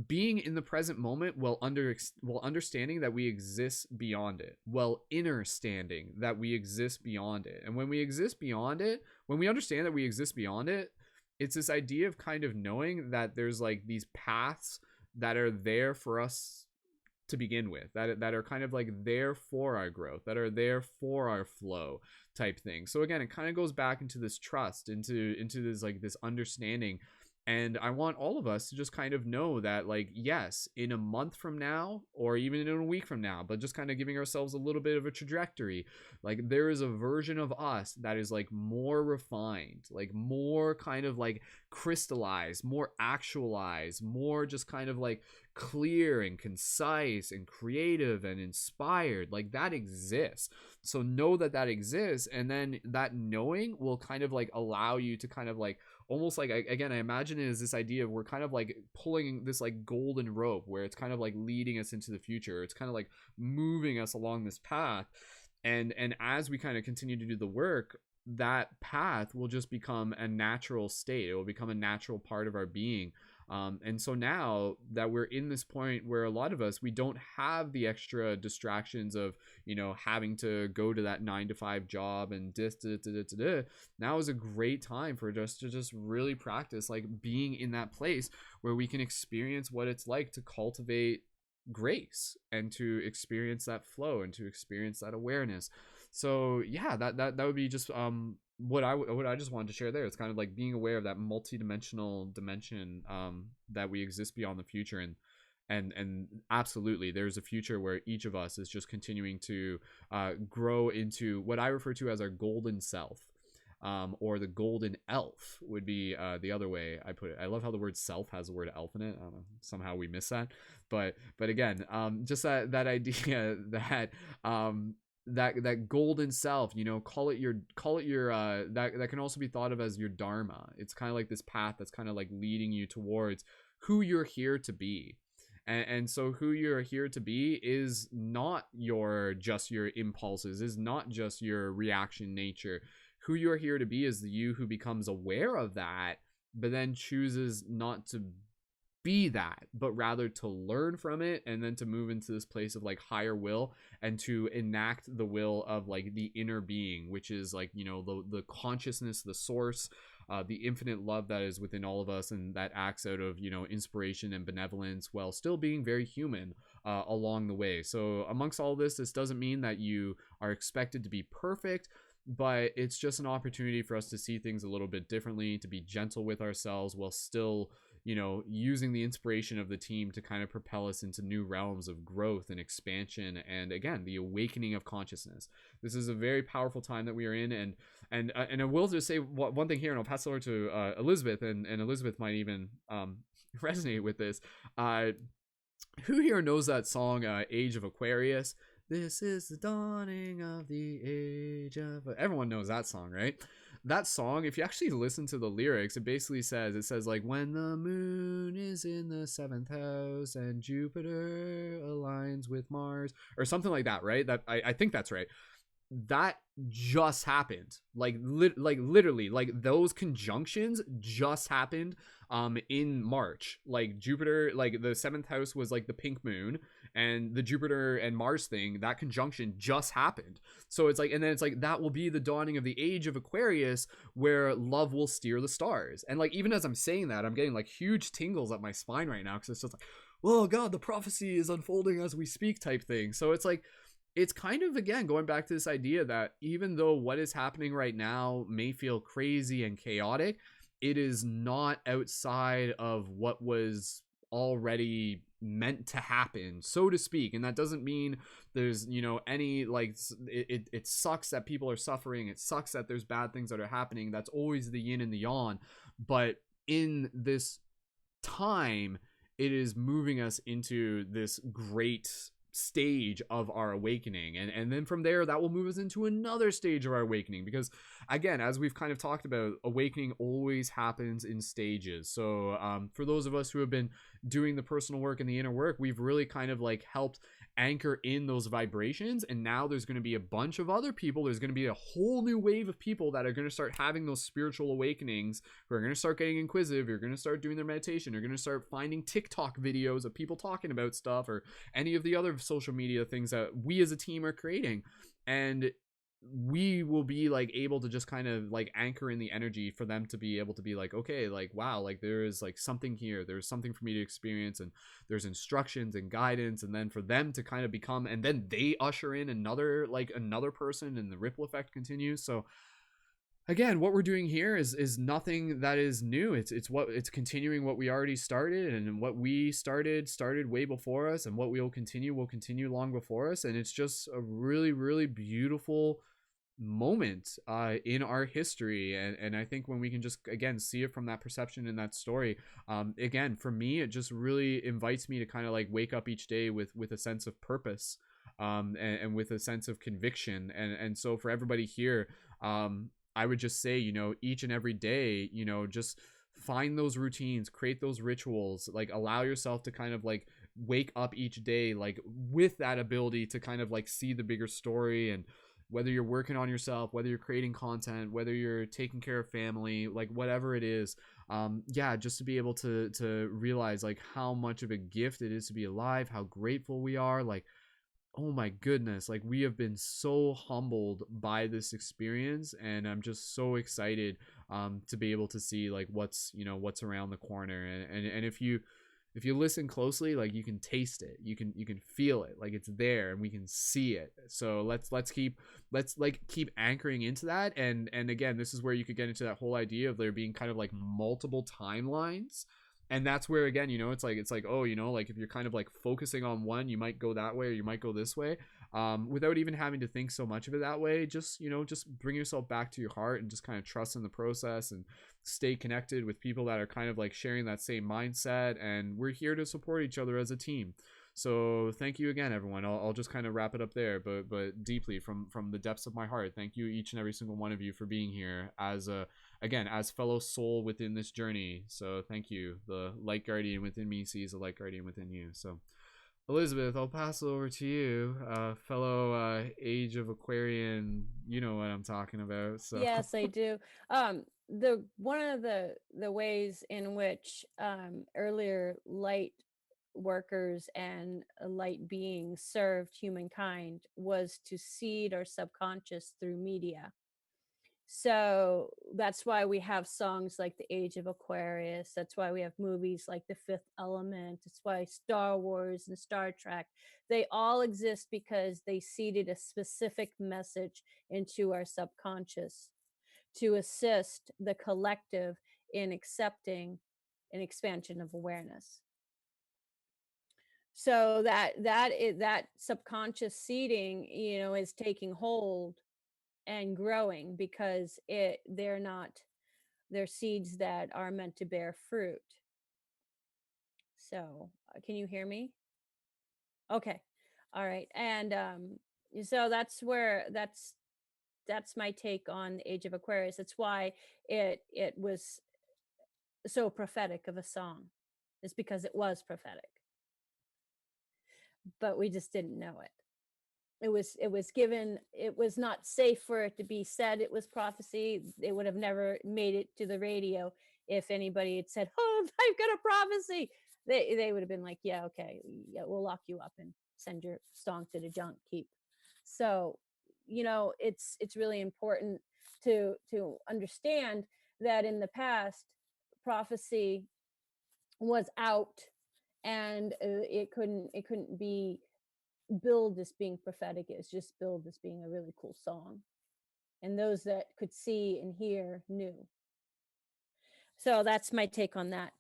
being in the present moment while understanding that we exist beyond it, while understanding that we exist beyond it. And when we exist beyond it, when we understand that we exist beyond it, it's this idea of kind of knowing that there's like these paths that are there for us to begin with, that are kind of like there for our growth, that are there for our flow type thing. So again, it kind of goes back into this trust, into this like this understanding. And I want all of us to just kind of know that, like, yes, in a month from now, or even in a week from now, but just kind of giving ourselves a little bit of a trajectory, like there is a version of us that is like more refined, like more kind of like crystallized, more actualized, more just kind of like clear and concise and creative and inspired. Like, that exists. So know that that exists, and then that knowing will kind of like allow you to kind of like, almost like, again, I imagine it as this idea of we're kind of like pulling this like golden rope where it's kind of like leading us into the future. It's kind of like moving us along this path. And as we kind of continue to do the work, that path will just become a natural state. It will become a natural part of our being. And so now that we're in this point where a lot of us, we don't have the extra distractions of, you know, having to go to that 9-to-5 job and now is a great time for us to just really practice like being in that place where we can experience what it's like to cultivate grace and to experience that flow and to experience that awareness. So yeah, that would be just what I just wanted to share there. It's kind of like being aware of that multidimensional dimension that we exist beyond the future, and absolutely there's a future where each of us is just continuing to grow into what I refer to as our golden self. or the golden elf would be the other way I put it. I love how the word self has the word elf in it. I don't know, somehow we miss that, but again, just that idea that that golden self, you know, call it your that can also be thought of as your dharma. It's kind of like this path that's kind of like leading you towards who you're here to be. And so who you're here to be is not just your impulses, is not just your reaction nature. Who you're here to be is the you who becomes aware of that, but then chooses not to be that, but rather to learn from it, and then to move into this place of like higher will, and to enact the will of like the inner being, which is like, you know, the consciousness, the source, the infinite love that is within all of us, and that acts out of, you know, inspiration and benevolence while still being very human along the way. So amongst all this doesn't mean that you are expected to be perfect, but it's just an opportunity for us to see things a little bit differently, to be gentle with ourselves while still, you know, using the inspiration of the team to kind of propel us into new realms of growth and expansion, and again, the awakening of consciousness. This is a very powerful time that we are in, and I will just say one thing here, and I'll pass it over to Elizabeth, and Elizabeth might even resonate with this. Who here knows that song, Age of Aquarius? This is the dawning of the age of... Everyone knows that song, right? That song, if you actually listen to the lyrics, it basically says like, when the moon is in the 7th house and Jupiter aligns with Mars, or something like that, right? That I think that's right. That just happened. Like literally, like those conjunctions just happened in March. Like Jupiter, like the 7th house was like the pink moon, and the Jupiter and Mars thing, that conjunction just happened. So it's like, and then it's like, that will be the dawning of the age of Aquarius, where love will steer the stars. And like, even as I'm saying that, I'm getting like huge tingles up my spine right now, because it's just like, oh god, the prophecy is unfolding as we speak type thing. So it's like, it's kind of, again, going back to this idea that even though what is happening right now may feel crazy and chaotic, it is not outside of what was already meant to happen, so to speak. And that doesn't mean there's, you know, any like, it sucks that people are suffering, it sucks that there's bad things that are happening. That's always the yin and the yang. But in this time, it is moving us into this great stage of our awakening, and then from there, that will move us into another stage of our awakening, because again, as we've kind of talked about, awakening always happens in stages. So for those of us who have been doing the personal work and the inner work, we've really kind of like helped anchor in those vibrations, and now there's going to be a bunch of other people, there's going to be a whole new wave of people that are going to start having those spiritual awakenings, who are going to start getting inquisitive, you're going to start doing their meditation, you're going to start finding TikTok videos of people talking about stuff, or any of the other social media things that we as a team are creating, and we will be like able to just kind of like anchor in the energy for them to be able to be like, okay, like, wow, like there is like something here, there's something for me to experience, and there's instructions and guidance, and then for them to kind of become, and then they usher in another person, and the ripple effect continues. So again, what we're doing here is nothing that is new. It's continuing what we already started, and what we started way before us, and what we will continue long before us. And it's just a really, really beautiful moment in our history, and I think when we can just again see it from that perception and that story, again, for me, it just really invites me to kind of like wake up each day with a sense of purpose, and with a sense of conviction, and so for everybody here, I would just say, you know, each and every day, you know, just find those routines, create those rituals, like allow yourself to kind of like wake up each day like with that ability to kind of like see the bigger story. And whether you're working on yourself, whether you're creating content, whether you're taking care of family, like whatever it is, yeah, just to be able to realize like how much of a gift it is to be alive, how grateful we are, like, oh my goodness, like we have been so humbled by this experience, and I'm just so excited to be able to see like what's around the corner. And if you listen closely, like you can taste it, you can feel it, like it's there, and we can see it. So let's keep anchoring into that. And again, this is where you could get into that whole idea of there being kind of like multiple timelines, And that's where, again, it's like, oh, like if you're kind of like focusing on one, you might go that way or you might go this way, without even having to think so much of it that way. Just just bring yourself back to your heart and just kind of trust in the process and stay connected with people that are kind of like sharing that same mindset, and we're here to support each other as a team. So thank you again, everyone. I'll just kind of wrap it up there, but deeply from the depths of my heart, thank you, each and every single one of you, for being here as as fellow soul within this journey. So thank you. The light guardian within me sees a light guardian within you. So Elizabeth, I'll pass it over to you, fellow Age of Aquarian. You know what I'm talking about. So Yes, I do. The one of the ways in which earlier light workers and light beings served humankind was to seed our subconscious through media. So that's why we have songs like The Age of Aquarius. That's why we have movies like The Fifth Element. It's why Star Wars and Star Trek, they all exist because they seeded a specific message into our subconscious to assist the collective in accepting an expansion of awareness. So that subconscious seeding, is taking hold and growing because they're seeds that are meant to bear fruit. So can you hear me? Okay. All right. And so that's my take on the Age of Aquarius. That's why it was so prophetic of a song. It's because it was prophetic, but we just didn't know it. It was given, it was not safe for it to be said it was prophecy. It would have never made it to the radio if anybody had said, oh, I've got a prophecy. They would have been like, yeah, okay, yeah, we'll lock you up and send your song to the junk heap. So it's really important to understand that in the past, prophecy was out, and it couldn't be billed as being prophetic. It's just billed as being a really cool song, and those that could see and hear knew. So that's my take on that.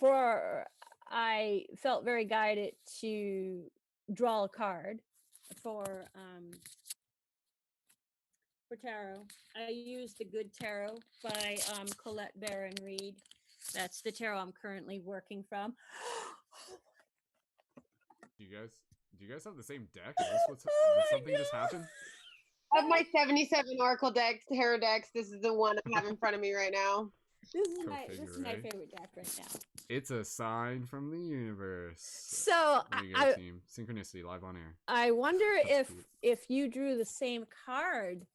For I felt very guided to draw a card for tarot. I used the Good Tarot by Colette Baron Reed. That's the tarot I'm currently working from. do you guys have the same deck? Is this did something just happen? Of my 77 Oracle decks, tarot decks, this is the one I have in front of me right now. This is my favorite deck right now. It's a sign from the universe. So there you go, team. Synchronicity live on air. I wonder if you drew the same card.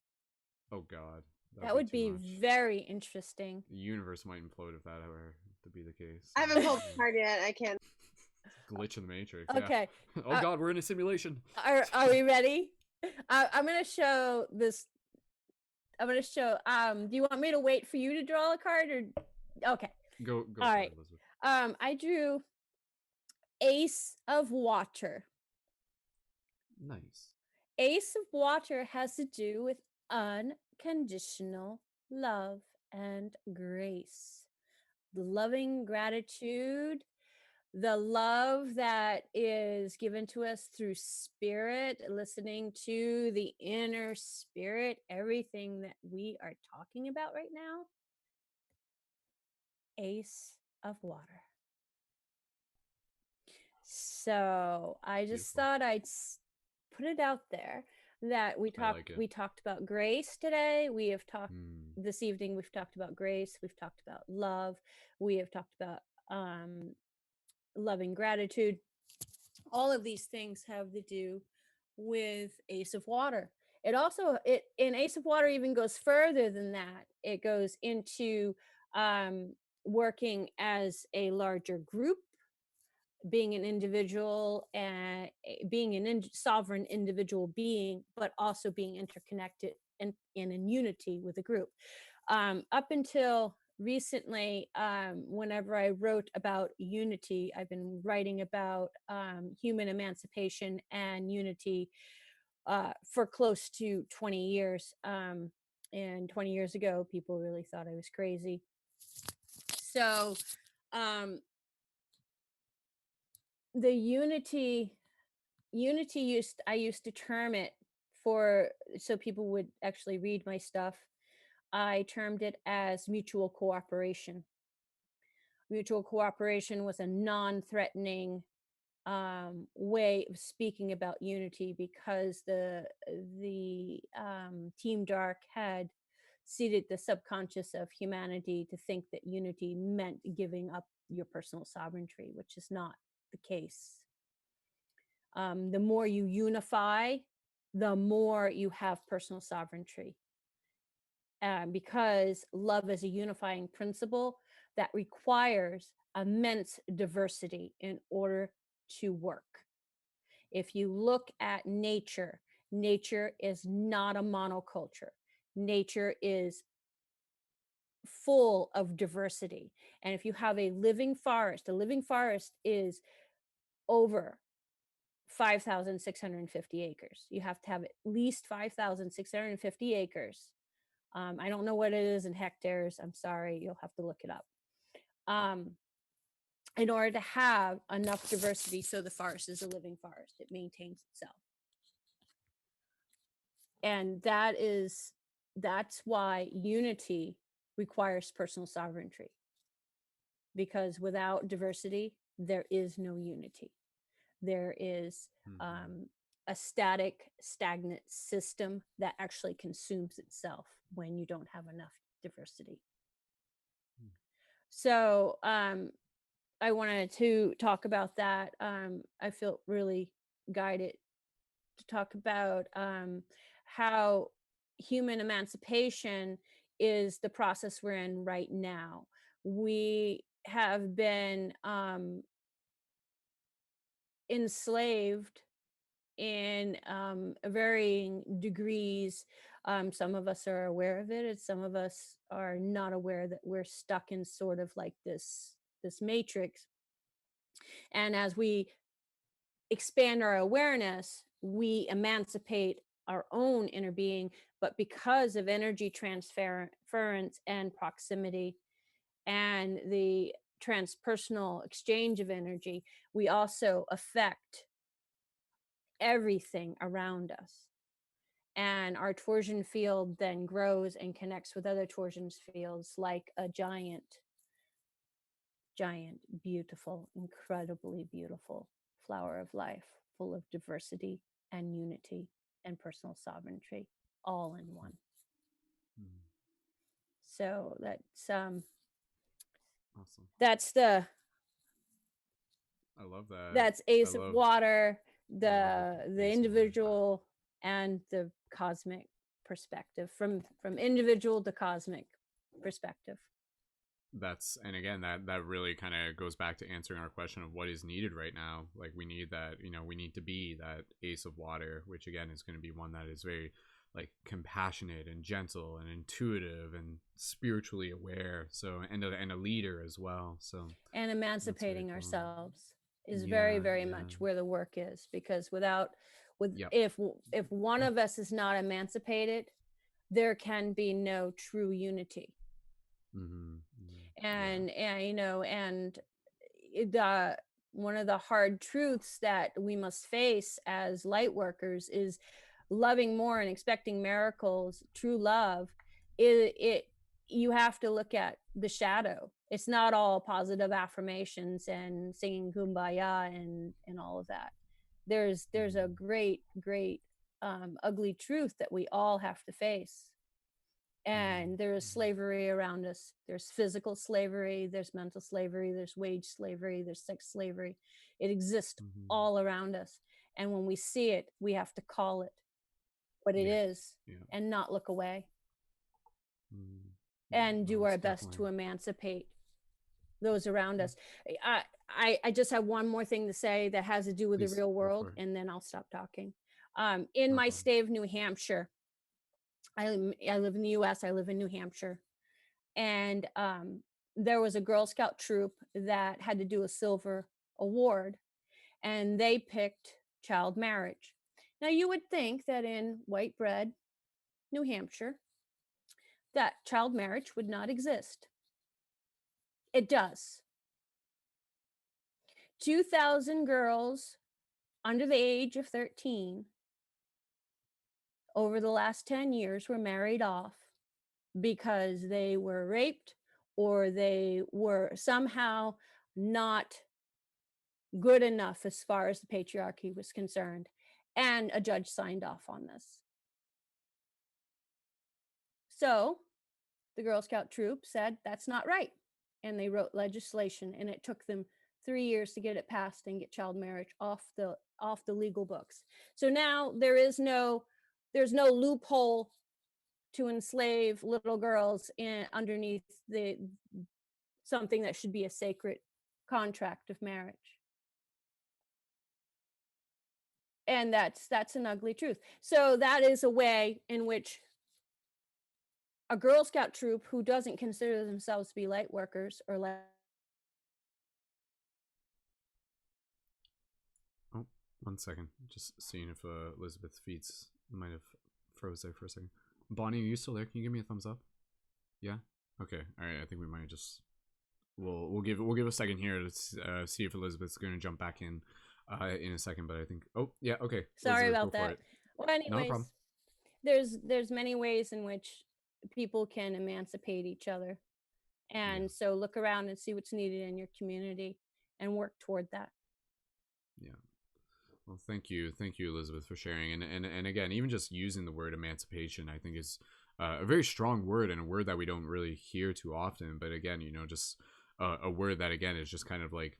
Oh God, that would be very interesting. The universe might implode if that were to be the case. I haven't pulled the card yet. I can't. Glitch in the matrix. Okay. Yeah. Oh God, we're in a simulation. Are we ready? I'm gonna show this. I'm gonna show. Do you want me to wait for you to draw a card, or okay? Go. All right. Elizabeth. I drew Ace of Water. Nice. Ace of Water has to do with unconditional love and grace, the loving gratitude, the love that is given to us through spirit, listening to the inner spirit, everything that we are talking about right now. Ace of Water. So I just thought I'd put it out there that we talked about grace today. We have talked this evening. We've talked about grace. We've talked about love. We have talked about loving gratitude. All of these things have to do with Ace of Water. It also in Ace of Water even goes further than that. It goes into working as a larger group, being an individual and being sovereign individual being, but also being interconnected and in unity with a group. Up until recently, whenever I wrote about unity, I've been writing about human emancipation and unity for close to 20 years. And 20 years ago, people really thought I was crazy. So the unity I used to term it, for so people would actually read my stuff. I termed it as mutual cooperation. Mutual cooperation was a non-threatening way of speaking about unity, because the Team Dark had seeded the subconscious of humanity to think that unity meant giving up your personal sovereignty, which is not the case. The more you unify, the more you have personal sovereignty. Because love is a unifying principle that requires immense diversity in order to work. If you look at nature, nature is not a monoculture. Nature is full of diversity. And if you have a living forest is over 5,650 acres. You have to have at least 5,650 acres. I don't know what it is in hectares. I'm sorry, you'll have to look it up. In order to have enough diversity, so the forest is a living forest, it maintains itself. And that's why unity requires personal sovereignty, because without diversity, there is no unity. There is a stagnant system that actually consumes itself when you don't have enough diversity. So I wanted to talk about that. I feel really guided to talk about how human emancipation is the process we're in right now. We have been enslaved in varying degrees. Some of us are aware of it, and some of us are not aware that we're stuck in sort of like this matrix. And as we expand our awareness, we emancipate our own inner being. But because of energy transference and proximity and the transpersonal exchange of energy, we also affect everything around us. And our torsion field then grows and connects with other torsion fields like a giant, beautiful, incredibly beautiful flower of life, full of diversity and unity and personal sovereignty, all in one. So that's awesome. That's the I love that. That's Ace of Water, the individual and the cosmic perspective, from individual to cosmic perspective. And again, that really kind of goes back to answering our question of what is needed right now. Like, we need that, we need to be that Ace of Water, which again is going to be one that is very like compassionate and gentle and intuitive and spiritually aware. So and a leader as well. So and emancipating ourselves is very, very much where the work is, because if one of us is not emancipated, there can be no true unity. And one of the hard truths that we must face as light workers is loving more and expecting miracles. True love, you have to look at the shadow. It's not all positive affirmations and singing kumbaya and all of that. There's a great ugly truth that we all have to face. And there is slavery around us. There's physical slavery, there's mental slavery, there's wage slavery, there's sex slavery. It exists all around us. And when we see it, we have to call it what it is and not look away. And do our best to emancipate those around us. I just have one more thing to say that has to do with the real world, and then I'll stop talking. In my state of New Hampshire, I live in the US, I live in New Hampshire. And there was a Girl Scout troop that had to do a silver award, and they picked child marriage. Now, you would think that in white bread, New Hampshire, that child marriage would not exist. It does. 2,000 girls under the age of 13 over the last 10 years were married off because they were raped or they were somehow not good enough as far as the patriarchy was concerned. And a judge signed off on this. So the Girl Scout troop said that's not right. And they wrote legislation, and it took them 3 years to get it passed and get child marriage off the legal books. So now there's no loophole to enslave little girls underneath the something that should be a sacred contract of marriage. And that's an ugly truth. So that is a way in which a Girl Scout troop who doesn't consider themselves to be light workers or light. Oh, 1 second. Just seeing if Elizabeth's feeds might have froze there for a second. Bonnie, are you still there? Can you give me a thumbs up? Yeah? Okay. All right. I think we might just we'll give a second here to see if Elizabeth's going to jump back in a second, but I think yeah, okay. Sorry Elizabeth, about that. Well, anyways, problem. there's many ways in which people can emancipate each other. And so look around and see what's needed in your community and work toward that. Yeah. Well, thank you, Elizabeth, for sharing. And again, even just using the word emancipation, I think is a very strong word, and a word that we don't really hear too often. But again, just a word that again is just kind of like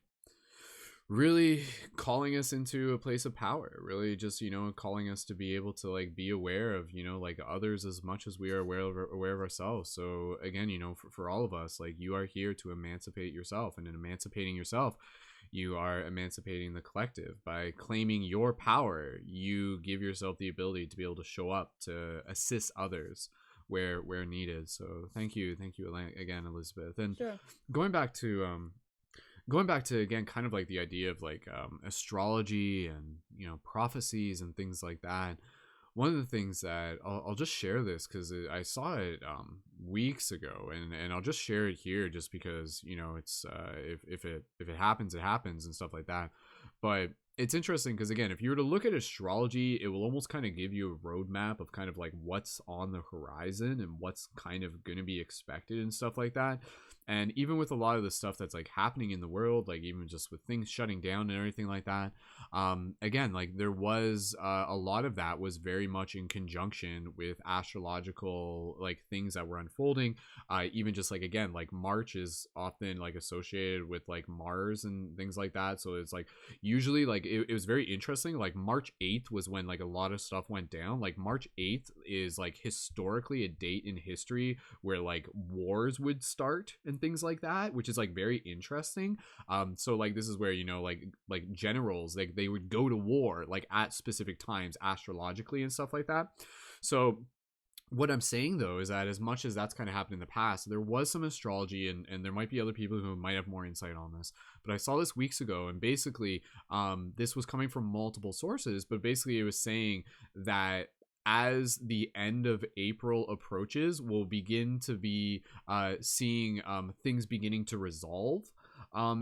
really calling us into a place of power, really just calling us to be able to like be aware of like others as much as we are aware of ourselves. So again, for all of us, like, you are here to emancipate yourself, and in emancipating yourself, you are emancipating the collective. By claiming your power, you give yourself the ability to be able to show up to assist others where needed. So thank you again, Elizabeth. And sure. Going back to again kind of like the idea of like astrology and prophecies and things like that, one of the things that I'll just share this because I saw it weeks ago, and I'll just share it here just because it's if it happens, it happens and stuff like that. But it's interesting because again, if you were to look at astrology, it will almost kind of give you a roadmap of kind of like what's on the horizon and what's kind of going to be expected and stuff like that. And even with a lot of the stuff that's like happening in the world, like even just with things shutting down and everything like that, again, like there was a lot of that was very much in conjunction with astrological like things that were unfolding. Even just like, again, like March is often like associated with like Mars and things like that. So it's like usually like it was very interesting. Like March 8th was when like a lot of stuff went down. Like March 8th is like historically a date in history where like wars would start and things like that, which is like very interesting. So like this is where like generals, like they would go to war like at specific times astrologically and stuff like that. So what I'm saying though is that as much as that's kind of happened in the past, there was some astrology, and there might be other people who might have more insight on this, but I saw this weeks ago, and basically this was coming from multiple sources, but basically it was saying that as the end of April approaches, we'll begin to be seeing things beginning to resolve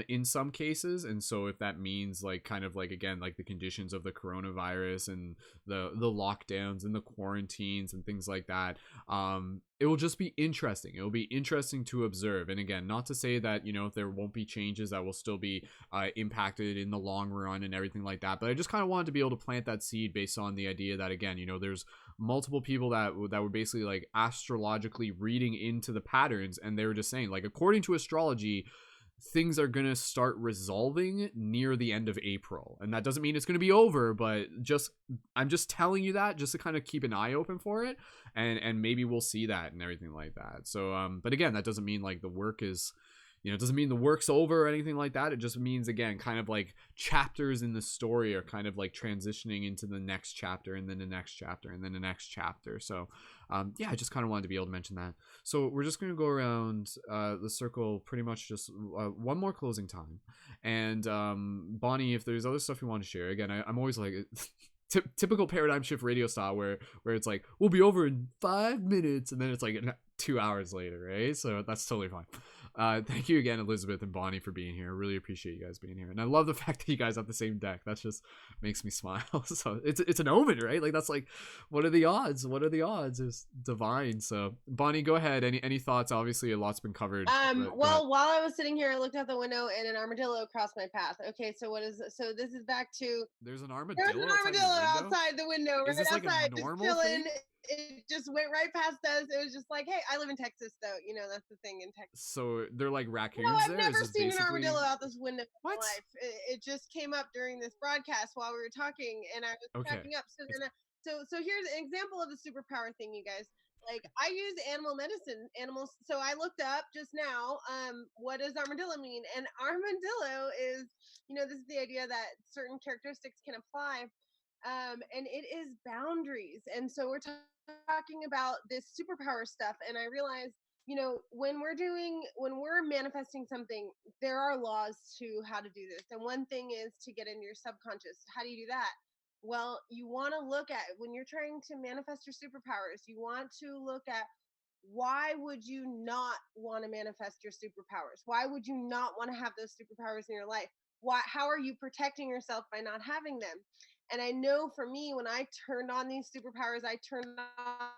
in some cases. And so if that means like kind of like, again, like the conditions of the coronavirus and the lockdowns and the quarantines and things like that, it will just be interesting. It will be interesting to observe. And again, not to say that there won't be changes that will still be impacted in the long run and everything like that, but I just kind of wanted to be able to plant that seed based on the idea that, again, there's multiple people that were basically like astrologically reading into the patterns, and they were just saying like, according to astrology, things are going to start resolving near the end of April. And that doesn't mean it's going to be over, but I'm just telling you that just to kind of keep an eye open for it. And maybe we'll see that and everything like that. So, but again, that doesn't mean like the work is, it doesn't mean the work's over or anything like that. It just means, again, kind of like chapters in the story are kind of like transitioning into the next chapter, and then the next chapter, and then the next chapter. So, yeah, I just kind of wanted to be able to mention that. So we're just going to go around the circle pretty much just one more closing time. And Bonnie, if there's other stuff you want to share, again, I'm always like... typical paradigm shift radio style where it's like, we'll be over in 5 minutes, and then it's like 2 hours later, right? So that's totally fine. Thank you again, Elizabeth and Bonnie, for being here. I really appreciate you guys being here, and I love the fact that you guys have the same deck. That's just makes me smile. So it's an omen, right? Like that's like, what are the odds? What are the odds? It's divine. So Bonnie, go ahead. Any thoughts? Obviously, a lot's been covered. Well, while I was sitting here, I looked out the window and an armadillo crossed my path. Okay, so this is back to there's an armadillo outside the window, right outside, like a normal just chilling. thing? It just went right past us. It was just like, hey, I live in Texas, though. You know, that's the thing in Texas. So they're like raccoons. No, I've there? never seen an armadillo out this window in my life. It just came up during this broadcast while we were talking, and I was cracking up. So then, so here's an example of the superpower thing, you guys. Like, I use animal medicine, animals. So I looked up just now, what does armadillo mean? And armadillo is, this is the idea that certain characteristics can apply. And it is boundaries. And so we're talking about this superpower stuff. And I realized, when we're manifesting something, there are laws to how to do this. And one thing is to get into your subconscious. How do you do that? Well, you want to look at, when you're trying to manifest your superpowers, you want to look at, why would you not want to manifest your superpowers? Why would you not want to have those superpowers in your life? How are you protecting yourself by not having them? And I know for me, when I turned on these superpowers, I turned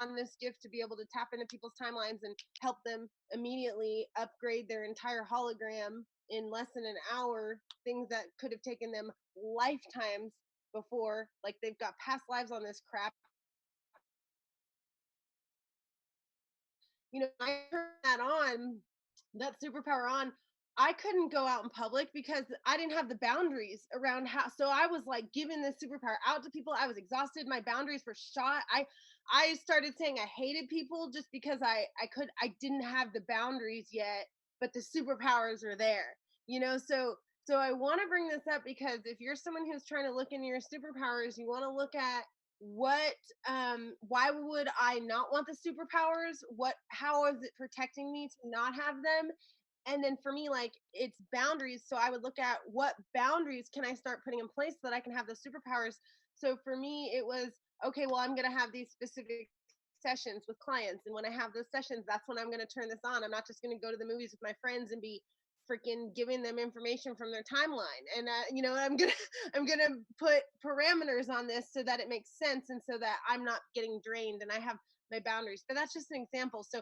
on this gift to be able to tap into people's timelines and help them immediately upgrade their entire hologram in less than an hour, things that could have taken them lifetimes before. Like, they've got past lives on this crap. I turned that superpower on. I couldn't go out in public because I didn't have the boundaries around how. So I was like giving this superpower out to people. I was exhausted. My boundaries were shot. I started saying I hated people just because I didn't have the boundaries yet, but the superpowers are there. So I want to bring this up because if you're someone who's trying to look into your superpowers, you want to look at why would I not want the superpowers? How is it protecting me to not have them? And then for me, like, it's boundaries. So I would look at, what boundaries can I start putting in place so that I can have those superpowers. So for me, it was, okay, well, I'm going to have these specific sessions with clients, and when I have those sessions, that's when I'm going to turn this on. I'm not just going to go to the movies with my friends and be freaking giving them information from their timeline. And I'm gonna put parameters on this so that it makes sense, and so that I'm not getting drained and I have my boundaries. But that's just an example. So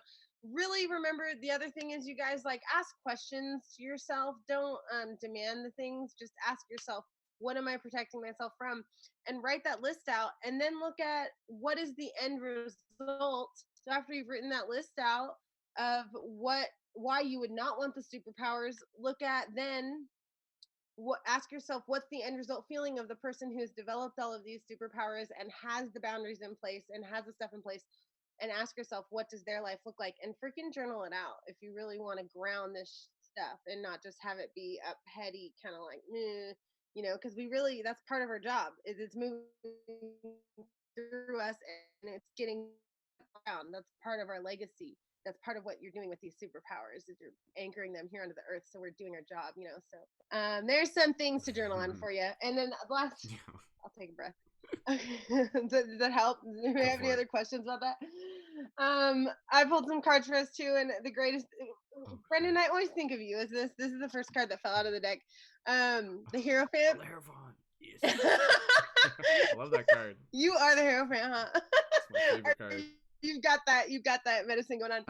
really remember, the other thing is, you guys, like, ask questions to yourself. Don't demand the things. Just ask yourself, what am I protecting myself from? And write that list out, and then look at, what is the end result. So after you've written that list out of why you would not want the superpowers, look at then ask yourself, what's the end result feeling of the person who's developed all of these superpowers and has the boundaries in place and has the stuff in place, and ask yourself, what does their life look like? And freaking journal it out if you really want to ground this stuff and not just have it be up heady, kind of like, because that's part of our job, is it's moving through us and it's getting around. That's part of our legacy. That's part of what you're doing with these superpowers, is you're anchoring them here onto the earth. So we're doing our job, So there's some things to journal on for you. And then last, I'll take a breath. Okay. Does that help? Do we have any other questions about that? I pulled some cards for us too, and the greatest, Brendon, I always think of you as this. This is the first card that fell out of the deck. The Hierophant. Yes. I love that card. You are the Hierophant, huh? It's my favorite card. You've got that medicine going on.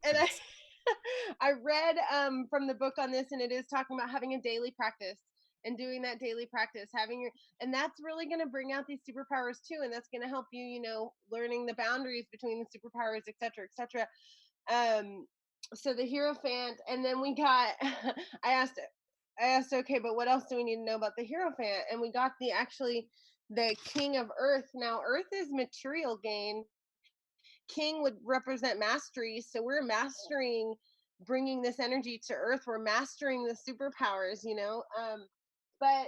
And I read from the book on this, and it is talking about having a daily practice and doing that daily practice, and that's really going to bring out these superpowers too, and that's going to help you, learning the boundaries between the superpowers, etc., etc. So the Hierophant, and then we got, I asked, okay, but what else do we need to know about the Hierophant? And we got the King of Earth. Now, Earth is material gain. King would represent mastery, so we're mastering bringing this energy to Earth. We're mastering the superpowers, but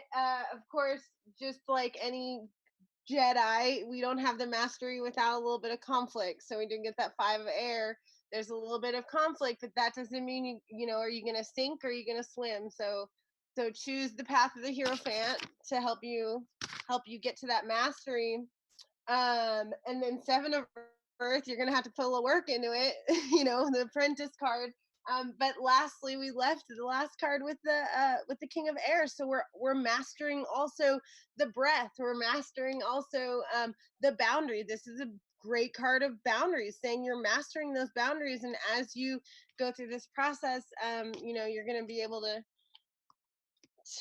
of course, just like any Jedi, we don't have the mastery without a little bit of conflict. So we didn't get that 5 of air. There's a little bit of conflict, but that doesn't mean are you going to sink or are you going to swim? So choose the path of the Hierophant to help you get to that mastery. And then 7 of Earth, you're going to have to put a little work into it. The Apprentice card But lastly, we left the last card with the King of Air. So we're mastering also the breath. We're mastering also the boundary. This is a great card of boundaries, saying you're mastering those boundaries, and as you go through this process, you're going to be able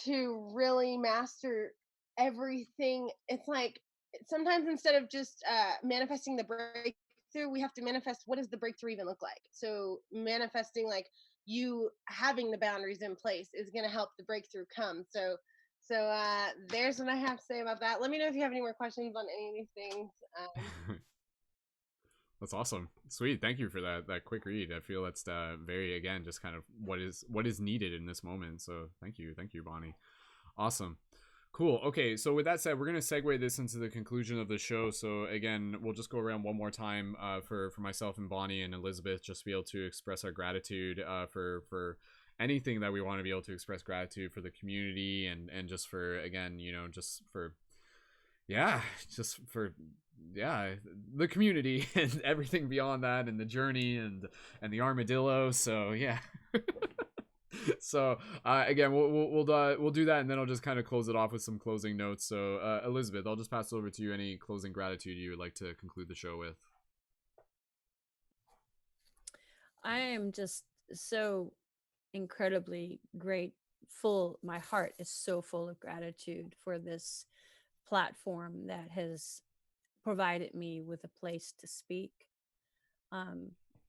to really master everything. It's like sometimes instead of just manifesting the breakthrough, we have to manifest what does the breakthrough even look like. So manifesting like you having the boundaries in place is going to help the breakthrough come. So there's what I have to say about that. Let me know if you have any more questions on any of these things. That's awesome. Sweet. Thank you for that quick read. I feel that's very, again, just kind of what is needed in this moment. So thank you, Bonnie. Awesome. Cool. Okay, so with that said, we're gonna segue this into the conclusion of the show. So again, we'll just go around one more time for myself and Bonnie and Elizabeth, just to be able to express our gratitude for anything that we want to be able to express gratitude for the community and just for, again, just for the community and everything beyond that, and the journey and the armadillo. So yeah. So again, we'll do that, and then I'll just kind of close it off with some closing notes. So Elizabeth, I'll just pass it over to you. Any closing gratitude you would like to conclude the show with? I am just so incredibly grateful. My heart is so full of gratitude for this platform that has provided me with a place to speak.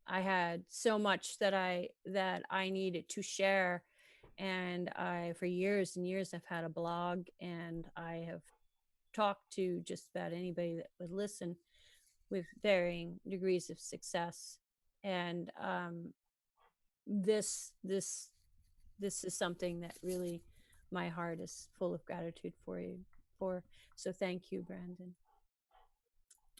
I had so much that I needed to share, and I, for years and years, I've had a blog, and I have talked to just about anybody that would listen with varying degrees of success. And this is something that really my heart is full of gratitude for. So thank you, Brendon.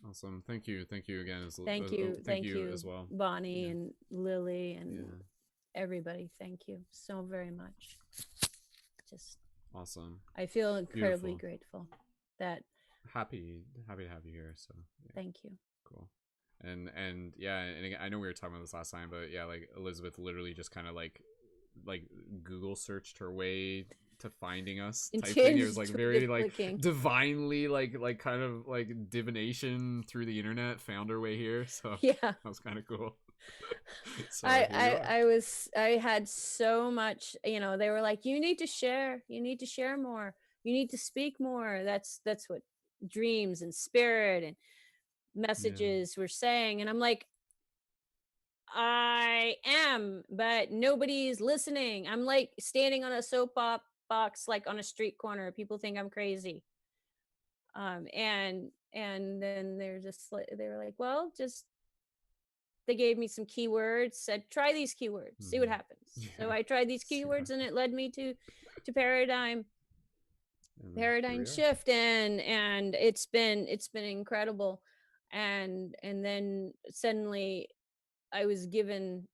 Awesome. Thank you again. Thank you as well, Bonnie and Lily and everybody. Thank you so very much. Just awesome. I feel incredibly grateful that happy to have you here. So thank you. Cool. And again, I know we were talking about this last time, but yeah, like Elizabeth literally just kind of like Google searched her way to finding us type thing. It was like very like divinely like kind of like divination through the internet found her way here. So yeah, that was kind of cool. So I had so much, they were like, you need to share more, you need to speak more. That's what dreams and spirit and messages were saying. And I'm like, I am, but nobody's listening. I'm like standing on a soapbox, like on a street corner. People think I'm crazy. And then they were like, well, they gave me some keywords, said, try these keywords, see what happens. So I tried these keywords and it led me to paradigm shift. And it's been incredible. And then suddenly I was given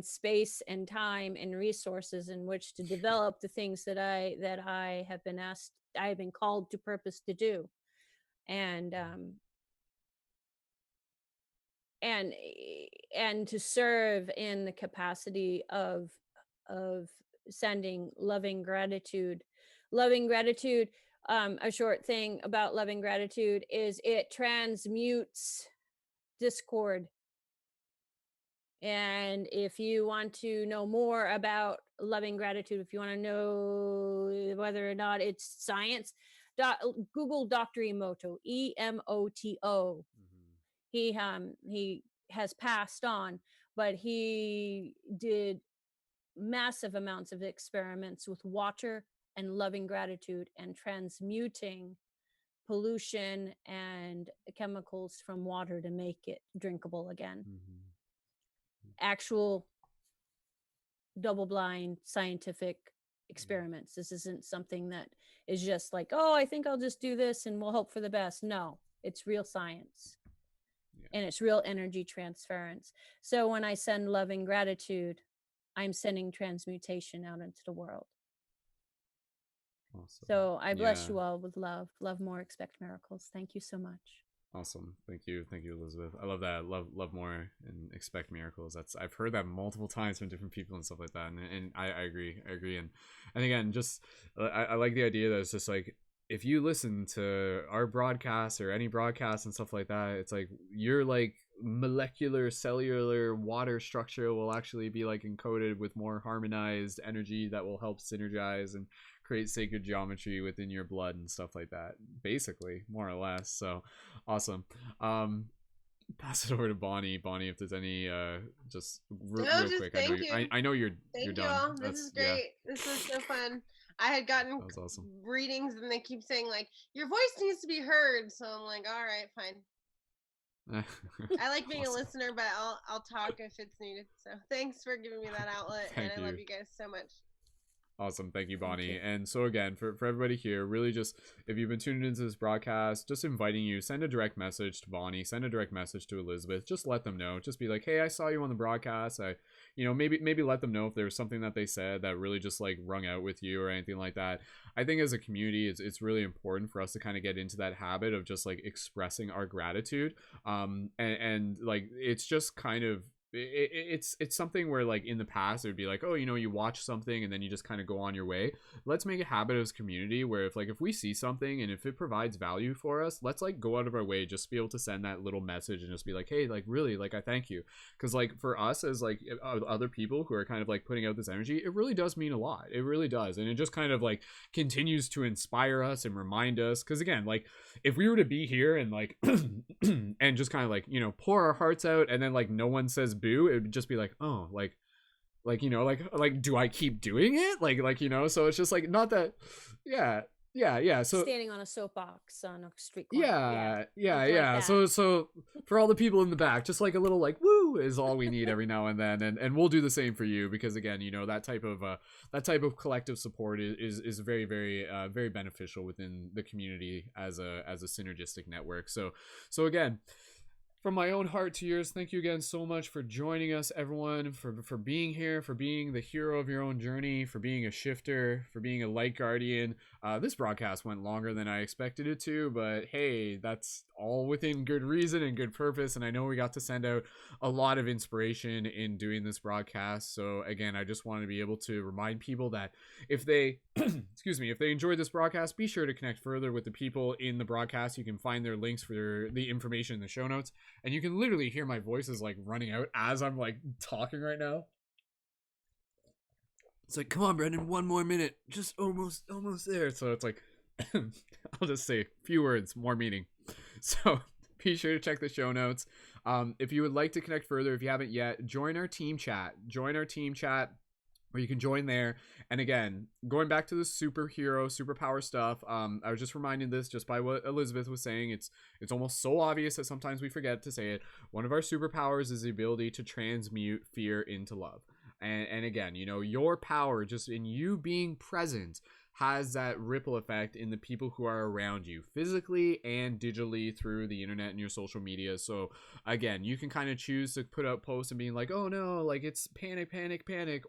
space and time and resources in which to develop the things that I have been called to purpose to do. And to serve in the capacity of sending loving gratitude. A short thing about loving gratitude is it transmutes discord. And if you want to know more about loving gratitude, if you want to know whether or not it's science, Google Dr. Emoto, Emoto. He has passed on, but he did massive amounts of experiments with water and loving gratitude and transmuting pollution and chemicals from water to make it drinkable again. Actual double-blind scientific experiments. This isn't something that is just like, oh, I think I'll just do this and we'll hope for the best. No, it's real science. And it's real energy transference. So when I send loving gratitude, I'm sending transmutation out into the world. Awesome. So I bless you all with love. Love more, expect miracles. Thank you so much. Awesome. Thank you, Elizabeth. I love that. Love more and expect miracles. I've heard that multiple times from different people and stuff like that, and I agree. And again, just I like the idea that it's just like, if you listen to our broadcast or any broadcast and stuff like that, it's like your like molecular cellular water structure will actually be like encoded with more harmonized energy that will help synergize and create sacred geometry within your blood and stuff like that, basically, more or less. So awesome. Pass it over to Bonnie, if there's any just real quick. I know you're thank done. You all. This is great. This was so fun. I had gotten awesome. readings and they keep saying like, your voice needs to be heard, so I'm like, all right, fine. I like being awesome. A listener, but I'll talk if it's needed. So thanks for giving me that outlet. And I love you guys so much. Awesome. Thank you, Bonnie. Thank you. And so again, for everybody here, really just, if you've been tuned into this broadcast, just inviting you, send a direct message to Bonnie, send a direct message to Elizabeth, just let them know. Just be like, hey, I saw you on the broadcast. Maybe let them know if there's something that they said that really just like rung out with you or anything like that. I think as a community, it's really important for us to kind of get into that habit of just like expressing our gratitude. And like, it's just kind of, it's something where like in the past it would be like, oh, you watch something and then you just kind of go on your way. Let's make a habit as a community where if we see something and if it provides value for us, let's like go out of our way just to be able to send that little message and just be like, hey, like really, like I thank you. Because like for us as like other people who are kind of like putting out this energy, it really does mean a lot. It really does. And it just kind of like continues to inspire us and remind us, because again, like if we were to be here and like and just kind of like pour our hearts out and then like no one says boo, it would just be like, oh, like do I keep doing it, like so it's just like, not that. Yeah so standing on a soapbox on a street corner. Yeah. So for all the people in the back, just like a little like woo is all we need every now and then, and we'll do the same for you, because again, that type of collective support is very, very very beneficial within the community as a synergistic network. So again, from my own heart to yours, thank you again so much for joining us, everyone, for being here, for being the hero of your own journey, for being a shifter, for being a light guardian. This broadcast went longer than I expected it to, but hey, that's all within good reason and good purpose. And I know we got to send out a lot of inspiration in doing this broadcast. So again, I just want to be able to remind people that if they, excuse me, if they enjoyed this broadcast, be sure to connect further with the people in the broadcast. You can find their links for the information in the show notes. And you can literally hear my voice is like running out as I'm like talking right now. It's like, come on, Brendon, one more minute. Just almost there. So it's like, I'll just say a few words, more meaning. So be sure to check the show notes. If you would like to connect further, if you haven't yet, join our team chat. Or you can join there. And again, going back to the superpower stuff, I was just reminded this just by what Elizabeth was saying. It's almost so obvious that sometimes we forget to say it. One of our superpowers is the ability to transmute fear into love. And again, your power just in you being present has that ripple effect in the people who are around you physically and digitally through the internet and your social media. So again, you can kind of choose to put up posts and being like, oh no, like it's panic,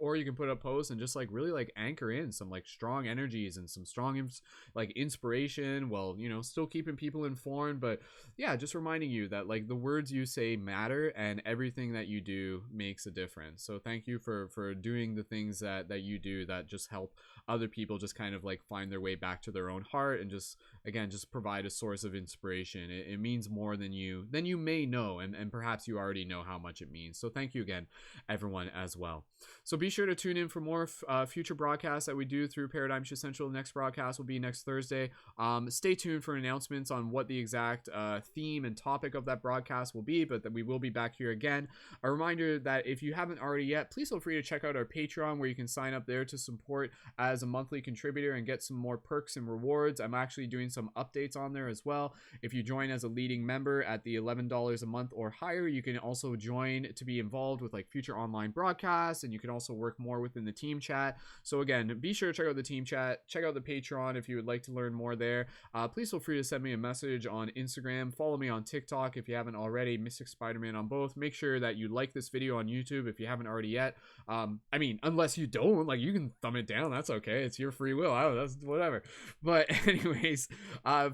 or you can put up posts and just like really like anchor in some like strong energies and some strong like inspiration, while still keeping people informed. But yeah, just reminding you that like the words you say matter and everything that you do makes a difference. So thank you for doing the things that you do that just help other people just kind of like find their way back to their own heart, and just provide a source of inspiration. It means more than you may know, and perhaps you already know how much it means. So thank you again, everyone, as well. So be sure to tune in for more future broadcasts that we do through Paradigm Shift Central. Next broadcast will be next Thursday. Stay tuned for announcements on what the exact theme and topic of that broadcast will be, but that we will be back here again. A reminder that if you haven't already yet, please feel free to check out our Patreon, where you can sign up there to support as a monthly contributor and get some more perks and rewards. I'm actually doing some updates on there as well. If you join as a leading member at the $11 a month or higher, you can also join to be involved with like future online broadcasts, and you can also work more within the team chat. So again, be sure to check out the team chat, check out the Patreon if you would like to learn more there. Please feel free to send me a message on Instagram, follow me on TikTok if you haven't already, Mystic Spider-Man on both. Make sure that you like this video on YouTube if you haven't already yet. I mean, unless you don't, like, you can thumb it down, that's okay. okay, it's your free will. I don't know, that's whatever. But anyways,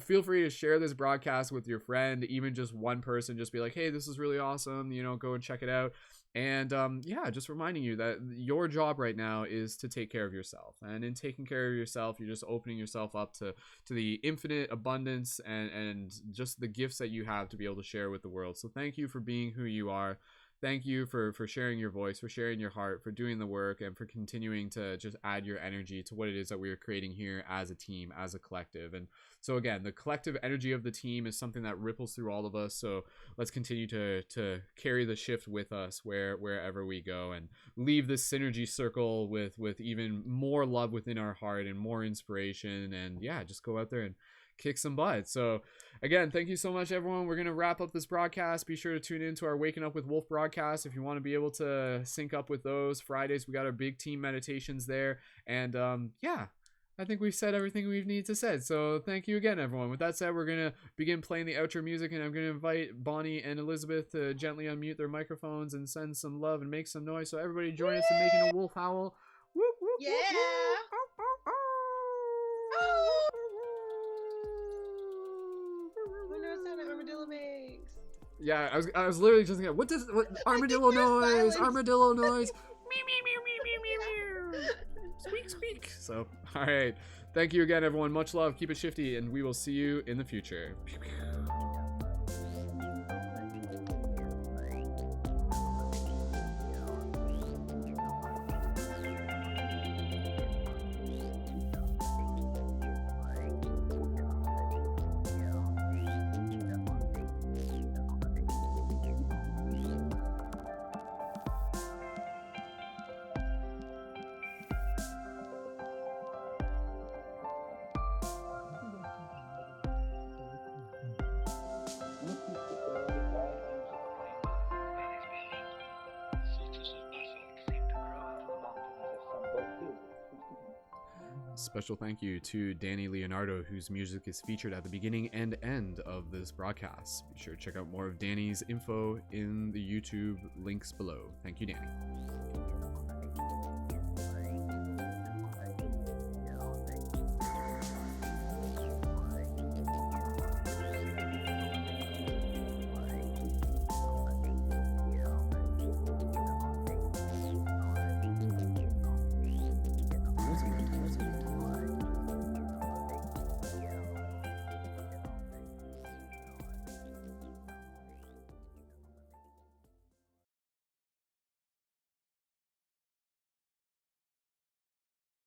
feel free to share this broadcast with your friend, even just one person. Just be like, hey, this is really awesome, you know, go and check it out. And yeah, just reminding you that your job right now is to take care of yourself, and in taking care of yourself, you're just opening yourself up to the infinite abundance and just the gifts that you have to be able to share with the world. So thank you for being who you are. Thank you for sharing your voice, for sharing your heart, for doing the work, and for continuing to just add your energy to what it is that we are creating here as a team, as a collective. And so again, the collective energy of the team is something that ripples through all of us. So let's continue to carry the shift with us wherever we go, and leave this synergy circle with even more love within our heart and more inspiration. And yeah, just go out there and kick some butt. So again, thank you so much, everyone. We're going to wrap up this broadcast. Be sure to tune in to our Waking Up with Wolf broadcast if you want to be able to sync up with those. Fridays, we got our big team meditations there. And yeah, I think we've said everything we need to say. So thank you again, everyone. With that said, we're going to begin playing the outro music, and I'm going to invite Bonnie and Elizabeth to gently unmute their microphones and send some love and make some noise. So everybody join us in making a wolf howl. Whoop, whoop, Yeah. whoop, whoop. Oh. Who knows how an armadillo makes? Yeah, I was literally just thinking, what armadillo noise? Armadillo noise. Squeak, squeak. So, all right. Thank you again, everyone. Much love. Keep it shifty, and we will see you in the future. Special thank you to Danny Leonardo, whose music is featured at the beginning and end of this broadcast. Be sure to check out more of Danny's info in the YouTube links below. Thank you, Danny.